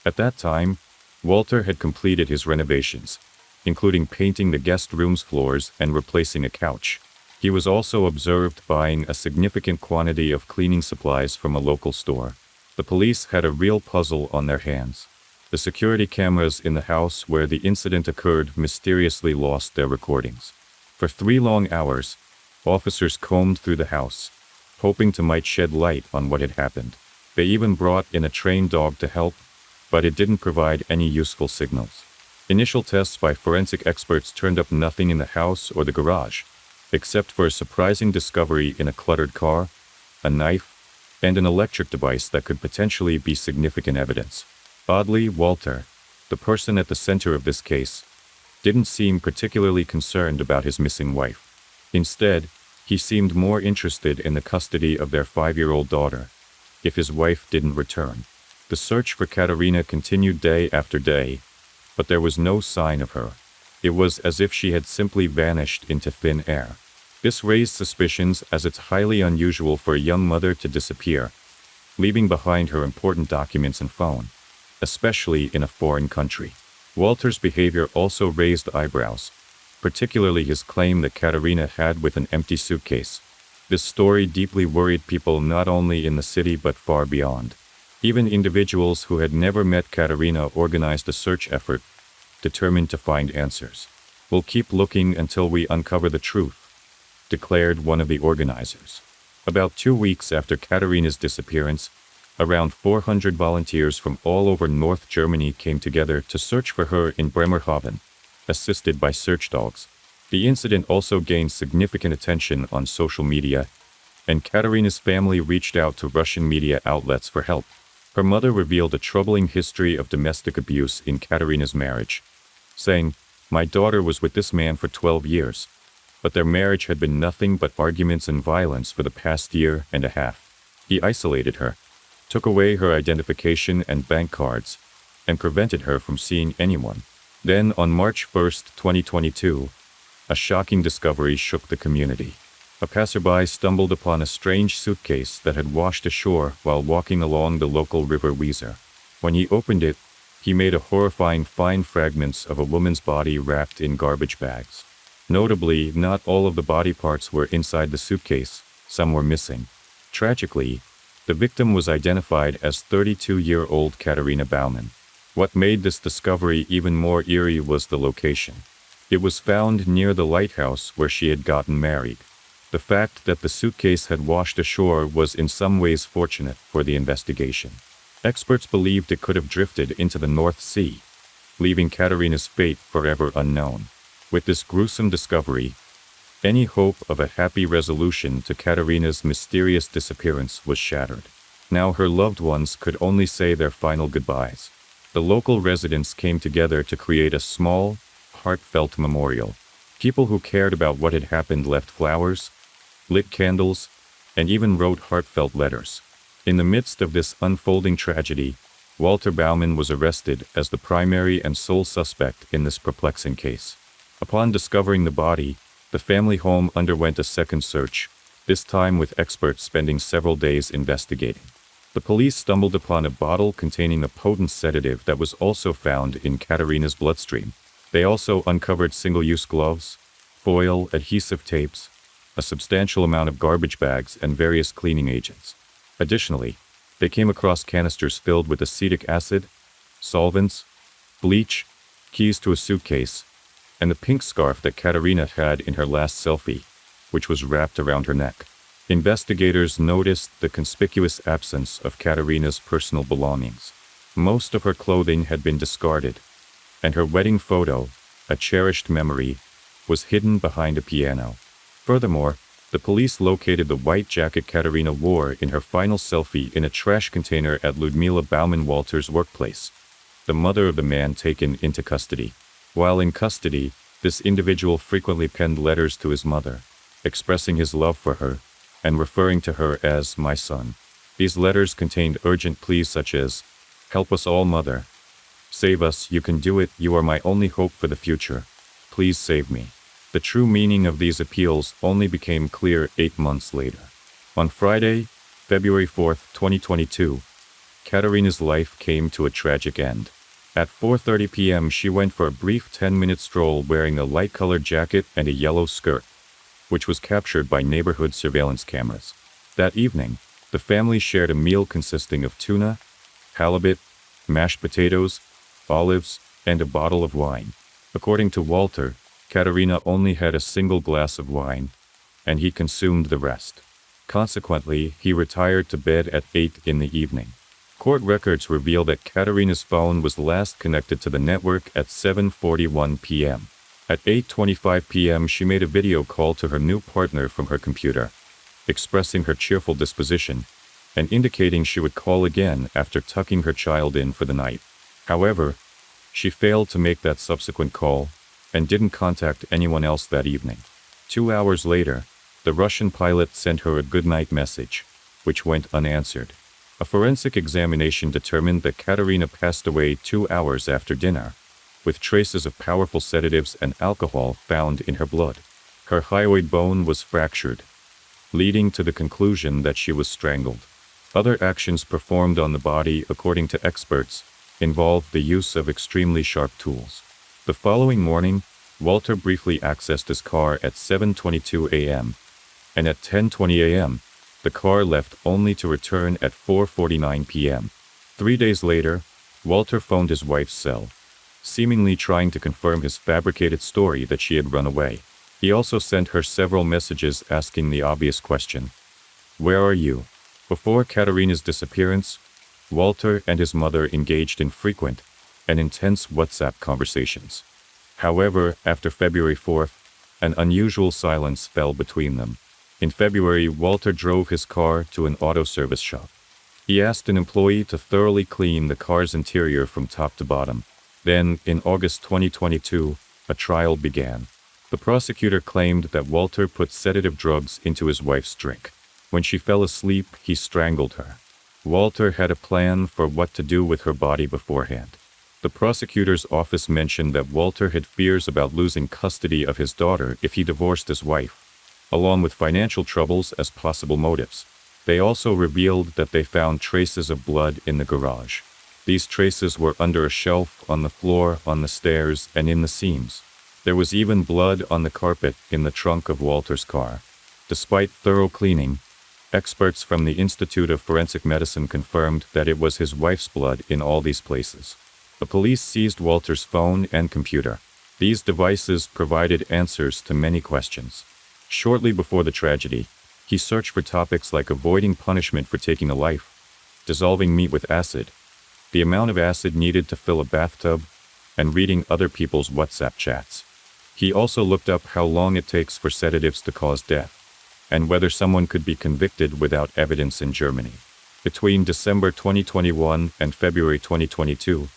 At that time, Walter had completed his renovations, including painting the guest room's floors and replacing a couch. He was also observed buying a significant quantity of cleaning supplies from a local store. The police had a real puzzle on their hands. The security cameras in the house where the incident occurred mysteriously lost their recordings. For 3 long hours, officers combed through the house, hoping to might shed light on what had happened. They even brought in a trained dog to help, but it didn't provide any useful signals. Initial tests by forensic experts turned up nothing in the house or the garage, except for a surprising discovery in a cluttered car, a knife, and an electric device that could potentially be significant evidence. Oddly, Walter, the person at the center of this case, didn't seem particularly concerned about his missing wife. Instead, he seemed more interested in the custody of their 5-year-old daughter, if his wife didn't return. The search for Katarina continued day after day, but there was no sign of her. It was as if she had simply vanished into thin air. This raised suspicions as it's highly unusual for a young mother to disappear, leaving behind her important documents and phone, especially in a foreign country. Walter's behavior also raised eyebrows, particularly his claim that Katarina had with an empty suitcase. This story deeply worried people not only in the city but far beyond. Even individuals who had never met Katarina organized a search effort, determined to find answers. "We'll keep looking until we uncover the truth," declared one of the organizers. About 2 weeks after Katarina's disappearance, around 400 volunteers from all over North Germany came together to search for her in Bremerhaven, assisted by search dogs. The incident also gained significant attention on social media, and Katerina's family reached out to Russian media outlets for help. Her mother revealed a troubling history of domestic abuse in Katerina's marriage, saying, "My daughter was with this man for 12 years, but their marriage had been nothing but arguments and violence for the past year and a half. He isolated her, took away her identification and bank cards, and prevented her from seeing anyone." Then, on March 1, 2022, a shocking discovery shook the community. A passerby stumbled upon a strange suitcase that had washed ashore while walking along the local river Weser. When he opened it, he made a horrifying find fragments of a woman's body wrapped in garbage bags. Notably, not all of the body parts were inside the suitcase, some were missing. Tragically, the victim was identified as 32-year-old Katerina Baumann. What made this discovery even more eerie was the location. It was found near the lighthouse where she had gotten married. The fact that the suitcase had washed ashore was in some ways fortunate for the investigation. Experts believed it could have drifted into the North Sea, leaving Katerina's fate forever unknown. With this gruesome discovery, any hope of a happy resolution to Katerina's mysterious disappearance was shattered. Now her loved ones could only say their final goodbyes. The local residents came together to create a small, heartfelt memorial. People who cared about what had happened left flowers, lit candles, and even wrote heartfelt letters. In the midst of this unfolding tragedy, Walter Baumann was arrested as the primary and sole suspect in this perplexing case. Upon discovering the body, the family home underwent a second search, this time with experts spending several days investigating. The police stumbled upon a bottle containing a potent sedative that was also found in Katerina's bloodstream. They also uncovered single-use gloves, foil, adhesive tapes, a substantial amount of garbage bags, and various cleaning agents. Additionally, they came across canisters filled with acetic acid, solvents, bleach, keys to a suitcase, and the pink scarf that Katerina had in her last selfie, which was wrapped around her neck. Investigators noticed the conspicuous absence of Katerina's personal belongings. Most of her clothing had been discarded, and her wedding photo, a cherished memory, was hidden behind a piano. Furthermore, the police located the white jacket Katerina wore in her final selfie in a trash container at Ludmila Baumann-Walter's workplace, the mother of the man taken into custody. While in custody, this individual frequently penned letters to his mother, expressing his love for her and referring to her as "my son." These letters contained urgent pleas such as, "Help us all, mother. Save us, you can do it, you are my only hope for the future. Please save me." The true meaning of these appeals only became clear 8 months later. On Friday, February 4, 2022, Katerina's life came to a tragic end. At 4:30 p.m. she went for a brief 10-minute stroll wearing a light-colored jacket and a yellow skirt, which was captured by neighborhood surveillance cameras. That evening, the family shared a meal consisting of tuna, halibut, mashed potatoes, olives, and a bottle of wine. According to Walter, Katerina only had a single glass of wine, and he consumed the rest. Consequently, he retired to bed at 8 in the evening. Court records reveal that Katerina's phone was last connected to the network at 7:41 p.m. At 8:25 p.m. she made a video call to her new partner from her computer, expressing her cheerful disposition and indicating she would call again after tucking her child in for the night. However, she failed to make that subsequent call and didn't contact anyone else that evening. 2 hours later, the Russian pilot sent her a goodnight message, which went unanswered. A forensic examination determined that Katerina passed away 2 hours after dinner, with traces of powerful sedatives and alcohol found in her blood. Her hyoid bone was fractured, leading to the conclusion that she was strangled. Other actions performed on the body, according to experts, involved the use of extremely sharp tools. The following morning, Walter briefly accessed his car at 7:22 a.m., and at 10:20 a.m., the car left only to return at 4:49 p.m. 3 days later, Walter phoned his wife's cell, seemingly trying to confirm his fabricated story that she had run away. He also sent her several messages asking the obvious question, "Where are you?" Before Katerina's disappearance, Walter and his mother engaged in frequent and intense WhatsApp conversations. However, after February 4th, An unusual silence fell between them. In February, Walter drove his car to an auto service shop. He asked an employee to thoroughly clean the car's interior from top to bottom. Then, in August 2022, a trial began. The prosecutor claimed that Walter put sedative drugs into his wife's drink. When she fell asleep, he strangled her. Walter had a plan for what to do with her body beforehand. The prosecutor's office mentioned that Walter had fears about losing custody of his daughter if he divorced his wife, along with financial troubles as possible motives. They also revealed that they found traces of blood in the garage. These traces were under a shelf, on the floor, on the stairs, and in the seams. There was even blood on the carpet in the trunk of Walter's car. Despite thorough cleaning, experts from the Institute of Forensic Medicine confirmed that it was his wife's blood in all these places. The police seized Walter's phone and computer. These devices provided answers to many questions. Shortly before the tragedy, he searched for topics like avoiding punishment for taking a life, dissolving meat with acid, the amount of acid needed to fill a bathtub, and reading other people's WhatsApp chats. He also looked up how long it takes for sedatives to cause death, and whether someone could be convicted without evidence in Germany. Between December 2021 and February 2022,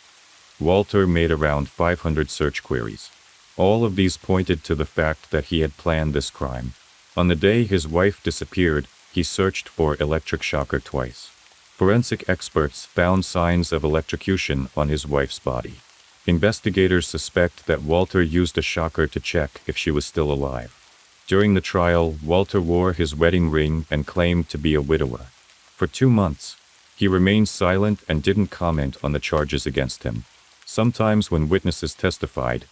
Walter made around 500 search queries. All of these pointed to the fact that he had planned this crime. On the day his wife disappeared, he searched for electric shocker twice. Forensic experts found signs of electrocution on his wife's body. Investigators suspect that Walter used a shocker to check if she was still alive. During the trial, Walter wore his wedding ring and claimed to be a widower. For 2 months, he remained silent and didn't comment on the charges against him. Sometimes when witnesses testified,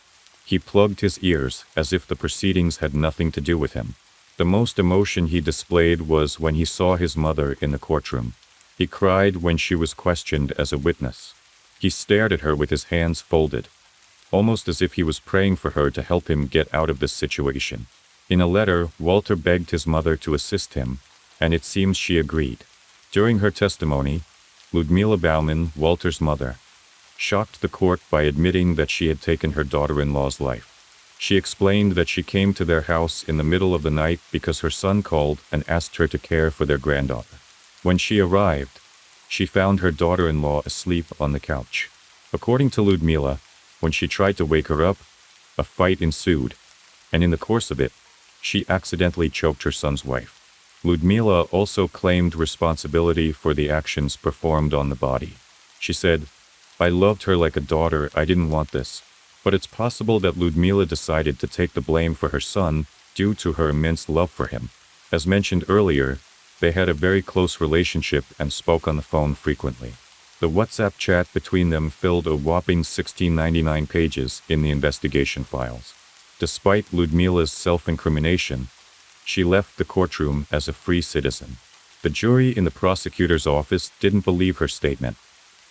he plugged his ears as if the proceedings had nothing to do with him. The most emotion he displayed was when he saw his mother in the courtroom. He cried when she was questioned as a witness. He stared at her with his hands folded, almost as if he was praying for her to help him get out of this situation. In a letter, Walter begged his mother to assist him, and it seems she agreed. During her testimony, Ludmila Baumann, Walter's mother, shocked the court by admitting that she had taken her daughter-in-law's life. She explained that she came to their house in the middle of the night because her son called and asked her to care for their granddaughter. When she arrived, she found her daughter-in-law asleep on the couch. According to Ludmila, when she tried to wake her up, a fight ensued, and in the course of it, she accidentally choked her son's wife. Ludmila also claimed responsibility for the actions performed on the body. She said, "I loved her like a daughter, I didn't want this." But it's possible that Ludmila decided to take the blame for her son due to her immense love for him. As mentioned earlier, they had a very close relationship and spoke on the phone frequently. The WhatsApp chat between them filled a whopping 1699 pages in the investigation files. Despite Ludmila's self-incrimination, she left the courtroom as a free citizen. The jury in the prosecutor's office didn't believe her statement,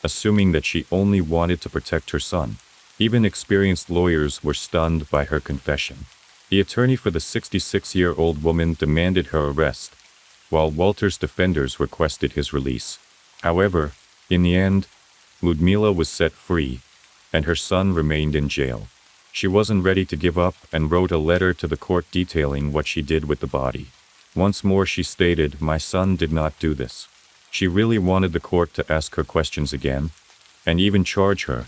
assuming that she only wanted to protect her son. Even experienced lawyers were stunned by her confession. The attorney for the 66-year-old woman demanded her arrest, while Walter's defenders requested his release. However, in the end, Ludmila was set free, and her son remained in jail. She wasn't ready to give up and wrote a letter to the court detailing what she did with the body. Once more she stated, "My son did not do this." She really wanted the court to ask her questions again, and even charge her,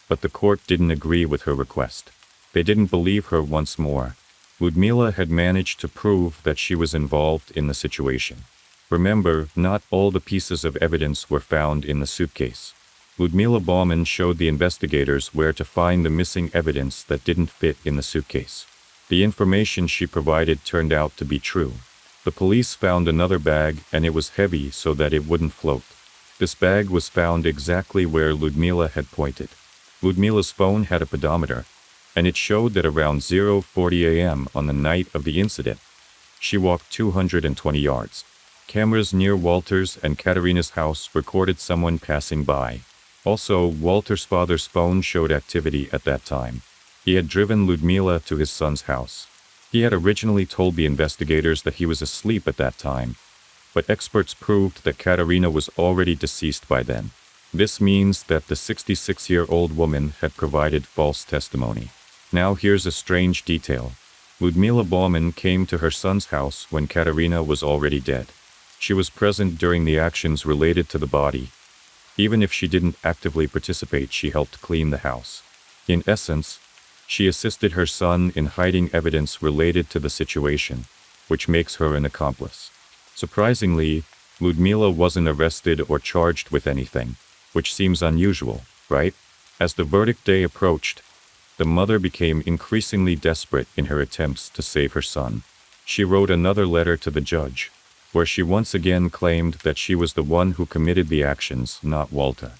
but the court didn't agree with her request. They didn't believe her once more. Ludmila had managed to prove that she was involved in the situation. Remember, not all the pieces of evidence were found in the suitcase. Ludmila Baumann showed the investigators where to find the missing evidence that didn't fit in the suitcase. The information she provided turned out to be true. The police found another bag, and it was heavy so that it wouldn't float. This bag was found exactly where Ludmila had pointed. Ludmila's phone had a pedometer, and it showed that around 0:40 a.m. on the night of the incident, she walked 220 yards. Cameras near Walter's and Katarina's house recorded someone passing by. Also, Walter's father's phone showed activity at that time. He had driven Ludmila to his son's house. He had originally told the investigators that he was asleep at that time, but experts proved that Katarina was already deceased by then. This means that the 66-year-old woman had provided false testimony. Now here's a strange detail. Ludmila Baumann came to her son's house when Katerina was already dead. She was present during the actions related to the body. Even if she didn't actively participate, she helped clean the house. In essence, she assisted her son in hiding evidence related to the situation, which makes her an accomplice. Surprisingly, Ludmila wasn't arrested or charged with anything, which seems unusual, right? As the verdict day approached, the mother became increasingly desperate in her attempts to save her son. She wrote another letter to the judge, where she once again claimed that she was the one who committed the actions, not Walter.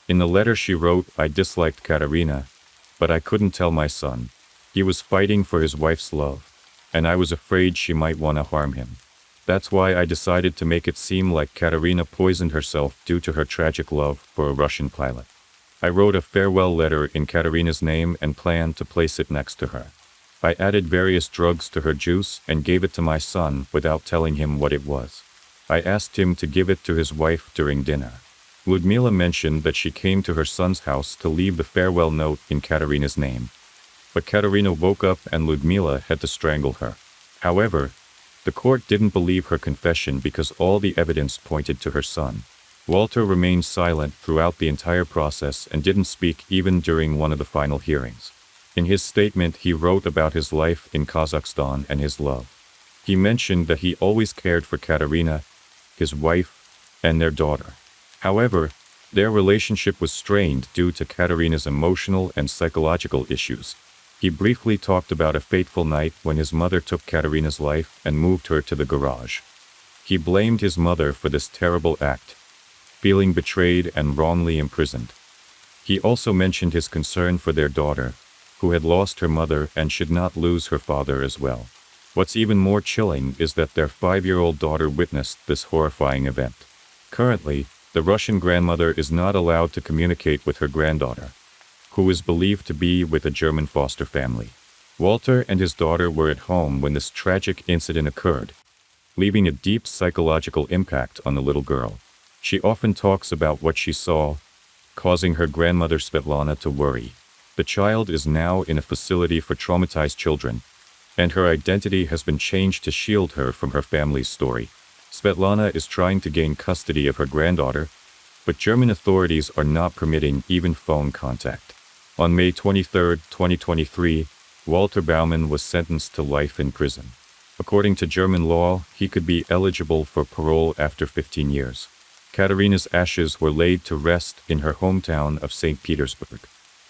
In the letter she wrote, "I disliked Katerina, but I couldn't tell my son. He was fighting for his wife's love, and I was afraid she might want to harm him. That's why I decided to make it seem like Katerina poisoned herself due to her tragic love for a Russian pilot. I wrote a farewell letter in Katerina's name and planned to place it next to her. I added various drugs to her juice and gave it to my son without telling him what it was. I asked him to give it to his wife during dinner." Ludmila mentioned that she came to her son's house to leave the farewell note in Katerina's name. But Katerina woke up and Ludmila had to strangle her. However, the court didn't believe her confession because all the evidence pointed to her son. Walter remained silent throughout the entire process and didn't speak even during one of the final hearings. In his statement, he wrote about his life in Kazakhstan and his love. He mentioned that he always cared for Katerina, his wife, and their daughter. However, their relationship was strained due to Katerina's emotional and psychological issues. He briefly talked about a fateful night when his mother took Katerina's life and moved her to the garage. He blamed his mother for this terrible act, feeling betrayed and wrongly imprisoned. He also mentioned his concern for their daughter, who had lost her mother and should not lose her father as well. What's even more chilling is that their 5-year-old daughter witnessed this horrifying event. Currently, the Russian grandmother is not allowed to communicate with her granddaughter, who is believed to be with a German foster family. Walter and his daughter were at home when this tragic incident occurred, leaving a deep psychological impact on the little girl. She often talks about what she saw, causing her grandmother Svetlana to worry. The child is now in a facility for traumatized children, and her identity has been changed to shield her from her family's story. Svetlana is trying to gain custody of her granddaughter, but German authorities are not permitting even phone contact. On May 23, 2023, Walter Baumann was sentenced to life in prison. According to German law, he could be eligible for parole after 15 years. Katerina's ashes were laid to rest in her hometown of St. Petersburg.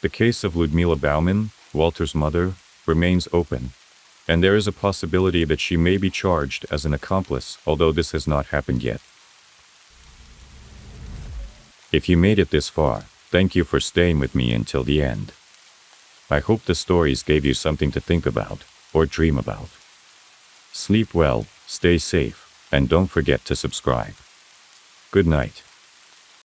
The case of Ludmila Baumann, Walter's mother, remains open, and there is a possibility that she may be charged as an accomplice, although this has not happened yet. If you made it this far, thank you for staying with me until the end. I hope the stories gave you something to think about, or dream about. Sleep well, stay safe, and don't forget to subscribe. Good night.